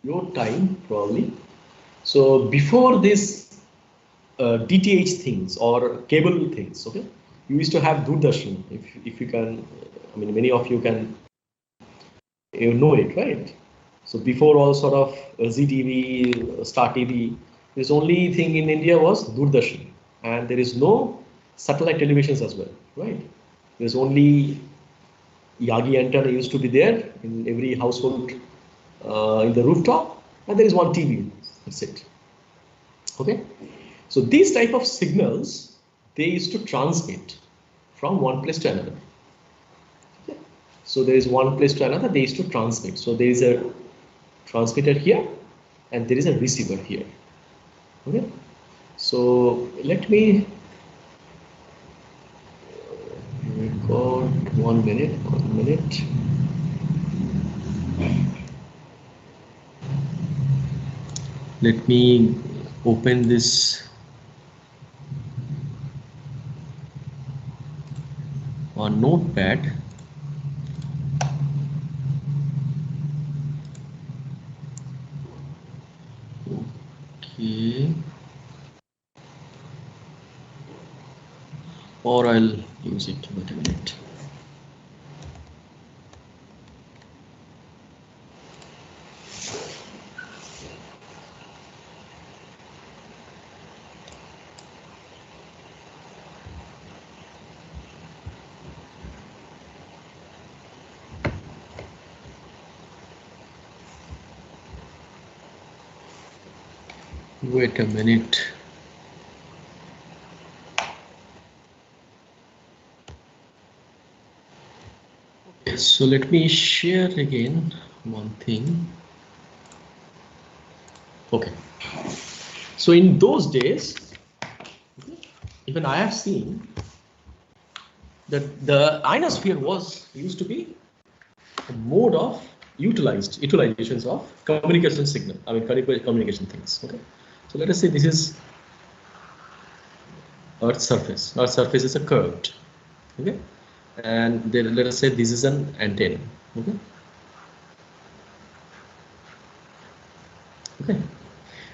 your time, probably. So before this DTH things or cable things, okay, you used to have Doordarshan, if you can, I mean, many of you can, you know it, right? So before all sort of ZTV, Star TV, this only thing in India was Doordarshan, and there is no satellite televisions as well, right? There's only Yagi antenna used to be there in every household in the rooftop, and there is one TV. That's it. Okay. So these type of signals, they used to transmit from one place to another. Okay. So there is one place to another, they used to transmit. So there is a transmitter here, and there is a receiver here. Okay. So let me record 1 minute, 1 minute. Let me open this on Notepad. Okay. Or I'll use it. Wait a minute. Wait a minute. Okay, so let me share again one thing. Okay. So in those days, even I have seen that the ionosphere was used to be a mode of utilizations of communication signal. I mean, communication things. Okay. So let us say this is Earth's surface. Earth's surface is a curved. Okay. And then let us say this is an antenna. Okay. Okay.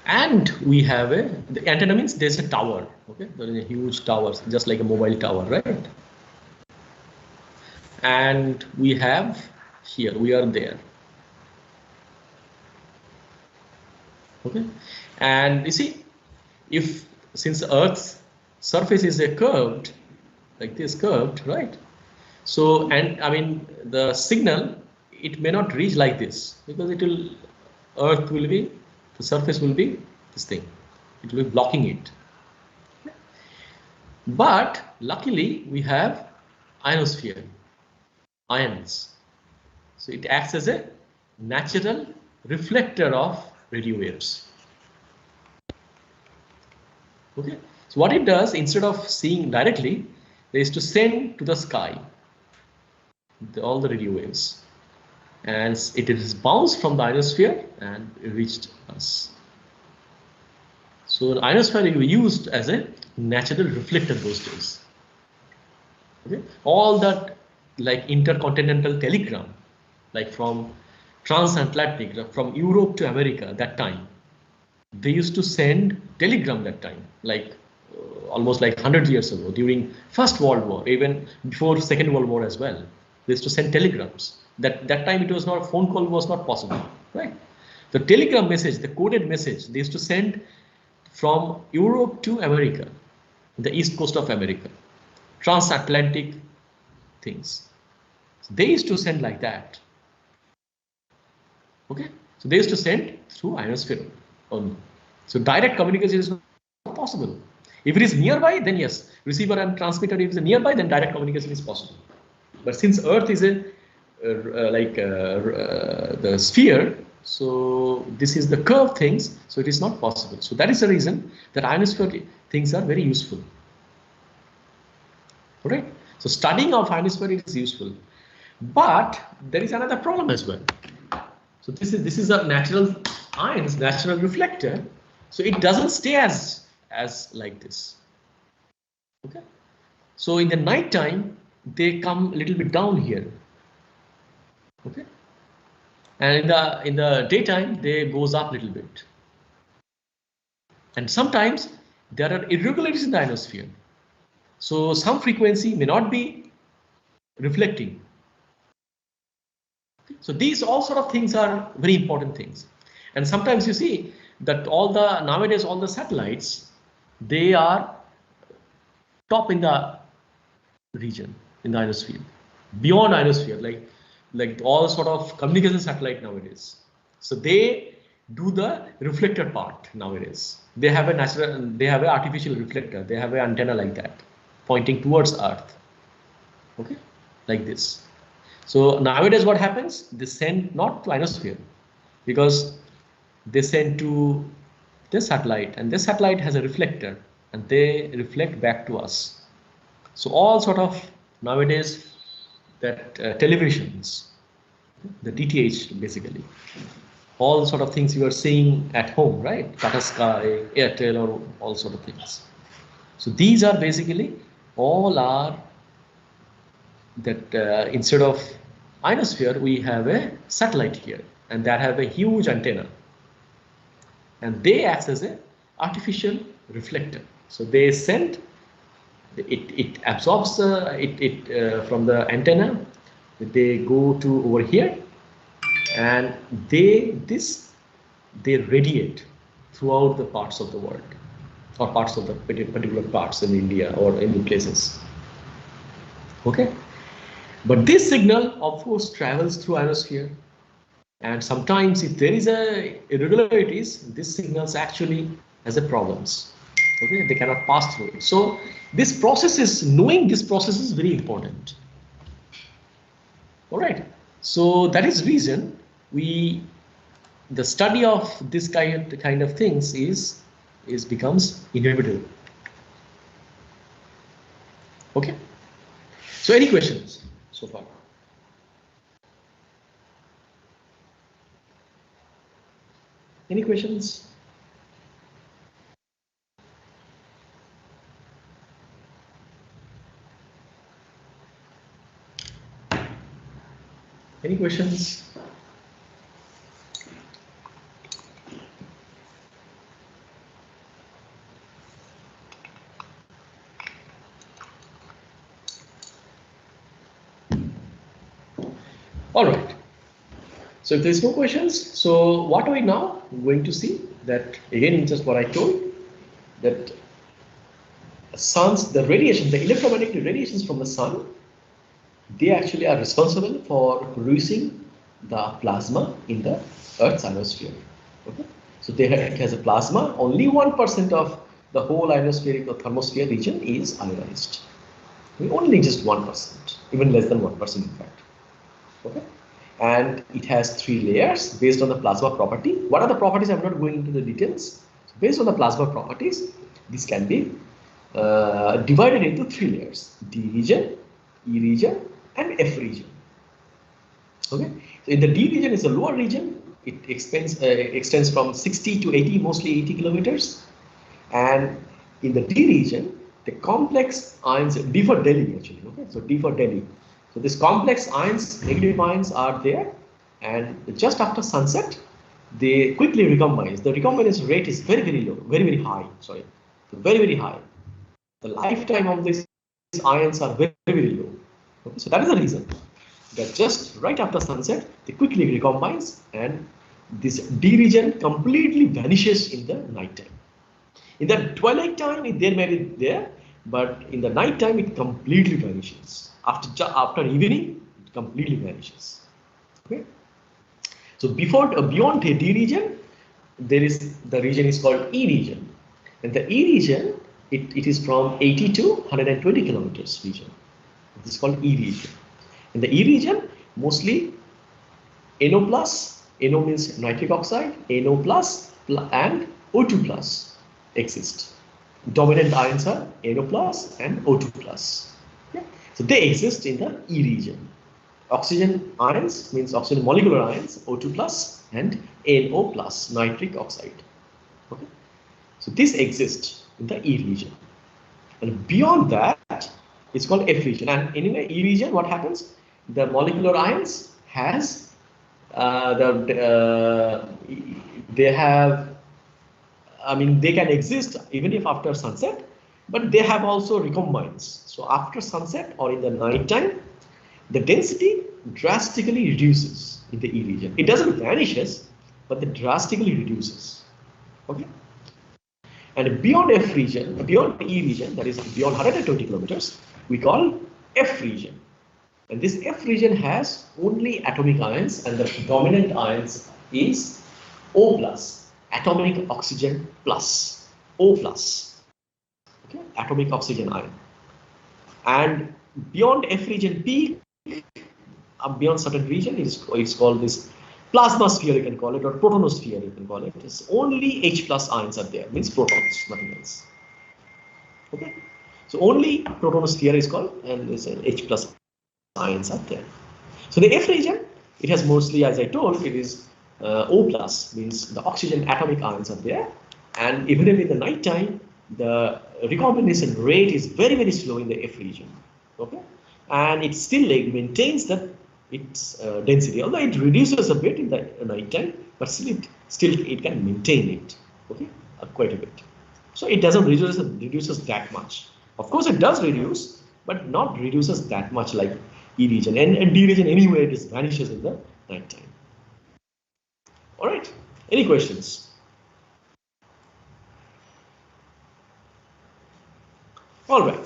And we have the antenna means there's a tower. Okay. There is a huge tower, just like a mobile tower, right? And we have here, we are there. Okay. And you see, if since Earth's surface is a curved, like this curved, right? So, and I mean, the signal, it may not reach like this because it will, Earth will be, the surface will be this thing. It will be blocking it. But luckily, we have ionosphere, ions. So it acts as a natural reflector of radio waves. Okay. So what it does, instead of seeing directly, they is to send to the sky all the radio waves, and it is bounced from the ionosphere and reached us. So the ionosphere will be used as a natural reflector those days. Okay. All that like intercontinental telegram, like from transatlantic, from Europe to America, that time, they used to send telegram that time, like almost like 100 years ago, during First World War, even before Second World War as well. They used to send telegrams. That time it was not, phone call was not possible, right? The telegram message, the coded message, they used to send from Europe to America, the east coast of America, transatlantic things. So they used to send like that. Okay, so they used to send through ionosphere only. So direct communication is not possible. If it is nearby, then yes, receiver and transmitter, if it is nearby, then direct communication is possible. But since Earth is a the sphere, so this is the curved things, so it is not possible. So that is the reason that ionosphere things are very useful. Right? So studying of ionosphere is useful, but there is another problem as well. So this is a natural ions, natural reflector. So it doesn't stay as like this. Okay. So in the night time, they come a little bit down here. Okay. And in the daytime, they goes up a little bit. And sometimes there are irregularities in the ionosphere. So some frequency may not be reflecting. So these all sort of things are very important things. And sometimes you see that nowadays all the satellites, they are top in the region, in the ionosphere, beyond ionosphere, like all sort of communication satellite nowadays. So they do the reflector part nowadays. They have an artificial reflector. They have an antenna like that, pointing towards Earth. Okay, like this. So nowadays what happens? They send not to ionosphere, because they send to the satellite, and this satellite has a reflector, and they reflect back to us. So all sort of nowadays that televisions, the DTH basically, all sort of things you are seeing at home, right? Tata Sky, Airtel, or all sort of things. So these are basically all are that instead of ionosphere, we have a satellite here, and that have a huge antenna, and they act as a artificial reflector. So they send it absorbs from the antenna. They go to over here, and they radiate throughout the parts of the world, or parts of the particular parts in India or any places. Okay, but this signal of course travels through ionosphere, and sometimes if there is a irregularities, this signals actually has a problems. Okay, they cannot pass through it. So this process is, knowing this process is very important. All right, so that is reason the study of this kind of things becomes inevitable. Okay, so any questions so far? Any questions? Any questions? All right. So if there's no questions, so what are we now going to see? That again, just what I told, that the radiation, the electromagnetic radiations from the sun, they actually are responsible for producing the plasma in the Earth's ionosphere. Okay, so it has a plasma. Only 1% of the whole ionospheric or thermosphere region is ionized. Only just 1%, even less than 1% in fact. Okay, and it has 3 layers based on the plasma property. What are the properties? I'm not going into the details. So based on the plasma properties, this can be divided into 3 layers: D region, E region, and F region. Okay, so in the D region is the lower region. It extends from 60 to 80, mostly 80 kilometers. And in the D region, the complex ions, D for Delhi actually. Okay, so D for Delhi. So this complex ions, negative ions are there, and just after sunset, they quickly recombine. The recombinance rate is very, very low, very, very high. Sorry, very, very high. The lifetime of these ions are very, very low. Okay, so that is the reason that just right after sunset, they quickly recombines, and this D region completely vanishes in the night time. In the twilight time, there may be there, but in the night time, it completely vanishes. After evening, it completely vanishes. Okay. So beyond the D region, the region is called E region, and the E region it is from 80 to 120 kilometers region. This is called E region. In the E region, mostly NO plus, NO means nitric oxide, NO plus and O2 plus exist. Dominant ions are NO plus and O2 plus. Okay? So they exist in the E region. Oxygen ions means oxygen molecular ions, O2 plus and NO plus, nitric oxide. Okay? So this exists in the E region. And beyond that, it's called F region. And anyway, E region, what happens? The molecular ions has they have, I mean, they can exist even if after sunset, but they have also recombines. So after sunset or in the night time, the density drastically reduces in the E region. It doesn't vanishes, but it drastically reduces. Okay. And beyond F region, beyond E region, that is beyond 120 kilometers, we call F region. And this F region has only atomic ions, and the dominant ions is O plus, atomic oxygen plus, O plus, okay, atomic oxygen ion. And beyond F region P, beyond certain region, it's called this plasma sphere, you can call it, or protonosphere, you can call it. It's only H plus ions are there, means protons, nothing else. Okay, so only protonosphere is called, and there's an H plus ions are there. So the F region, it has mostly, as I told, it is O plus, means the oxygen atomic ions are there, and even in the night time, the recombination rate is very, very slow in the F region. Okay, and it still maintains that its density, although it reduces a bit in the night time, but still it can maintain it. Okay, quite a bit. So it doesn't reduces that much. Of course, it does reduce, but not reduces that much like E region, and D region anyway, it just vanishes in the night time. All right, any questions? All right,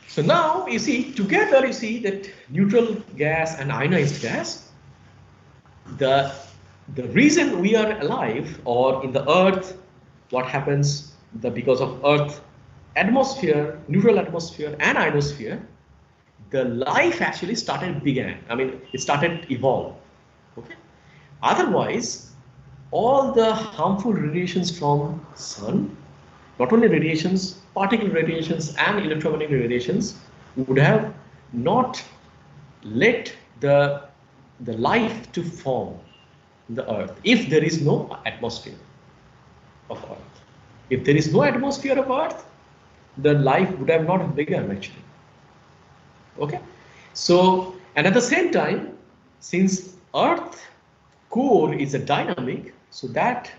so now you see, together you see that neutral gas and ionized gas, the reason we are alive, or in the earth, what happens, because of earth atmosphere, neutral atmosphere and ionosphere, the life actually began. I mean, it started evolve. Okay. Otherwise, all the harmful radiations from sun, not only radiations, particle radiations and electromagnetic radiations, would have not let the life to form in the earth if there is no atmosphere of earth. If there is no atmosphere of earth, the life would have not begun actually. Okay, so, and at the same time, since earth core is a dynamic, so that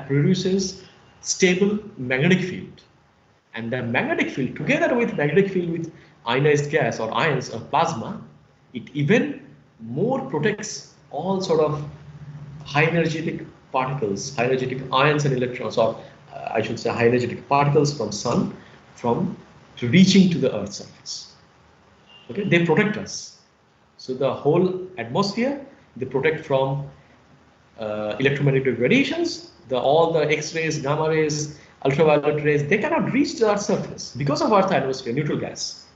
produces stable magnetic field, and the magnetic field together with magnetic field with ionized gas or ions or plasma, it even more protects all sort of high energetic particles, high energetic ions and electrons, or I should say high energetic particles from sun from reaching to the earth's surface. Okay, they protect us. So the whole atmosphere, they protect from electromagnetic radiations, all the X-rays, gamma rays, ultraviolet rays, they cannot reach the Earth's surface because of Earth's atmosphere, neutral gas.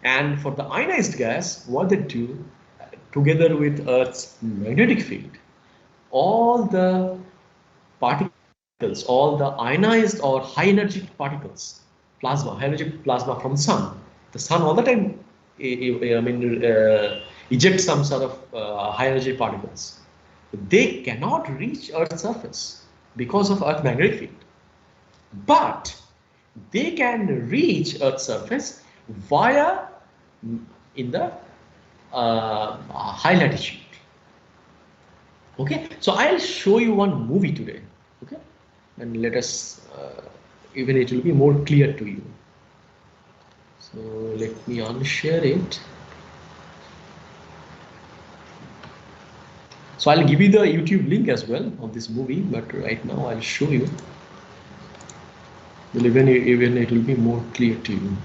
And for the ionized gas, what they do, together with Earth's magnetic field, all the particles, all the ionized or high energy particles, plasma, high energy plasma from sun, the sun all the time ejects some sort of high energy particles. They cannot reach Earth's surface because of Earth's magnetic field. But they can reach Earth's surface via in the high latitude. Okay, so I'll show you one movie today. Okay, and let us even it will be more clear to you. So let me unshare it. So I'll give you the YouTube link as well of this movie, but right now I'll show you. Well, even it will be more clear to you.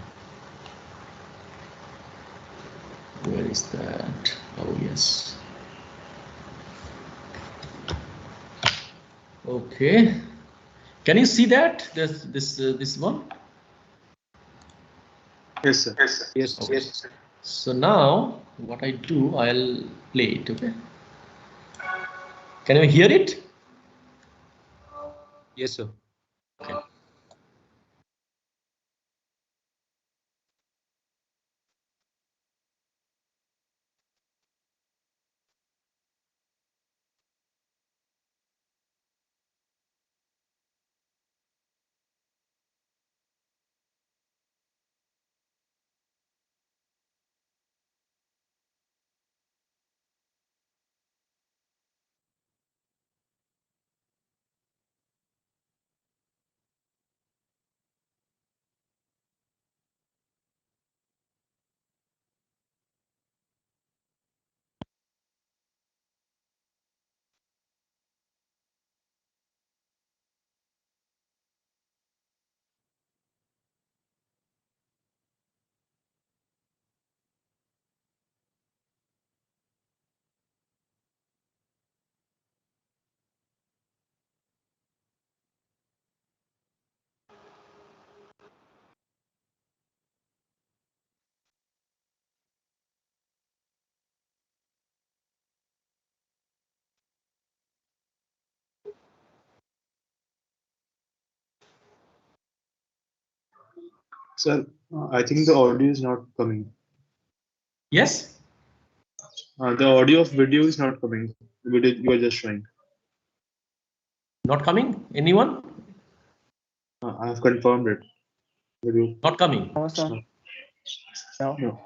Where is that? Oh yes. Okay. Can you see that? This one? Yes, sir. Yes, Okay. yes. So now what I do, I'll play it, okay? Can you hear it? Yes, sir. Okay. Sir, I think the audio is not coming. Yes? The audio of video is not coming. The video you are just showing. Not coming? Anyone? I have confirmed it. Video. Not coming? No, sir. No. No.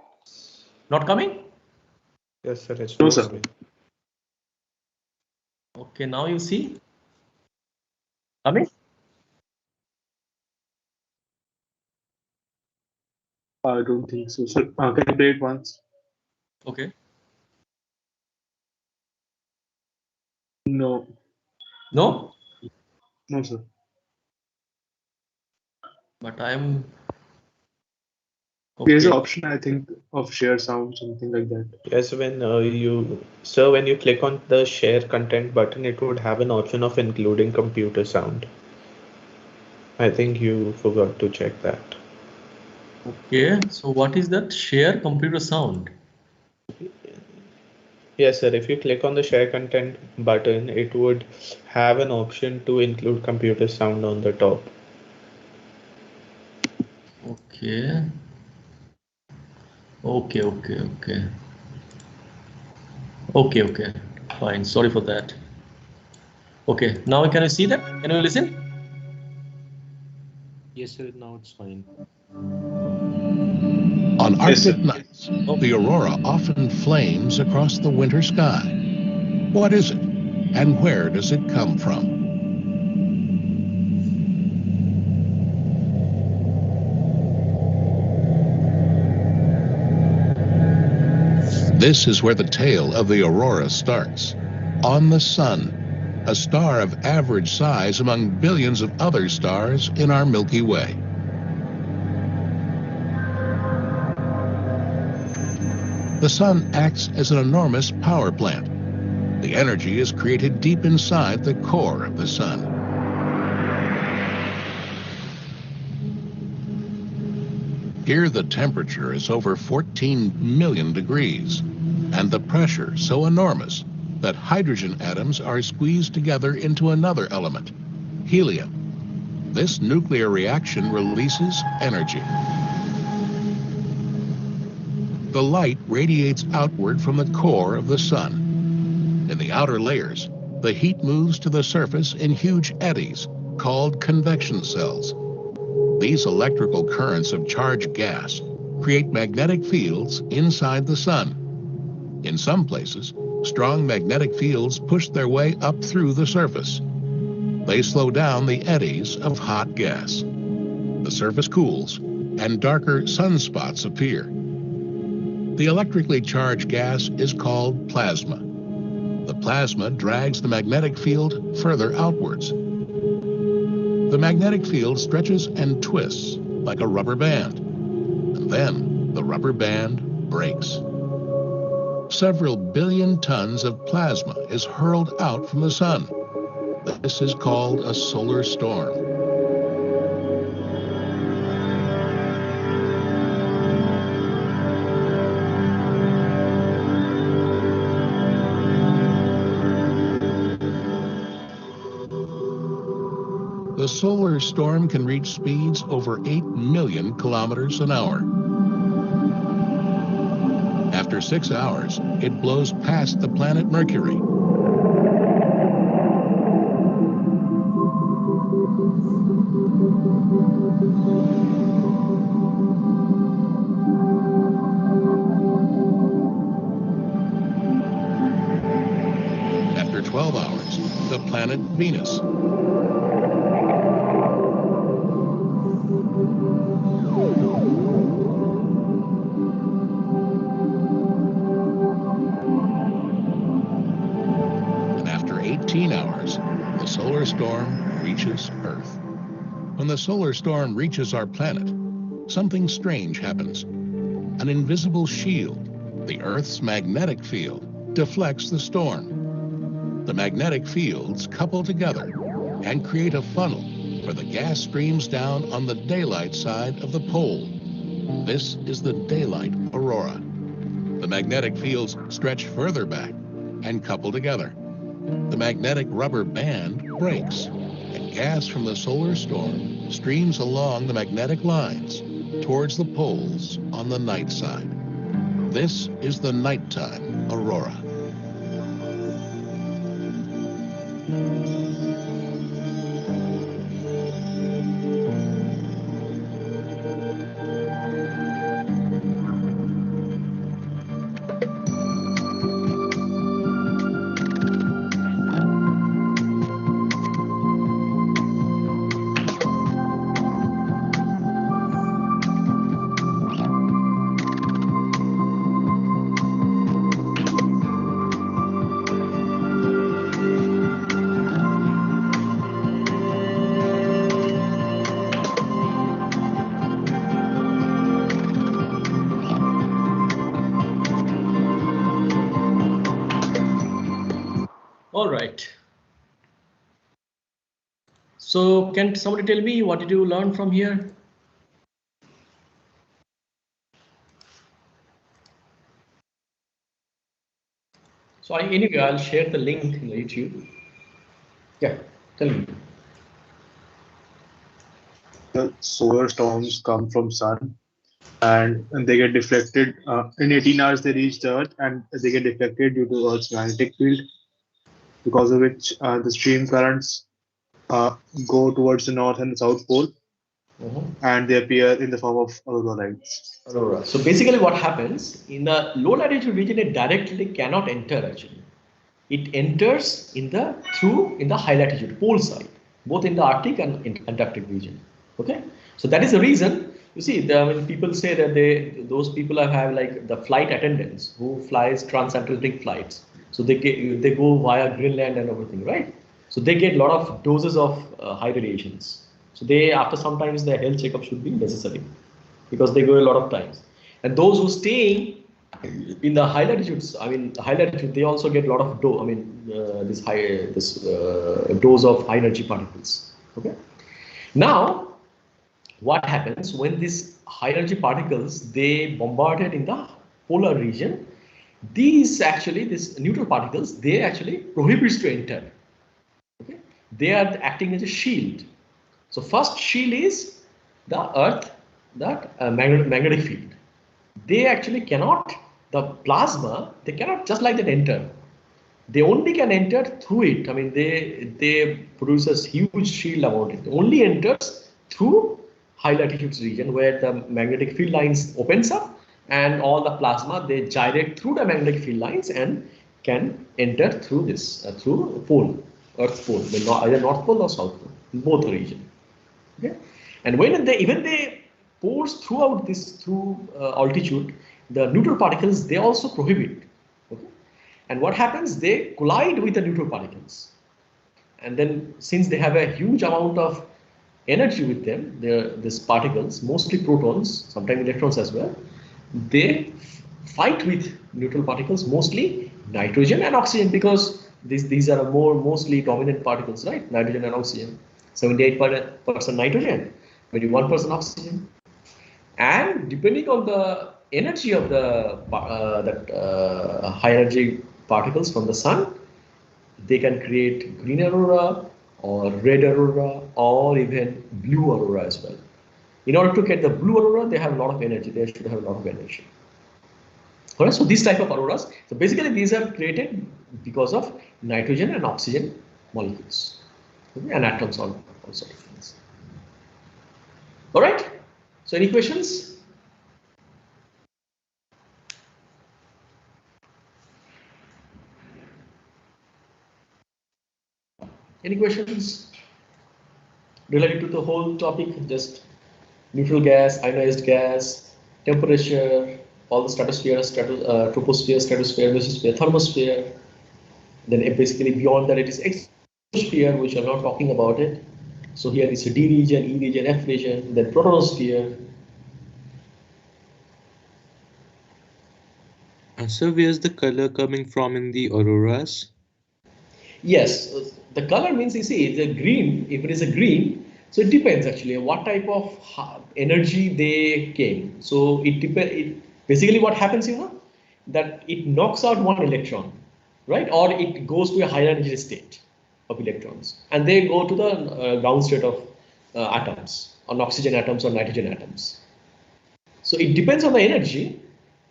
Not coming? Yes, sir. It's No, not sir. coming. Okay, now you see? Coming? I don't think so. Sir, can you play it once? Okay. No. No? No, sir. But I'm... There's an Okay. option, I think, of share sound, something like that. Yes, when when you click on the share content button, it would have an option of including computer sound. I think you forgot to check that. Okay, so what is that? Share computer sound. Yes, sir. If you click on the share content button, it would have an option to include computer sound on the top. Okay. Okay. Okay. Fine. Sorry for that. Okay. Now can you see that? Can you listen? Yes, sir. Now it's fine. On Yes, Arctic sir. nights, the aurora often flames across the winter sky. What is it, and where does it come from? This is where the tale of the aurora starts. On the sun, a star of average size among billions of other stars in our Milky Way. The sun acts as an enormous power plant. The energy is created deep inside the core of the sun. Here the temperature is over 14 million degrees, and the pressure so enormous that hydrogen atoms are squeezed together into another element, helium. This nuclear reaction releases energy. The light radiates outward from the core of the sun. In the outer layers, the heat moves to the surface in huge eddies called convection cells. These electrical currents of charged gas create magnetic fields inside the sun. In some places, strong magnetic fields push their way up through the surface. They slow down the eddies of hot gas. The surface cools, and darker sunspots appear. The electrically charged gas is called plasma. The plasma drags the magnetic field further outwards. The magnetic field stretches and twists like a rubber band, and then the rubber band breaks. Several billion tons of plasma is hurled out from the sun. This is called a solar storm. solar storm can reach speeds over 8 million kilometers an hour. After 6 hours, it blows past the planet Mercury. After 12 hours, the planet Venus. And after 18 hours, the solar storm reaches Earth. When the solar storm reaches our planet, something strange happens. An invisible shield, the Earth's magnetic field, deflects the storm. The magnetic fields couple together and create a funnel where the gas streams down on the daylight side of the pole. This is the daylight aurora. The magnetic fields stretch further back and couple together. The magnetic rubber band breaks, and gas from the solar storm streams along the magnetic lines towards the poles on the night side. This is the nighttime aurora. All right. So can somebody tell me what did you learn from here? So anyway, I'll share the link in the YouTube. Yeah, tell me. The solar storms come from sun, and they get deflected. In 18 hours, they reach the Earth, and they get deflected due to Earth's magnetic field, because of which the stream currents go towards the north and the south pole, and they appear in the form of aurora lights. Aurora. So basically what happens in the low latitude region, it directly cannot enter actually. It enters in the high latitude pole side, both in the Arctic and in Antarctic region. Okay, so that is the reason you see when people say that those people have like the flight attendants who flies transatlantic flights. So they go via Greenland and everything, right? So they get a lot of doses of high radiations. So after sometimes the health checkup should be necessary because they go a lot of times. And those who stay in the high latitudes, high latitude, they also get a lot of this dose of high energy particles. Okay. Now, what happens when these high energy particles they bombarded in the polar region? These neutral particles, they actually prohibits to enter. Okay? They are acting as a shield. So first shield is the Earth, that magnetic field. They actually cannot, the plasma, they cannot just like that enter. They only can enter through it. They produce a huge shield about it. It only enters through high latitudes region where the magnetic field lines opens up, and all the plasma they gyrate through the magnetic field lines and can enter through this through pole, Earth pole, either North Pole or South Pole, in both region. Okay, and when they pours throughout this altitude, the neutral particles they also prohibit. Okay, and what happens? They collide with the neutral particles, and then since they have a huge amount of energy with them, these particles, mostly protons, sometimes electrons as well, they fight with neutral particles, mostly nitrogen and oxygen, because these are mostly dominant particles, right? Nitrogen and oxygen. 78% nitrogen, 21% oxygen, and depending on the energy of the high energy particles from the sun, they can create green aurora or red aurora, or even blue aurora as well. In order to get the blue aurora, they have a lot of energy. They should have a lot of energy. Alright, so these type of auroras, so basically these are created because of nitrogen and oxygen molecules, okay, and atoms, all sort of things. Alright, so any questions? Any questions related to the whole topic? Just neutral gas, ionized gas, temperature, all the stratosphere, troposphere, stratosphere, mesosphere, thermosphere. Then basically beyond that it is exosphere, which I'm not talking about it. So here is a D region, E region, F region, then protosphere. So where's the color coming from in the auroras? Yes, the color means, you see, the green, if it is a green, so it depends actually what type of energy they came. So it depends, basically what happens, you know, that it knocks out one electron, right? Or it goes to a higher energy state of electrons, and they go to the ground state of atoms, on oxygen atoms or nitrogen atoms. So it depends on the energy.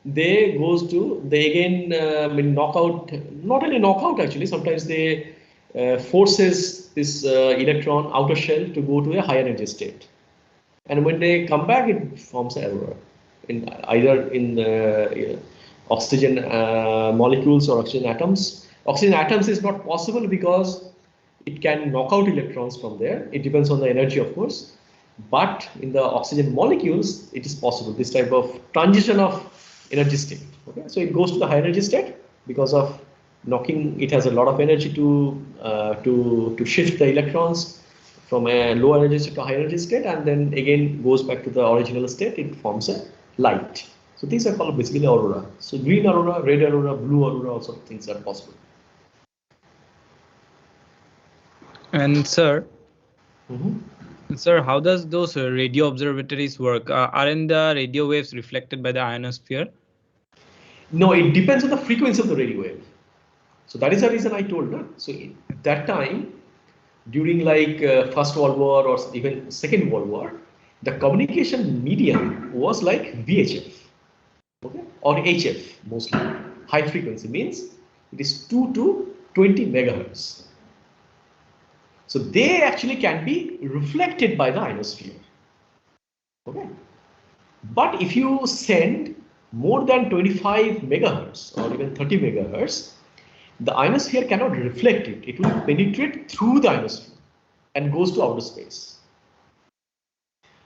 They goes to, they again knock out, not only knock out actually, sometimes they forces this electron outer shell to go to a higher energy state. And when they come back, it forms an aurora, in either in the oxygen molecules or oxygen atoms. Oxygen atoms is not possible because it can knock out electrons from there. It depends on the energy, of course. But in the oxygen molecules, it is possible, this type of transition of energy state. Okay, so it goes to the high energy state because of knocking. It has a lot of energy to shift the electrons from a low energy state to high energy state, and then again goes back to the original state. It forms a light. So these are called basically aurora. So green aurora, red aurora, blue aurora, also things are possible. And sir, sir, how does those radio observatories work? Aren't the radio waves reflected by the ionosphere? No, it depends on the frequency of the radio wave. So that is the reason I told. No? So at that time, during like First World War or even Second World War, the communication medium was like VHF, okay, or HF mostly. High frequency means it is 2 to 20 megahertz. So they actually can be reflected by the ionosphere. Okay, but if you send more than 25 megahertz or even 30 megahertz, the ionosphere cannot reflect it. It will penetrate through the ionosphere and goes to outer space.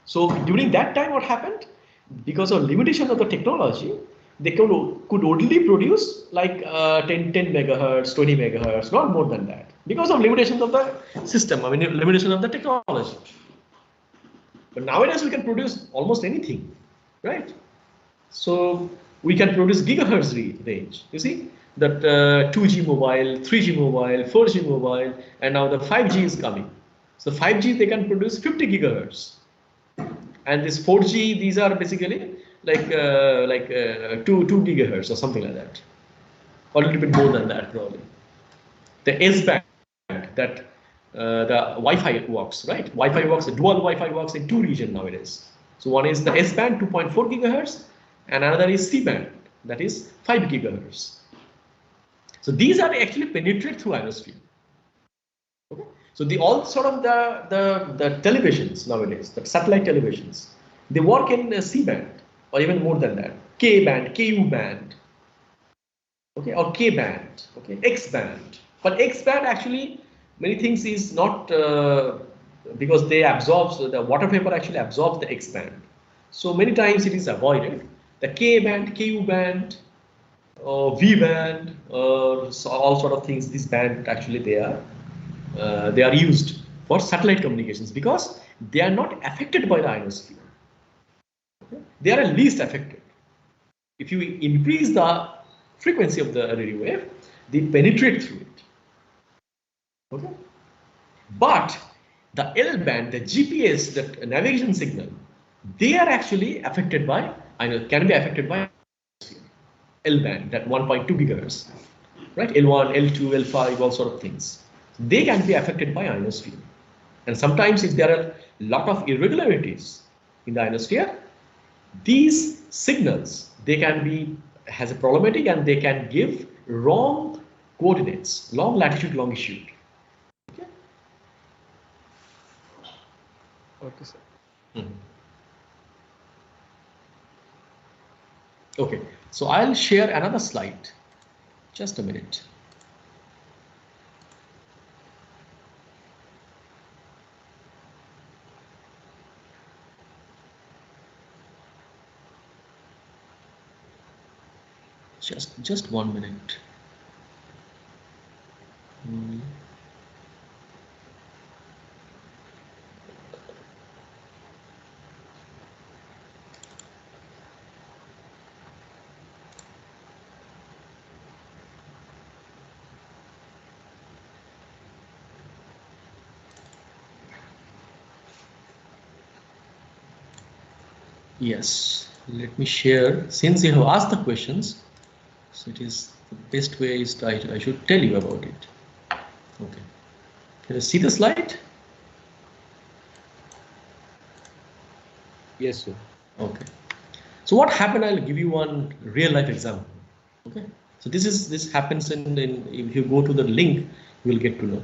So during that time, what happened? Because of limitation of the technology, they could only produce like 10 megahertz, 20 megahertz, not more than that. Because of limitations of the system, I mean limitation of the technology. But nowadays we can produce almost anything, right? So we can produce gigahertz range. You see that 2G mobile, 3G mobile, 4G mobile, and now the 5G is coming. So 5G they can produce 50 gigahertz, and this 4G, these are basically like 2 gigahertz or something like that, or a little bit more than that probably. The S band that the Wi-Fi works, right? Wi-Fi works, dual Wi-Fi works in 2 regions nowadays. So one is the S band 2.4 gigahertz, and another is C band, that is 5 gigahertz. So these are actually penetrate through ionosphere. Okay. So the all sort of the televisions nowadays, the satellite televisions, they work in C band or even more than that, K band, KU band, okay, or K band, okay, X band. But X band actually many things is not because they absorb, the water vapor actually absorbs the X band. So many times it is avoided. The K band, KU band, V band, so all sort of things. This band actually they are used for satellite communications because they are not affected by the ionosphere. Okay? They are least affected. If you increase the frequency of the radio wave, they penetrate through it. Okay, but the L band, the GPS, the navigation signal, they are actually affected by, can be affected by L band, that 1.2 gigahertz, right? L1, L2, L5, all sort of things. they can be affected by ionosphere. And sometimes if there are a lot of irregularities in the ionosphere, these signals, they can be has a problematic and they can give wrong coordinates, long latitude, longitude. Okay. Okay, sir. Okay, so I'll share another slide. Just a minute. Just 1 minute. Yes, let me share. Since you have asked the questions, so it is the best way is I should tell you about it. Okay. Can you see the slide? Yes, sir. Okay. So what happened? I'll give you one real life example. Okay. So this happens in if you go to the link, you will get to know.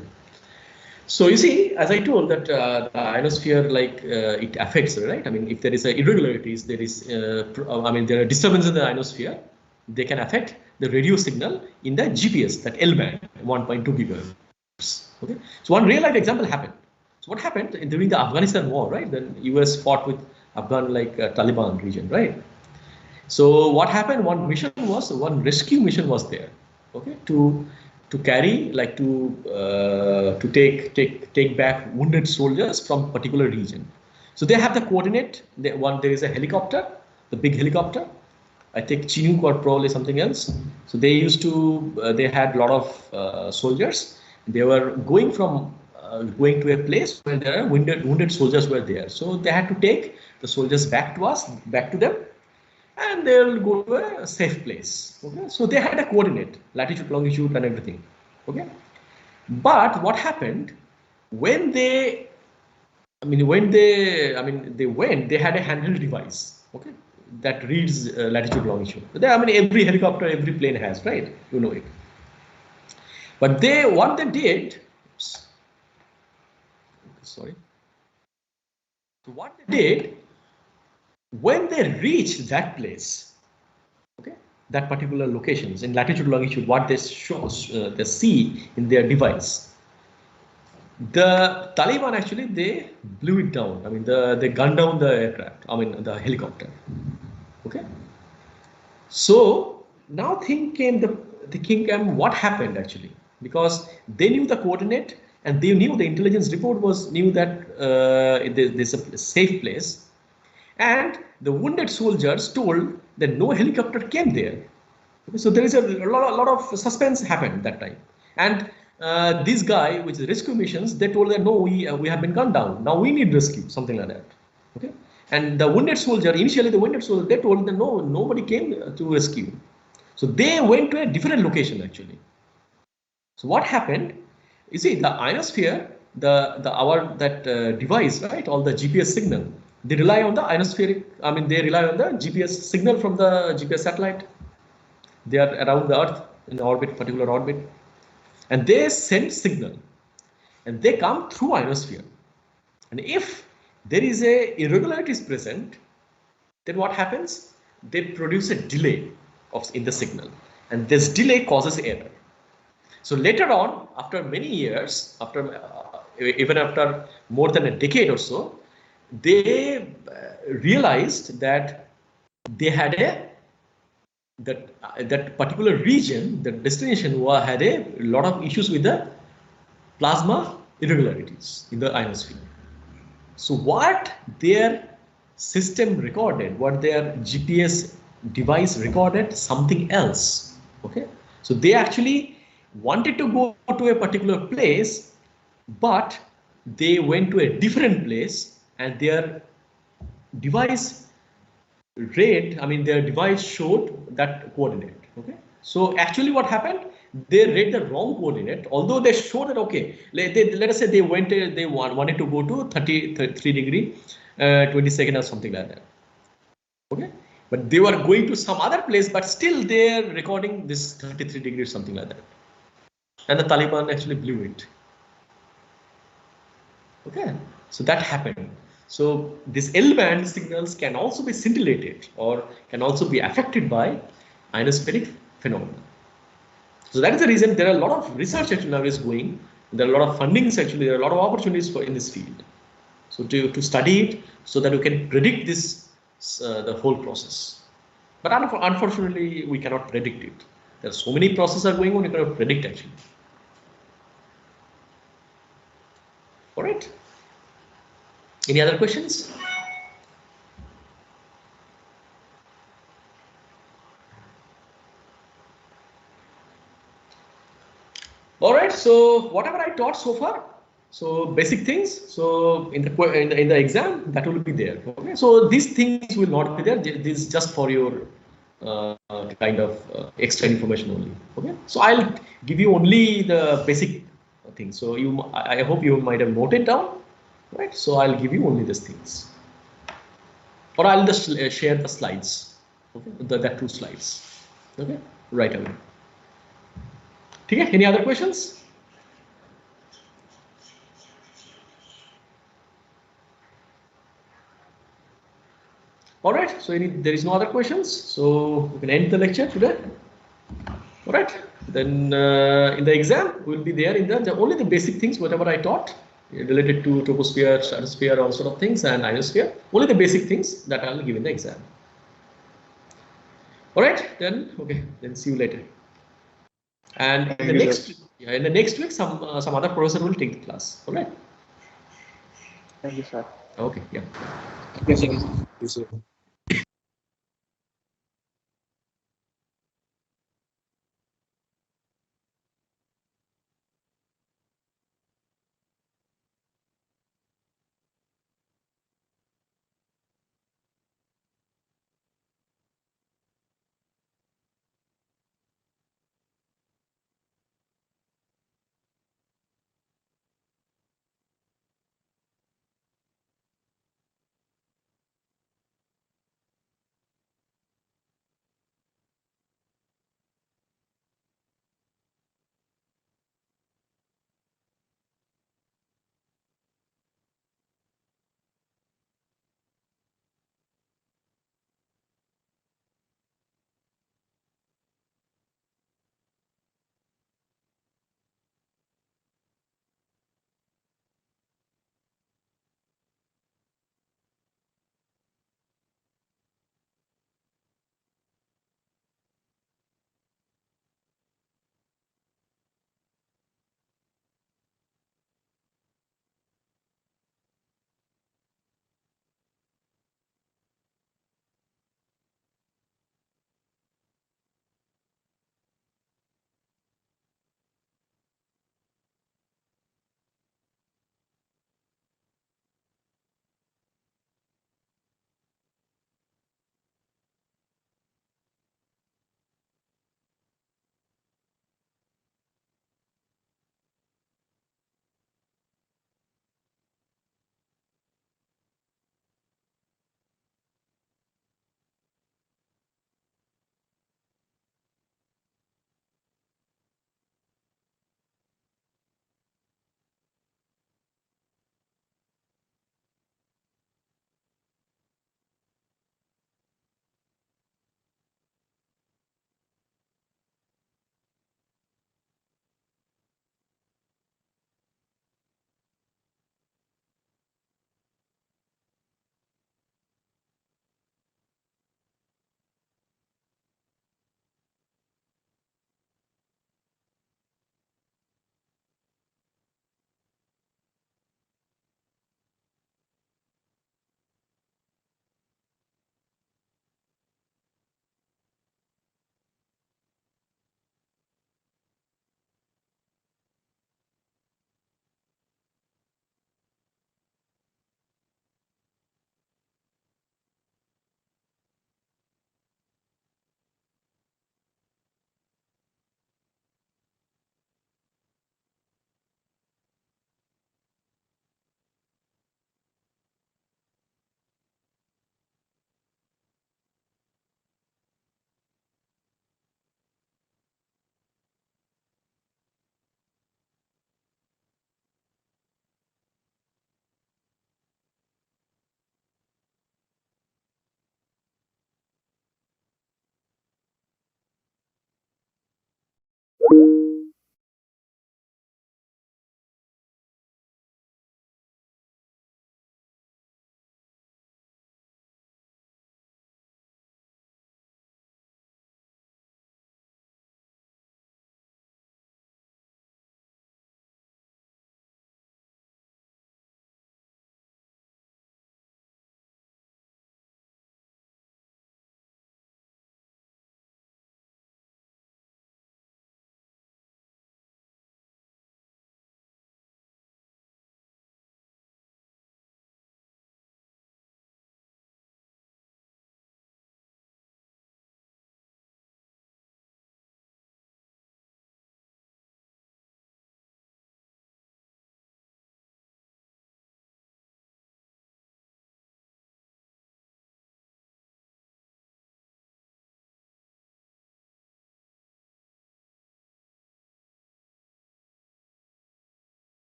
So you see, as I told that the ionosphere, like it affects, right? I mean, if there is irregularities, there is, there are disturbances in the ionosphere, they can affect the radio signal in the GPS, that L-band, 1.2 gigahertz. Okay. So one real life example happened. So what happened during the Afghanistan war, right? Then US fought with Afghan Taliban region, right? So what happened? One rescue mission was there, okay, to carry, like to take back wounded soldiers from particular region. So they have the coordinate. There is a helicopter, the big helicopter. I think Chinook or probably something else. So they used to. They had a lot of soldiers. They were going to a place where there are wounded soldiers were there. So they had to take the soldiers back to them, and they'll go to a safe place. Okay, so they had a coordinate, latitude, longitude, and everything. Okay, but what happened when they went, they had a handheld device. Okay, that reads latitude, longitude. Every helicopter, every plane has, right? You know it. But what they did. Sorry. So what they did, when they reached that place, okay, that particular locations in latitude, longitude, what they they see in their device, the Taliban actually they blew it down. They gunned down the aircraft. The helicopter. Okay. So now the thing came. What happened actually? Because they knew the coordinate. And they knew the intelligence report knew that there's a safe place, and the wounded soldiers told that no helicopter came there. Okay, so there is a lot of suspense happened that time, and this guy, which is rescue missions, they told that no, we have been gunned down. Now we need rescue, something like that. Okay, and the wounded soldier, initially the wounded soldier, they told that no, nobody came to rescue. So they went to a different location actually. So what happened? You see, the ionosphere, that device, right? All the GPS signal, they rely on the ionospheric. They rely on the GPS signal from the GPS satellite. They are around the Earth in orbit, particular orbit, and they send signal, and they come through ionosphere. And if there is a irregularities present, then what happens? They produce a delay in the signal, and this delay causes error. So later on, after many years, even after more than a decade or so, they realized that they had that particular region, the destination, had a lot of issues with the plasma irregularities in the ionosphere. So what their system recorded, what their GPS device recorded, something else. Okay, so they actually wanted to go to a particular place, but they went to a different place, and their device their device showed that coordinate. Okay, so actually what happened, they read the wrong coordinate, although they showed that, okay, let us say they wanted to go to 33 degree, 22nd or something like that. Okay, but they were going to some other place, but still they're recording this 33 degrees, something like that. And the Taliban actually blew it. Okay, so that happened. So these L-band signals can also be scintillated or can also be affected by ionospheric phenomena. So that is the reason there are a lot of research actually nowadays going. There are a lot of fundings actually. There are a lot of opportunities for in this field. So to study it so that we can predict this the whole process. But unfortunately, we cannot predict it. There are so many processes are going on. We cannot predict actually. All right. Any other questions? All right. So whatever I taught so far, so basic things. So in the exam that will be there. Okay. So these things will not be there. This is just for your kind of extra information only. Okay. So I'll give you only the basic things. So I hope you might have noted down. Right. So I'll give you only these things. Or I'll just share the slides. Okay. That 2 slides. Okay. Right away. Okay. Any other questions? All right, so there is no other questions, so we can end the lecture today. All right, then in the exam we'll be there in only the basic things, whatever I taught related to troposphere, stratosphere, all sort of things, and ionosphere. Only the basic things that I'll give in the exam. All right, then okay, then see you later. And in the next week, some other professor will take the class. All right. Thank you, sir. Okay. Yeah. Yes, sir.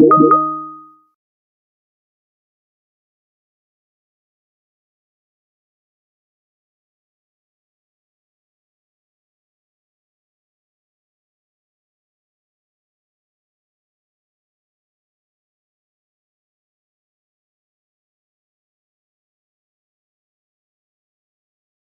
you.